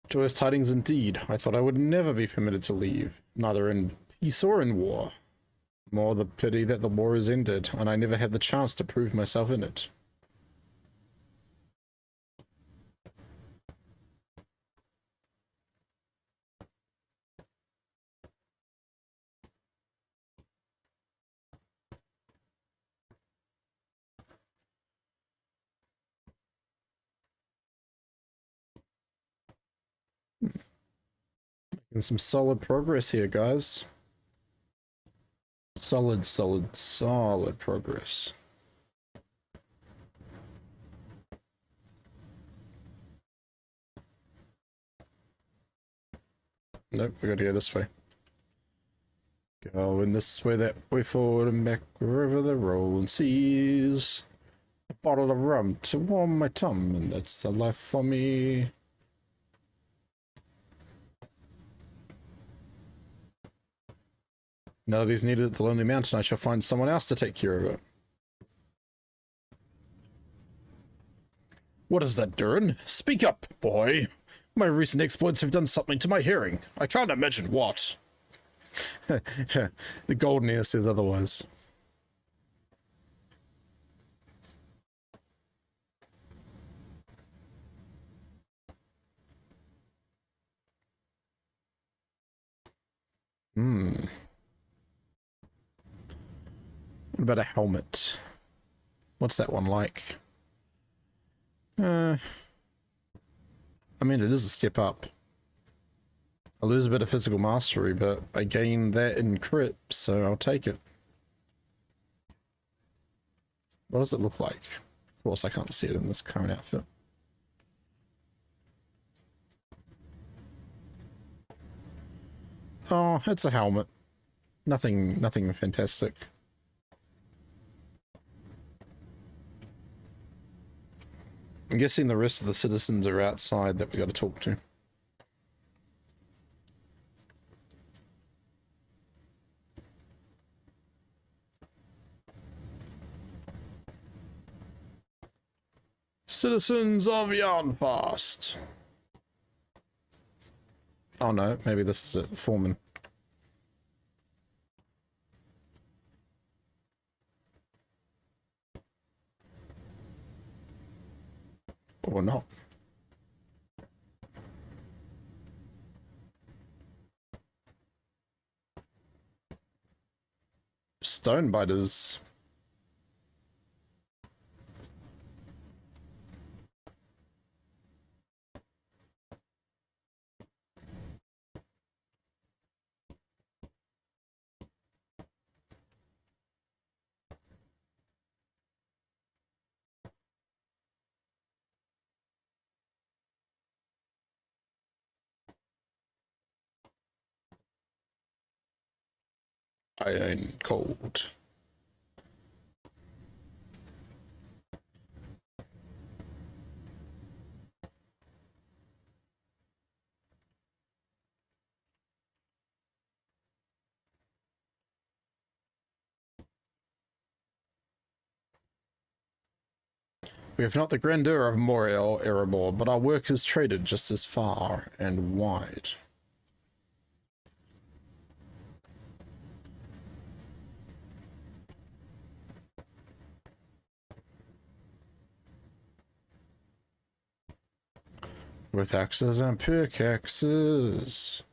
A: Joyous tidings indeed. I thought I would never be permitted to leave, neither in peace or in war. More the pity that the war is ended, and I never had the chance to prove myself in it. Making some solid progress here, guys. Solid progress. Nope, we gotta go this way. Going this way, that way, forward and back, wherever the rolling seas. A bottle of rum to warm my tum, and that's the life for me. None of these needed at the Lonely Mountain. I shall find someone else to take care of it. What is that, Durin? Speak up, boy. My recent exploits have done something to my hearing. I can't imagine what. The golden ear says otherwise. What about a helmet? What's that one like? I mean, it is a step up. I lose a bit of physical mastery, but I gain that in crit, so I'll take it. What does it look like? Of course, I can't see it in this current outfit. Oh, it's a helmet. Nothing fantastic. I'm guessing the rest of the citizens are outside that we got to talk to. Citizens of Yarnfast. Oh no, maybe this is it, the foreman. Or not. Stonebiters. Iron cold. We have not the grandeur of Moriel Erebor, but our work is traded just as far and wide. With axes and pickaxes.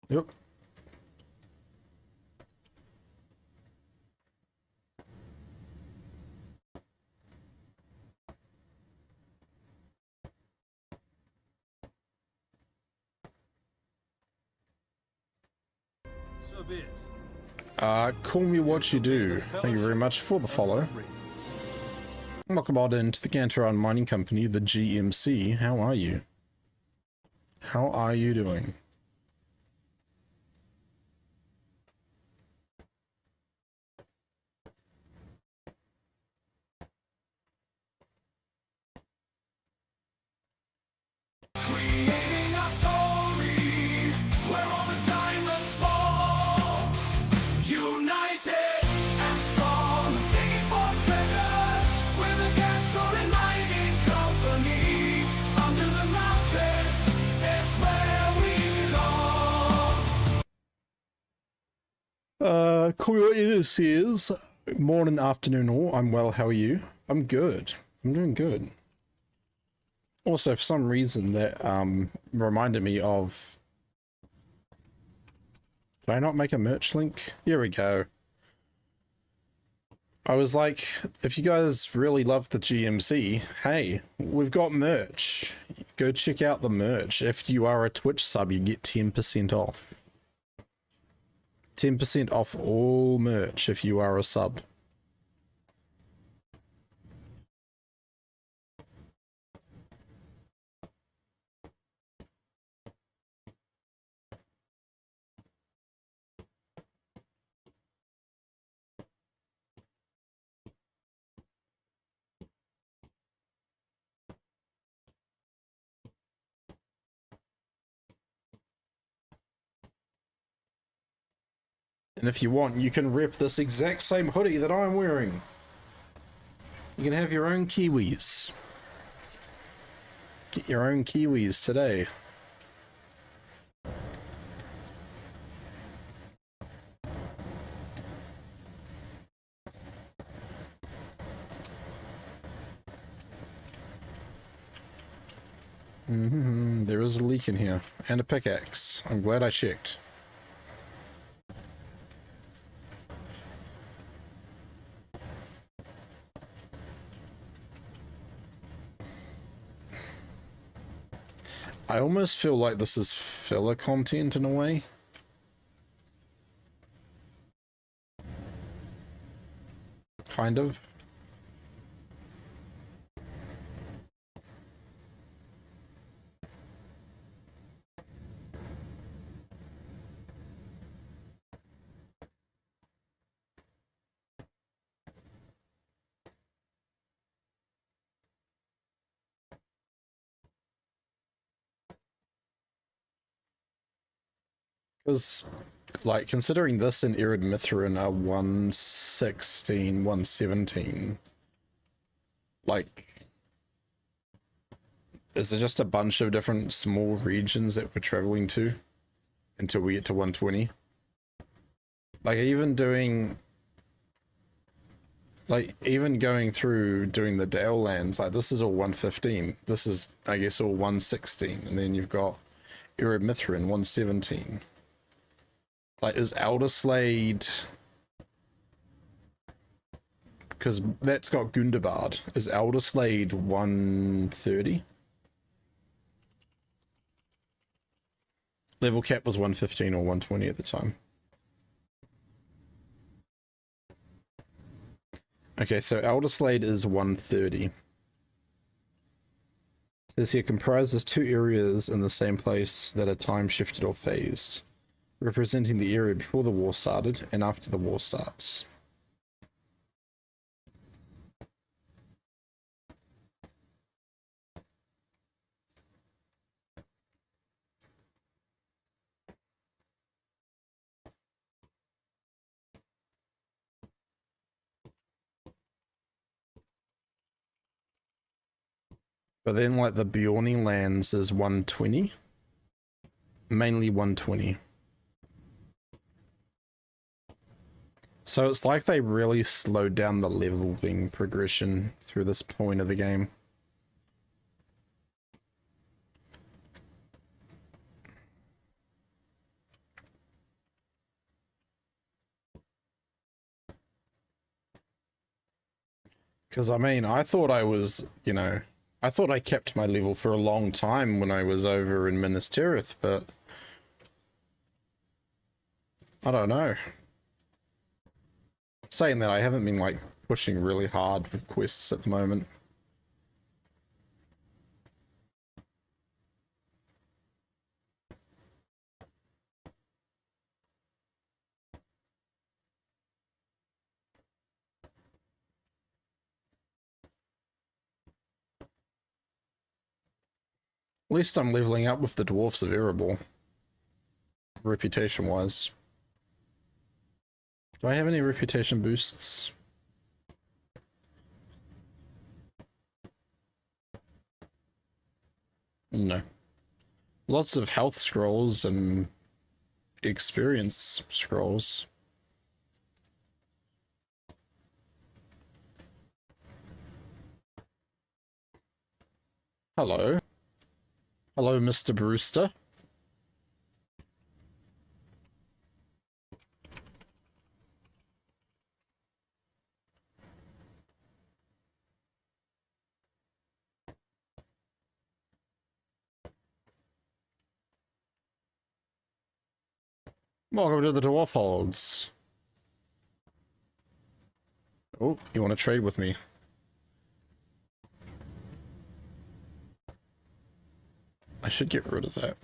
A: Yep. Call me what you do. Thank you very much for the follow. Welcome on into the Gantoran Mining Company, the GMC. How are you? How are you doing?
B: Creating a story where all the diamonds fall. United and strong, digging for treasures. We're the Gantoran Mining Company. Under the mountains is where we belong.
A: Call me what you says. Morning, afternoon, or I'm well. How are you? I'm good. I'm doing good. Also, for some reason, that reminded me of... Did I not make a merch link? Here we go. I was like, if you guys really love the GMC, hey, we've got merch. Go check out the merch. If you are a Twitch sub, you get 10% off. 10% off all merch if you are a sub. And if you want, you can rep this exact same hoodie that I'm wearing. You can have your own Kiwis. Get your own Kiwis today. There is a leak in here. And a pickaxe. I'm glad I checked. I almost feel like this is filler content in a way. Kind of. Because, like, considering this and Erid Mithrin are 116, 117, like, is it just a bunch of different small regions that we're traveling to until we get to 120? Like, even doing, like, even going through doing the Dale lands, like, this is all 115. This is, I guess, all 116. And then you've got Erid Mithrin, 117. Like, is Elderslade... Because that's got Gundabad. Is Elderslade 130? Level cap was 115 or 120 at the time. Okay, so Elderslade is 130. It says here comprises 2 areas in the same place that are time shifted or phased, representing the area before the war started and after the war starts. But then like the Bjorny lands is 120. Mainly 120. So it's like they really slowed down the leveling progression through this point of the game. Because I mean, I thought I was, you know, I thought I kept my level for a long time when I was over in Minas Tirith, but I don't know. Saying that, I haven't been like pushing really hard with quests at the moment. At least I'm leveling up with the Dwarfs of Erebor, reputation-wise. Do I have any reputation boosts? No. Lots of health scrolls and experience scrolls. Hello. Hello, Mr. Brewster. Welcome to the Dwarf Holds. Oh, you want to trade with me? I should get rid of that.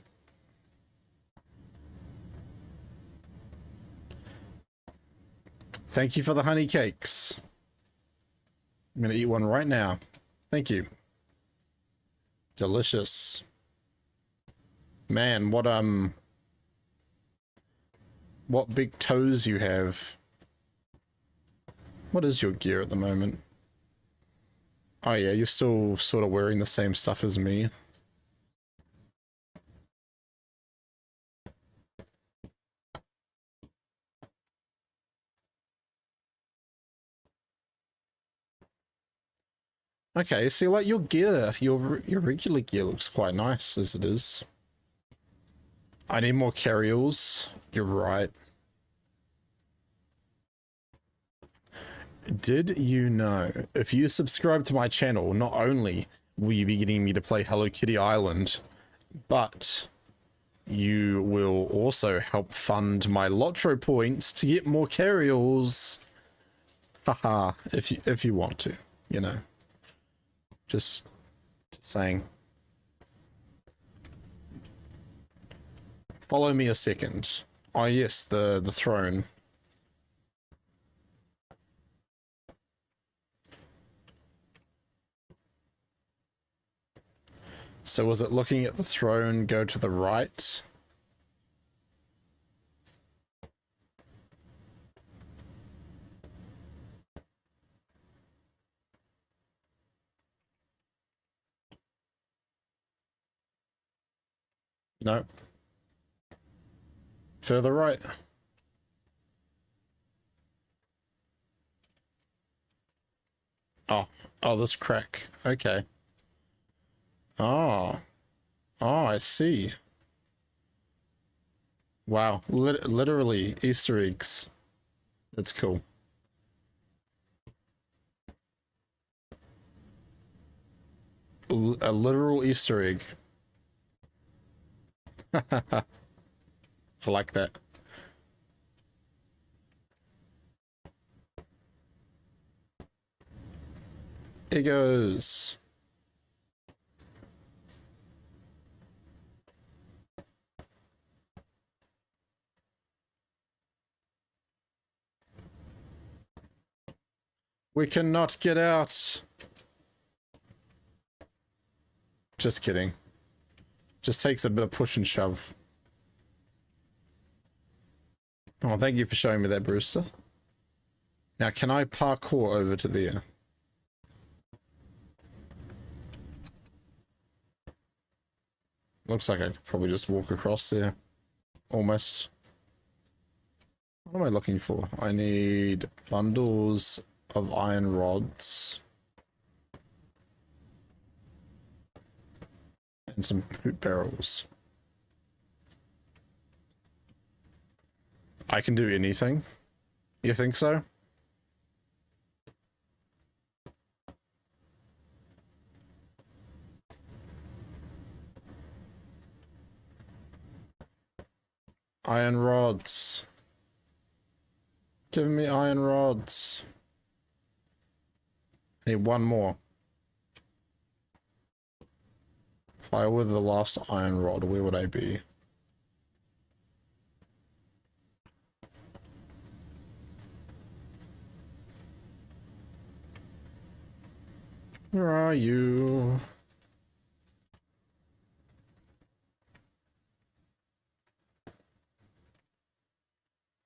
A: Thank you for the honey cakes. I'm gonna eat one right now. Thank you. Delicious. Man, what big toes you have. What is your gear at the moment? Oh yeah, you're still sort of wearing the same stuff as me. Okay, see, like your gear, your regular gear looks quite nice as it is. I need more carryalls. You're right. Did you know, if you subscribe to my channel, not only will you be getting me to play Hello Kitty Island, but you will also help fund my LOTRO points to get more carryalls. Haha, if you want to, you know. Just saying. Follow me a second. Oh yes, the throne. So was it looking at the throne, go to the right? No. Further right. Oh, this crack. Okay. Oh, I see. Wow, literally Easter eggs. That's cool. A literal Easter egg. I like that. It goes. We cannot get out. Just kidding. Just takes a bit of push and shove. Oh, thank you for showing me that, Brewster. Now, can I parkour over to there? Looks like I could probably just walk across there. Almost. What am I looking for? I need bundles of iron rods. And some poop barrels. I can do anything? You think so? Iron rods. Give me iron rods. I need one more. If I were the last iron rod, where would I be? Where are you?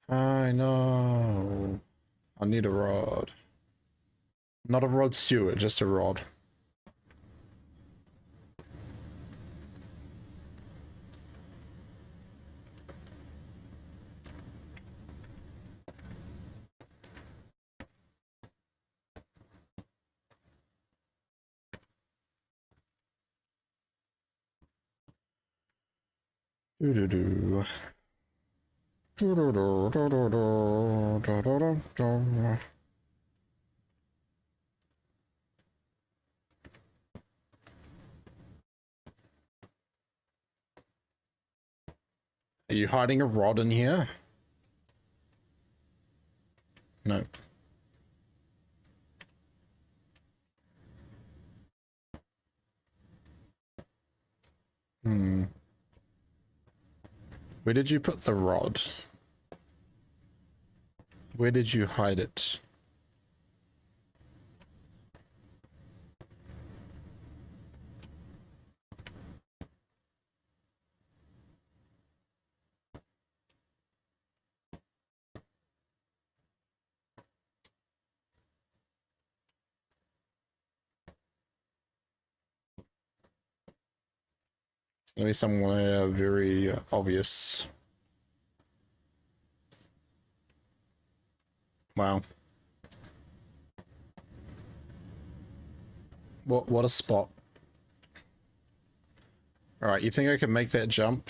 A: I know. I need a rod. Not a rod steward, just a rod. Doo-doo-doo. Doo-doo-doo-doo-doo-doo-doo-doo-doo. Are you hiding a rod in here? No. Hmm. Where did you put the rod? Where did you hide it? It's gonna be somewhere very obvious. Wow. What a spot. Alright, you think I could make that jump?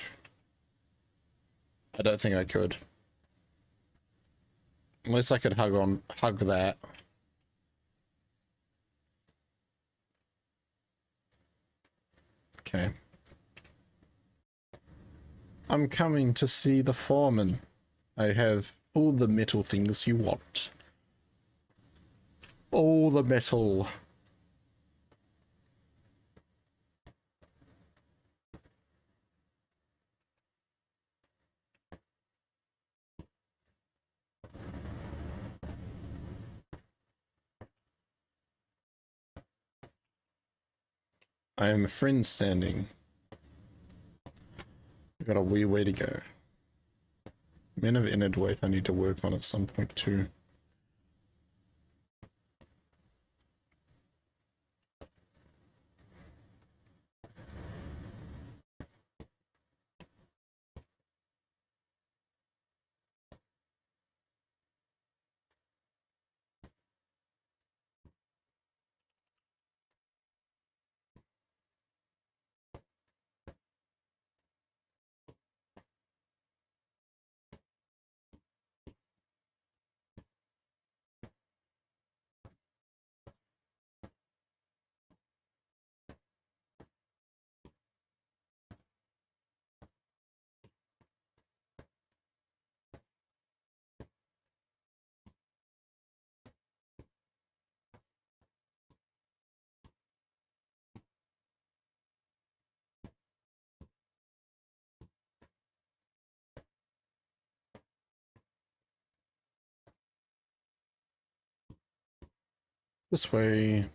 A: I don't think I could. Unless I could hug that. Okay. I'm coming to see the foreman. I have all the metal things you want. All the metal. I am a friend standing. I've got a wee way to go. Men of inner dwarf I need to work on at some point too. This way.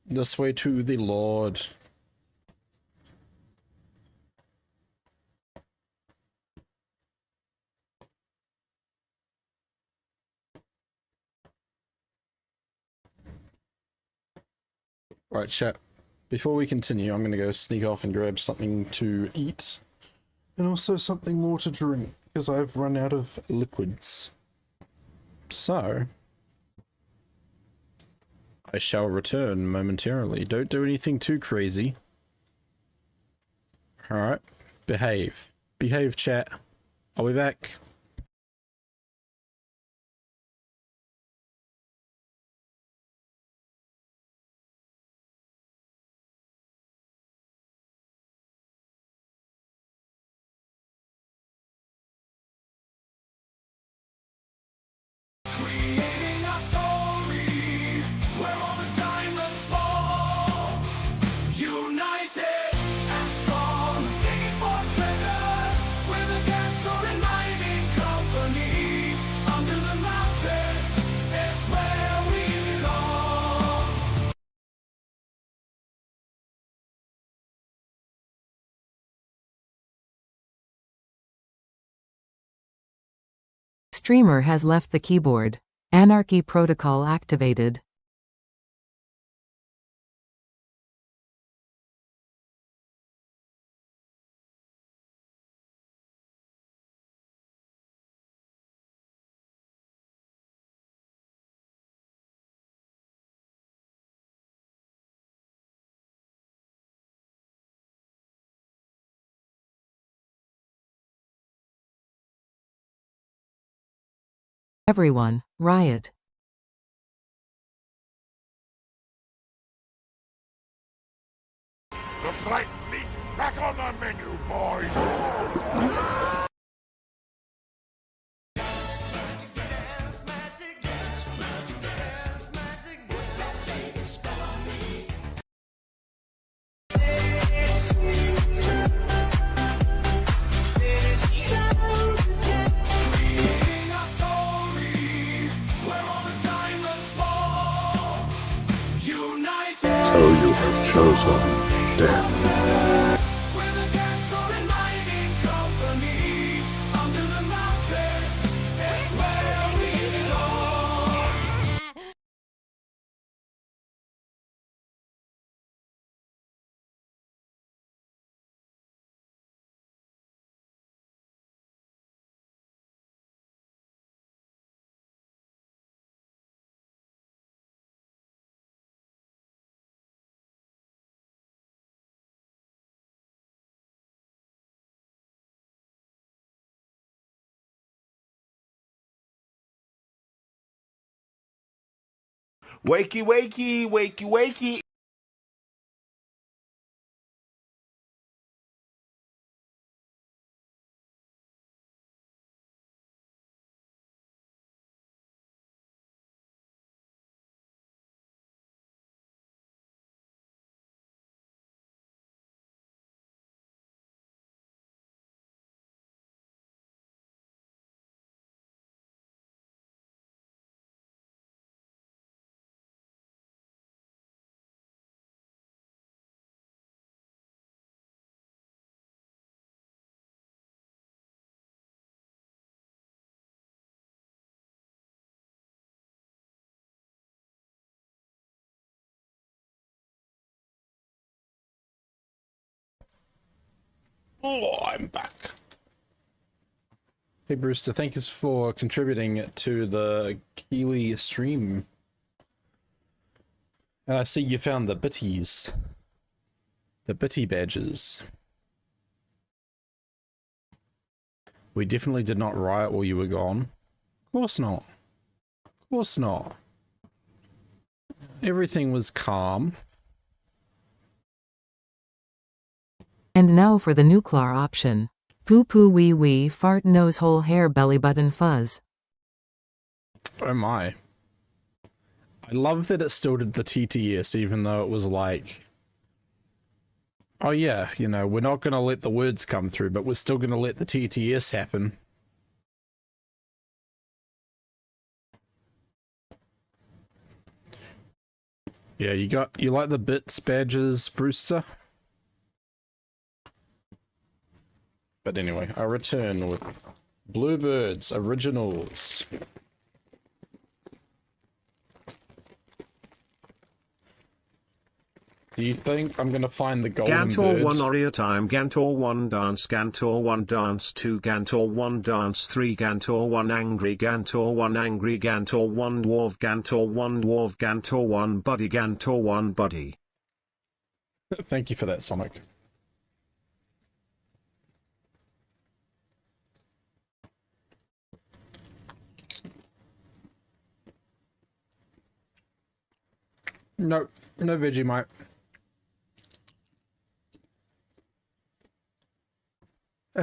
A: This way to the Lord. Right, chat. before we continue, I'm going to go sneak off and grab something to eat. And also something more to drink, because I've run out of liquids. So, I shall return momentarily. Don't do anything too crazy. Alright, behave. Behave, chat. I'll be back.
B: Creating a story where all the diamonds fall. United and strong, digging for treasures with a Gantoran mining company. Under the mountains is where we belong.
I: Streamer has left the keyboard. Anarchy protocol activated. Everyone, riot.
F: Looks like meat's back on the menu, boys.
B: Creating a story where all the diamonds fall. United.
F: So you have chosen death.
B: With a Gantoran mining company. Under the mountains is where we belong.
F: Wakey, wakey, wakey, wakey.
A: Oh, I'm back. Hey Brewster, thank you for contributing to the Kiwi stream. And I see you found the bitties. The bitty badges. We definitely did not riot while you were gone. Of course not. Of course not. Everything was calm.
I: And now for the nuclear option. Poo poo wee wee fart nose hole hair belly button fuzz.
A: Oh my. I love that it still did the TTS even though it was like, oh yeah, you know, we're not going to let the words come through, but we're still going to let the TTS happen. Yeah, you like the bits badges, Brewster? But anyway, I return with Bluebirds Originals. Do you think I'm gonna find the golden
H: Gantor
A: bird?
H: 1 Aria time, Gantor 1 dance, Gantor 1 dance 2, Gantor 1 dance 3, Gantor 1 angry, Gantor 1 angry, Gantor 1 dwarf, Gantor 1 dwarf, Gantor 1 buddy, Gantor 1 buddy.
A: Thank you for that, Sonic. Nope, no Vegemite.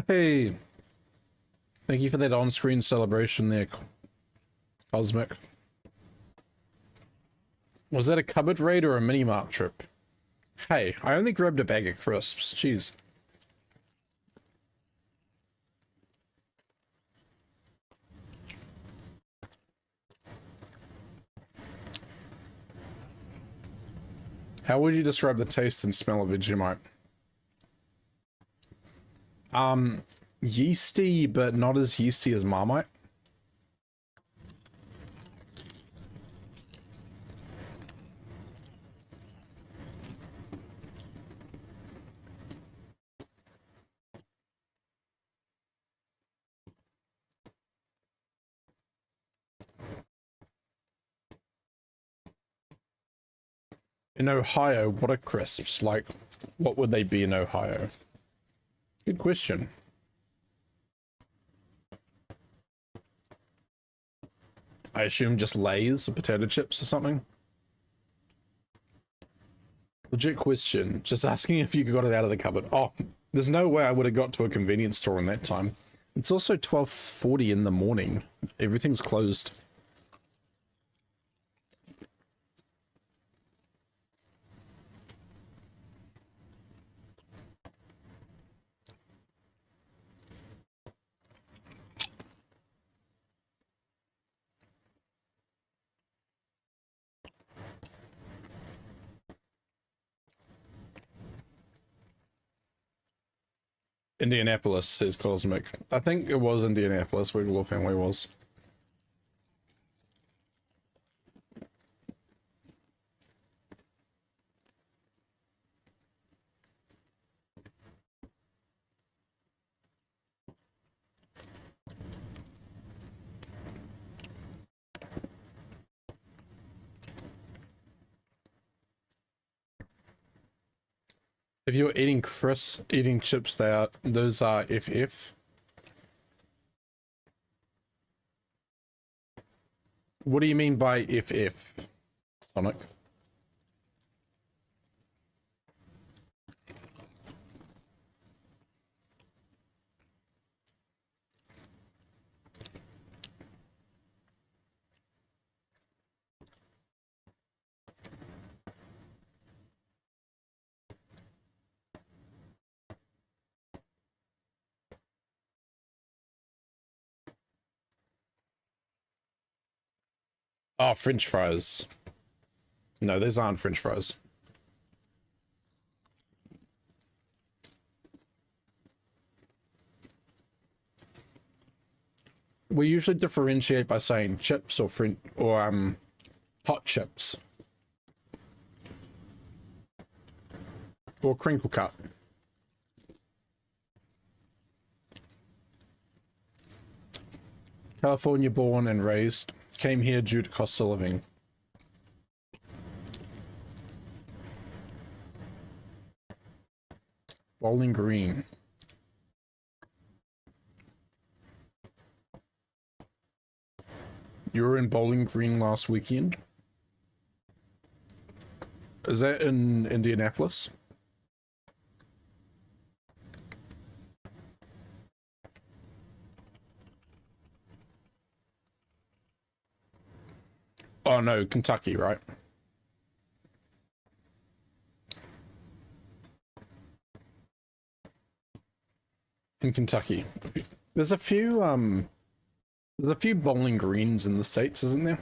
A: Hey, thank you for that on-screen celebration there, Cosmic. Was that a cupboard raid or a mini-mart trip? Hey, I only grabbed a bag of crisps. Jeez. How would you describe the taste and smell of Vegemite? Yeasty, but not as yeasty as Marmite. In Ohio, what are crisps? Like, what would they be in Ohio? Good question. I assume just Lay's or potato chips or something. Legit question. Just asking if you got it out of the cupboard. Oh, there's no way I would have got to a convenience store in that time. It's also 12:40 in the morning. Everything's closed. Indianapolis, says Cosmic. I think it was Indianapolis where the Law family was. If you're eating eating chips, those are FF. What do you mean by FF, Sonic? Oh, French fries. No, those aren't French fries. We usually differentiate by saying chips or hot chips. Or crinkle cut. California born and raised. Came here due to cost of living. Bowling Green. You were in Bowling Green last weekend? Is that in Indianapolis? Oh no, Kentucky, right? In Kentucky. There's a few Bowling Greens in the States, isn't there?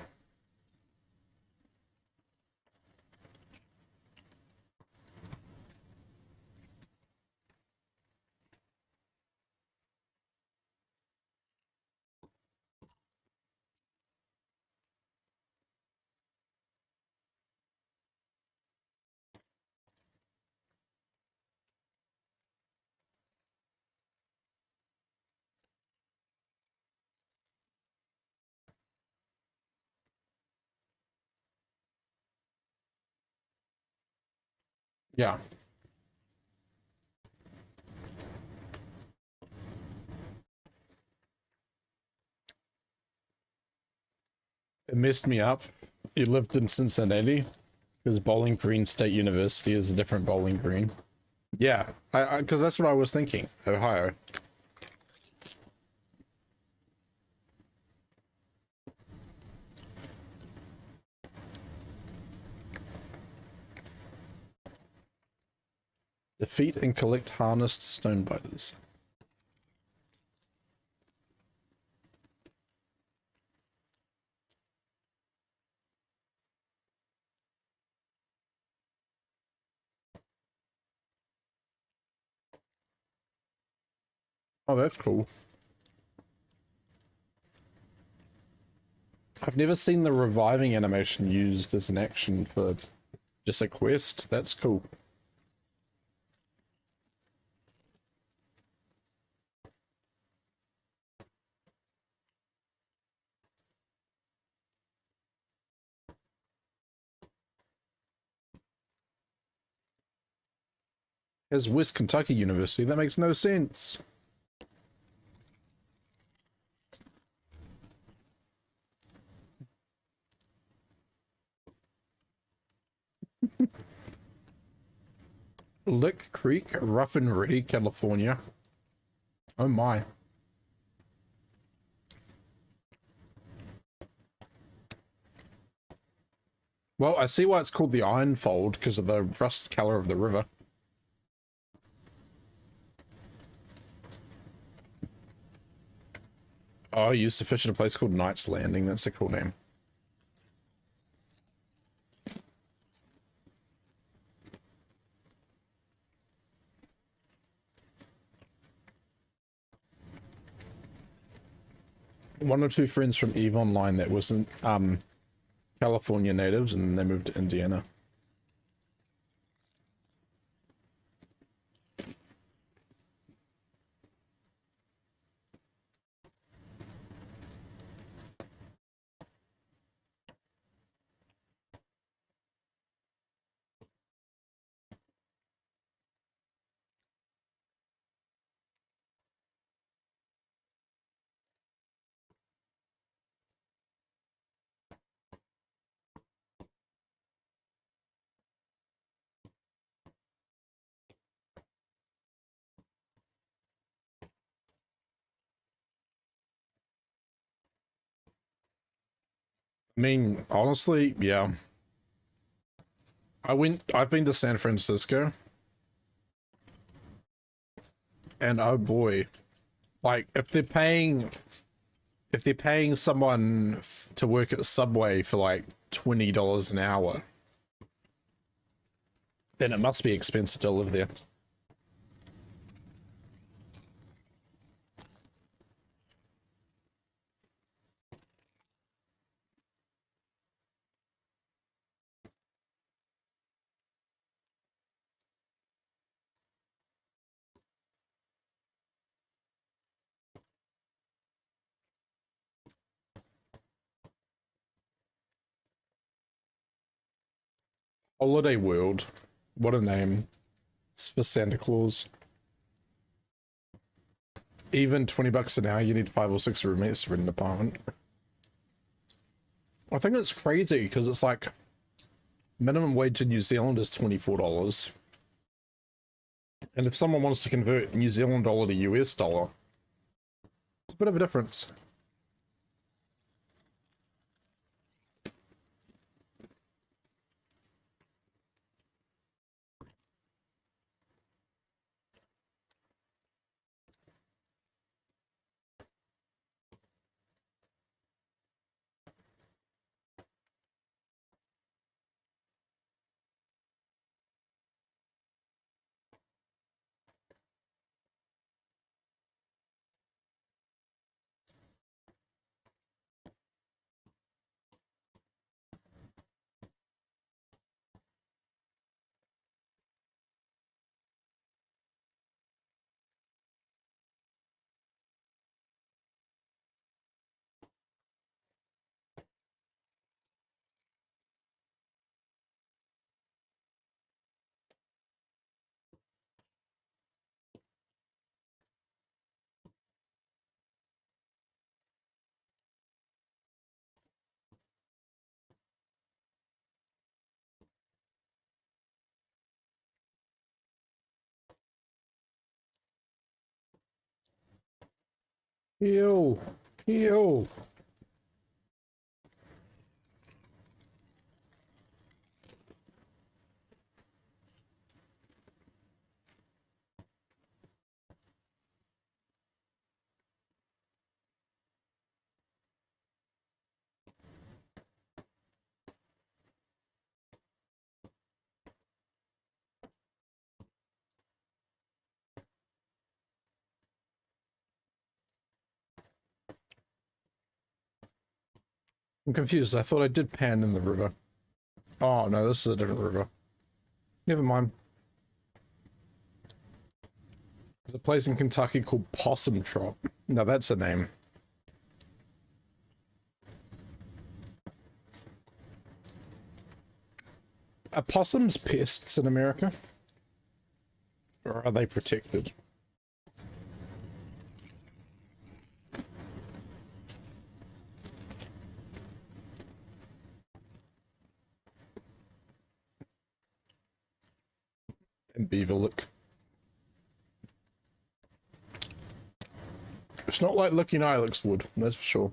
A: Yeah. It messed me up. You lived in Cincinnati because Bowling Green State University is a different Bowling Green. Yeah, because that's what I was thinking. Ohio. Defeat and collect harnessed stonebiters. Oh, that's cool. I've never seen the reviving animation used as an action for just a quest. That's cool. As West Kentucky University, that makes no sense. Lick Creek, Rough and Ready, California. Oh my. Well, I see why it's called the Iron Fold, because of the rust color of the river. Oh, I used to fish at a place called Knight's Landing. That's a cool name. One or two friends from EVE Online that wasn't California natives, and they moved to Indiana. I mean, honestly, yeah. I've been to San Francisco, and oh boy, like if they're paying someone to work at Subway for like $20 an hour, then it must be expensive to live there. Holiday World. What a name. It's for Santa Claus. Even $20 an hour, you need 5 or 6 roommates to rent an apartment. I think it's crazy because it's like minimum wage in New Zealand is $24. And if someone wants to convert New Zealand dollar to US dollar, it's a bit of a difference. Heal. Heal. I'm confused. I thought I did pan in the river. Oh, no, this is a different river. Never mind. There's a place in Kentucky called Possum Trot. Now that's a name. Are possums pests in America? Or are they protected? And beaver look. It's not like looking Ilex would, that's for sure.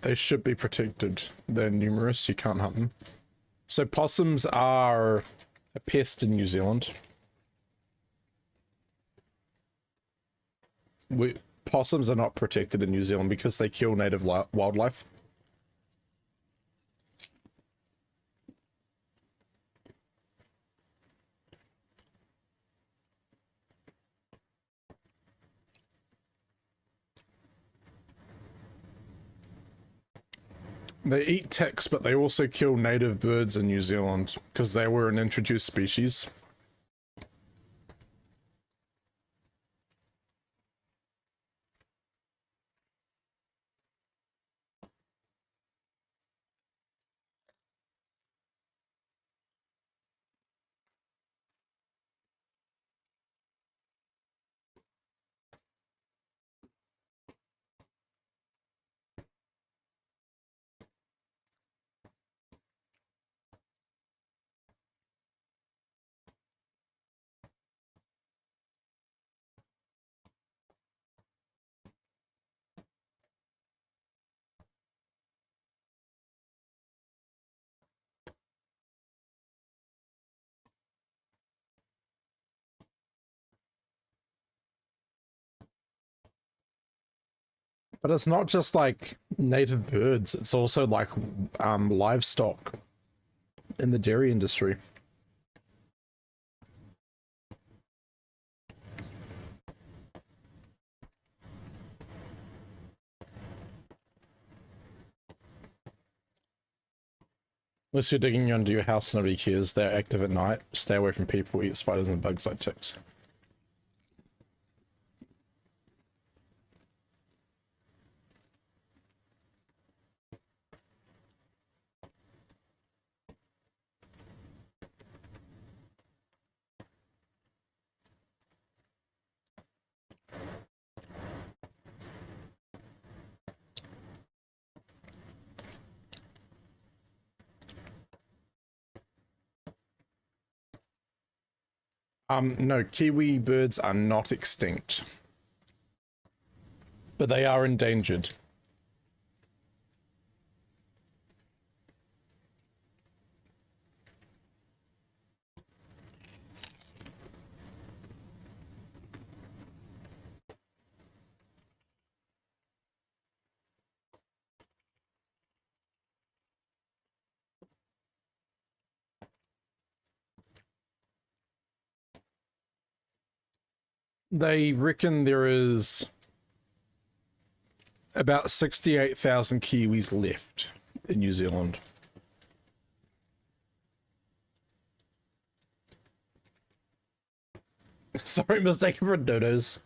A: They should be protected. They're numerous, you can't hunt them. So possums are a pest in New Zealand. Possums are not protected in New Zealand because they kill native wildlife. They eat ticks, but they also kill native birds in New Zealand because they were an introduced species. But it's not just like native birds, it's also like livestock in the dairy industry. Unless you're digging under your house, nobody cares. They're active at night. Stay away from people, eat spiders and bugs like ticks. No, kiwi birds are not extinct. But they are endangered. They reckon there is about 68,000 kiwis left in New Zealand. Sorry, mistaken for dodos.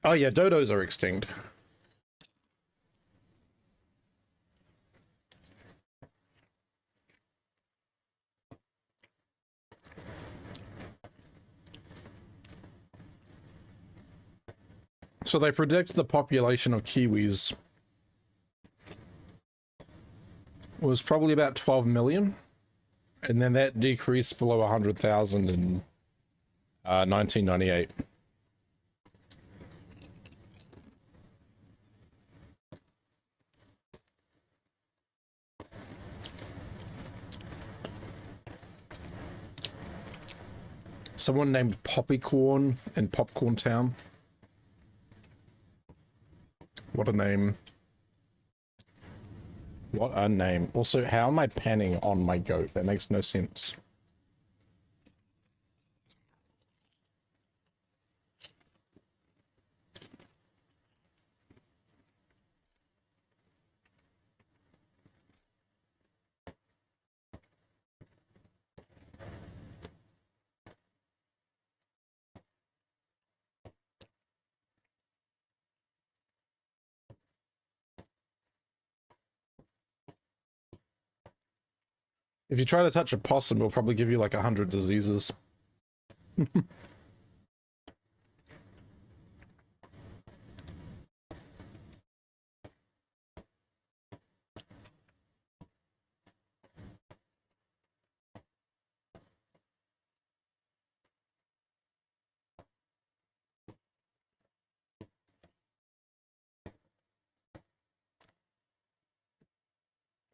A: Oh yeah, dodos are extinct. So they predict the population of kiwis was probably about 12 million. And then that decreased below 100,000 in 1998. Someone named Poppycorn in Popcorn Town. What a name. What a name. Also, how am I panning on my goat? That makes no sense. If you try to touch a possum, it'll probably give you like 100 diseases.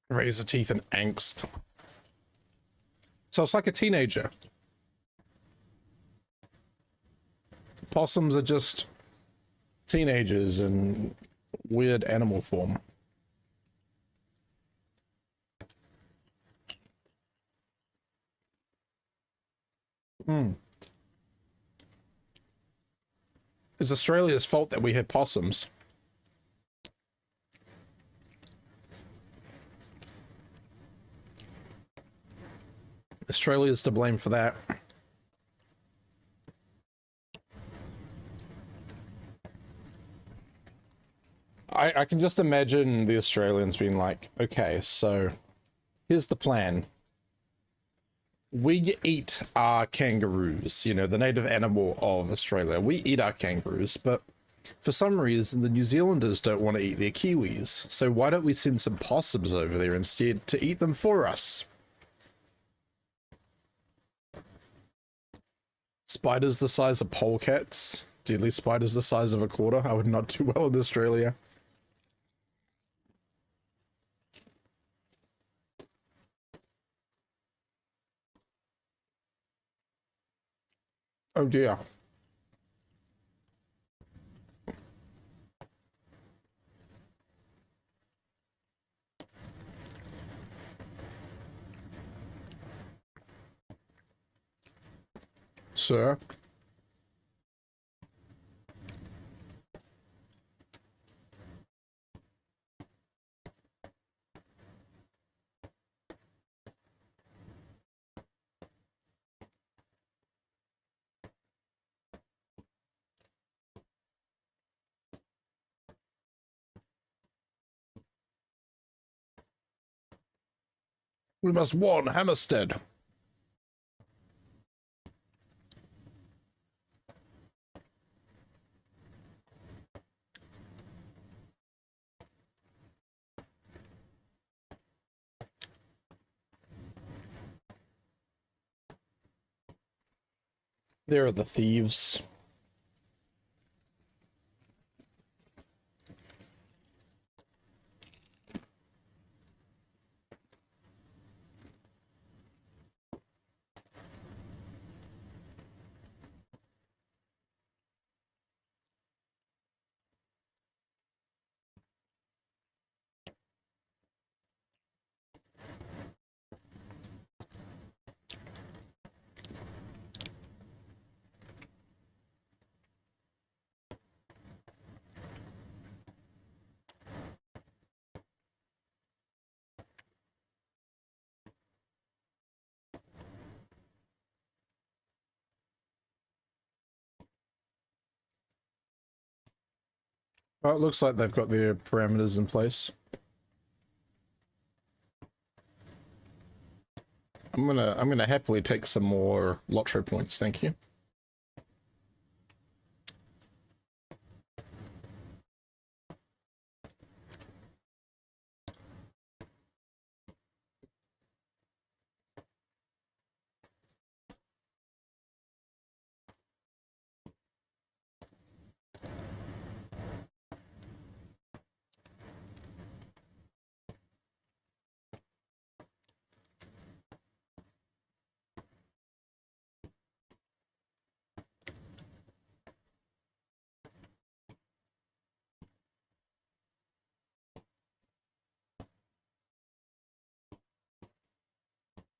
A: Razor teeth and angst. So it's like a teenager. Possums are just teenagers in weird animal form. It's Australia's fault that we had possums. Australia's to blame for that. I can just imagine the Australians being like, okay, so here's the plan. We eat our kangaroos, you know, the native animal of Australia. We eat our kangaroos, but for some reason, the New Zealanders don't want to eat their kiwis. So why don't we send some possums over there instead to eat them for us? Spiders the size of polecats. Deadly spiders the size of a quarter. I would not do well in Australia. Oh dear. Sir? We must warn Hammerstead. There are the thieves. Well, it looks like they've got their parameters in place. I'm gonna happily take some more LOTRO points, thank you.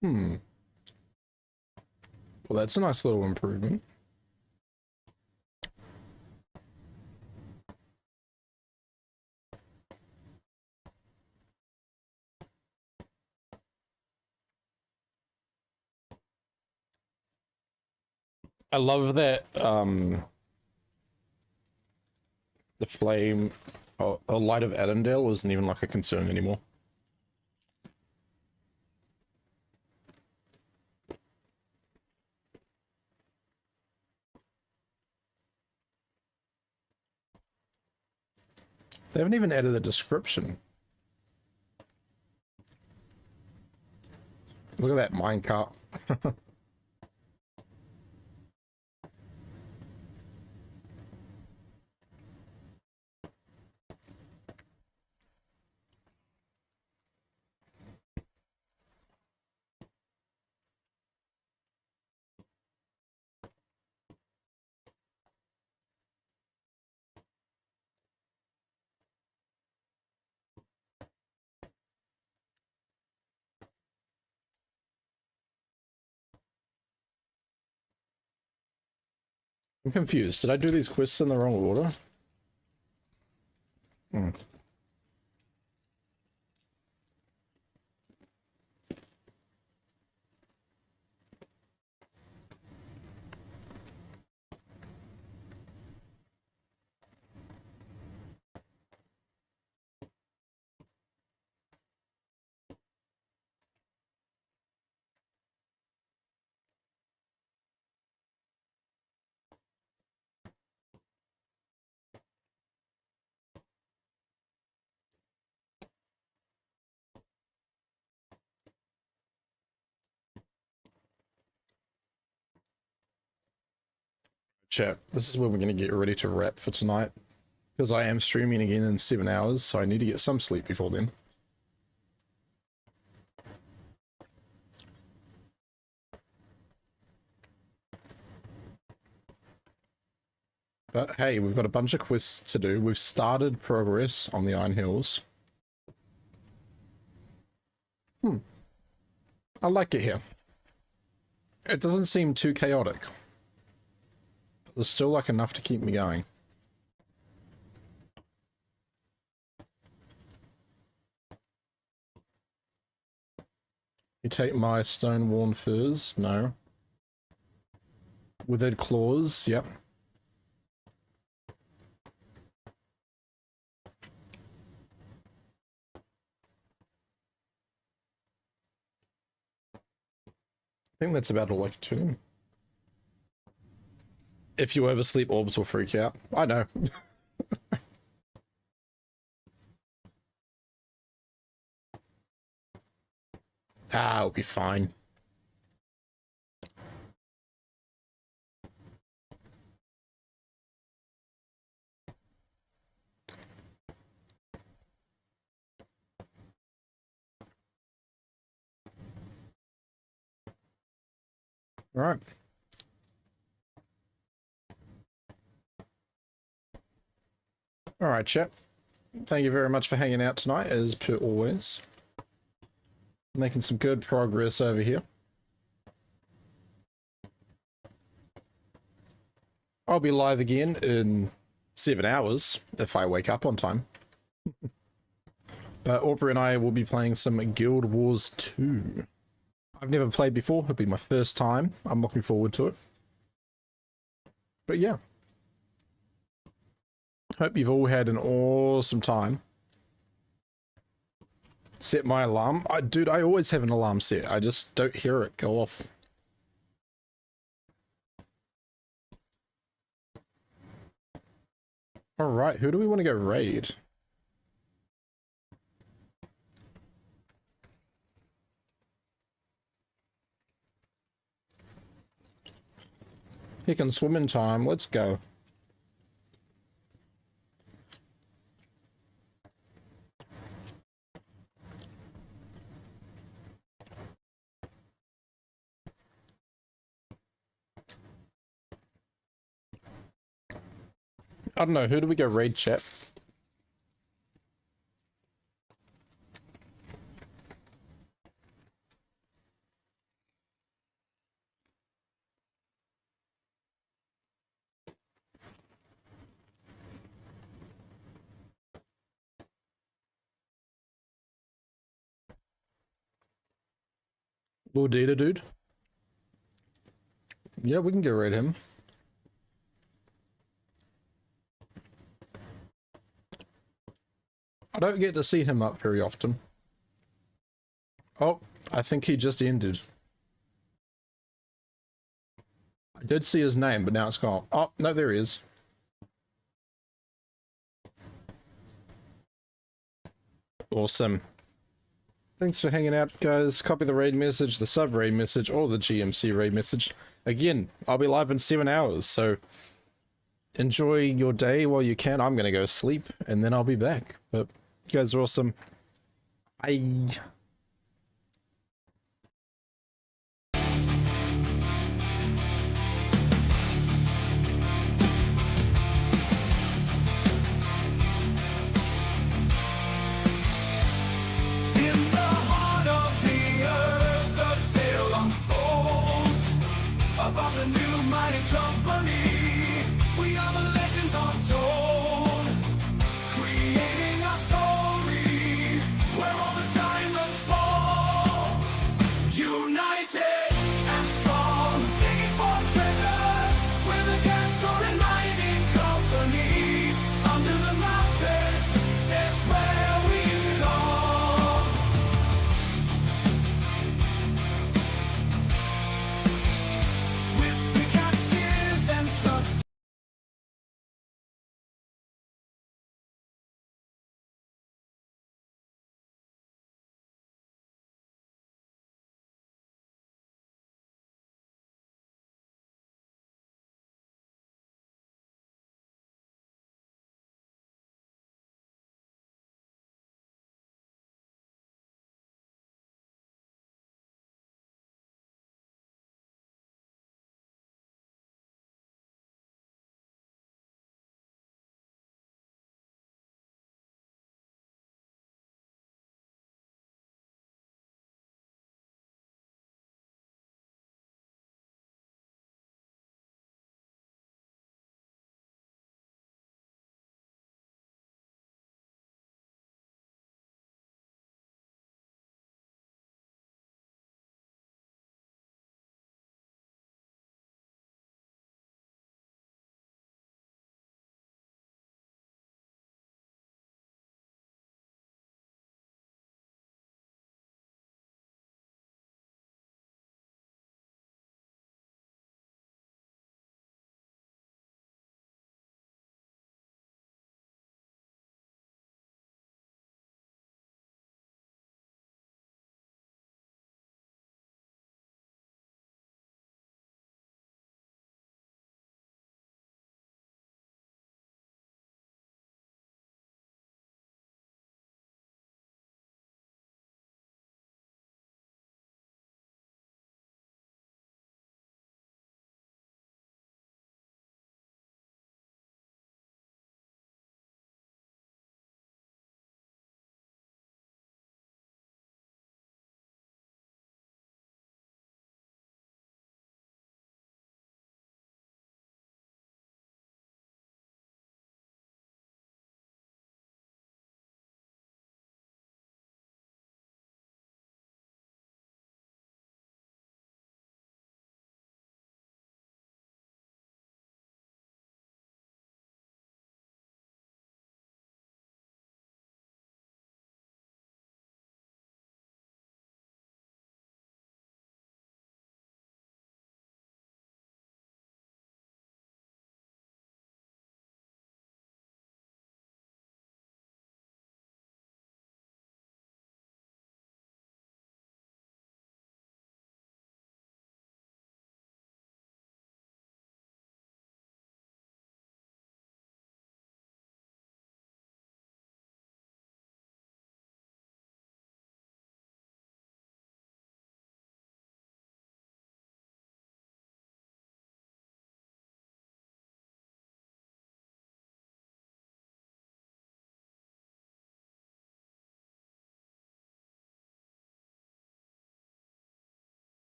A: Well, that's a nice little improvement. I love that the flame or light of Adamdale wasn't even like a concern anymore. They haven't even added a description. Look at that minecart. I'm confused. Did I do these quests in the wrong order? Chat, this is where we're going to get ready to wrap for tonight. Because I am streaming again in 7 hours, so I need to get some sleep before then. But hey, we've got a bunch of quests to do. We've started progress on the Iron Hills. I like it here. It doesn't seem too chaotic. There's still like enough to keep me going. You take my stone-worn furs? No. Withered claws? Yep. I think that's about all I can do. If you oversleep, orbs will freak out. I know. I'll be fine. All right. All right, chat. Thank you very much for hanging out tonight, as per always. Making some good progress over here. I'll be live again in 7 hours if I wake up on time. But Aubrey and I will be playing some Guild Wars 2. I've never played before. It'll be my first time. I'm looking forward to it. But yeah. Hope you've all had an awesome time. Set my alarm. Dude, I always have an alarm set. I just don't hear it go off. Alright, who do we want to go raid? He can swim in time. Let's go. I don't know, who do we go raid, chat? Lordita dude. Yeah, we can go raid him. I don't get to see him up very often. Oh, I think he just ended. I did see his name, but now it's gone. Oh, no, there he is. Awesome. Thanks for hanging out, guys. Copy the raid message, the sub raid message, or the GMC raid message. Again, I'll be live in 7 hours, so enjoy your day while you can. I'm gonna go sleep, and then I'll be back. But you guys are awesome. Bye.
B: In the heart of the earth, the tale unfolds about the new mighty company.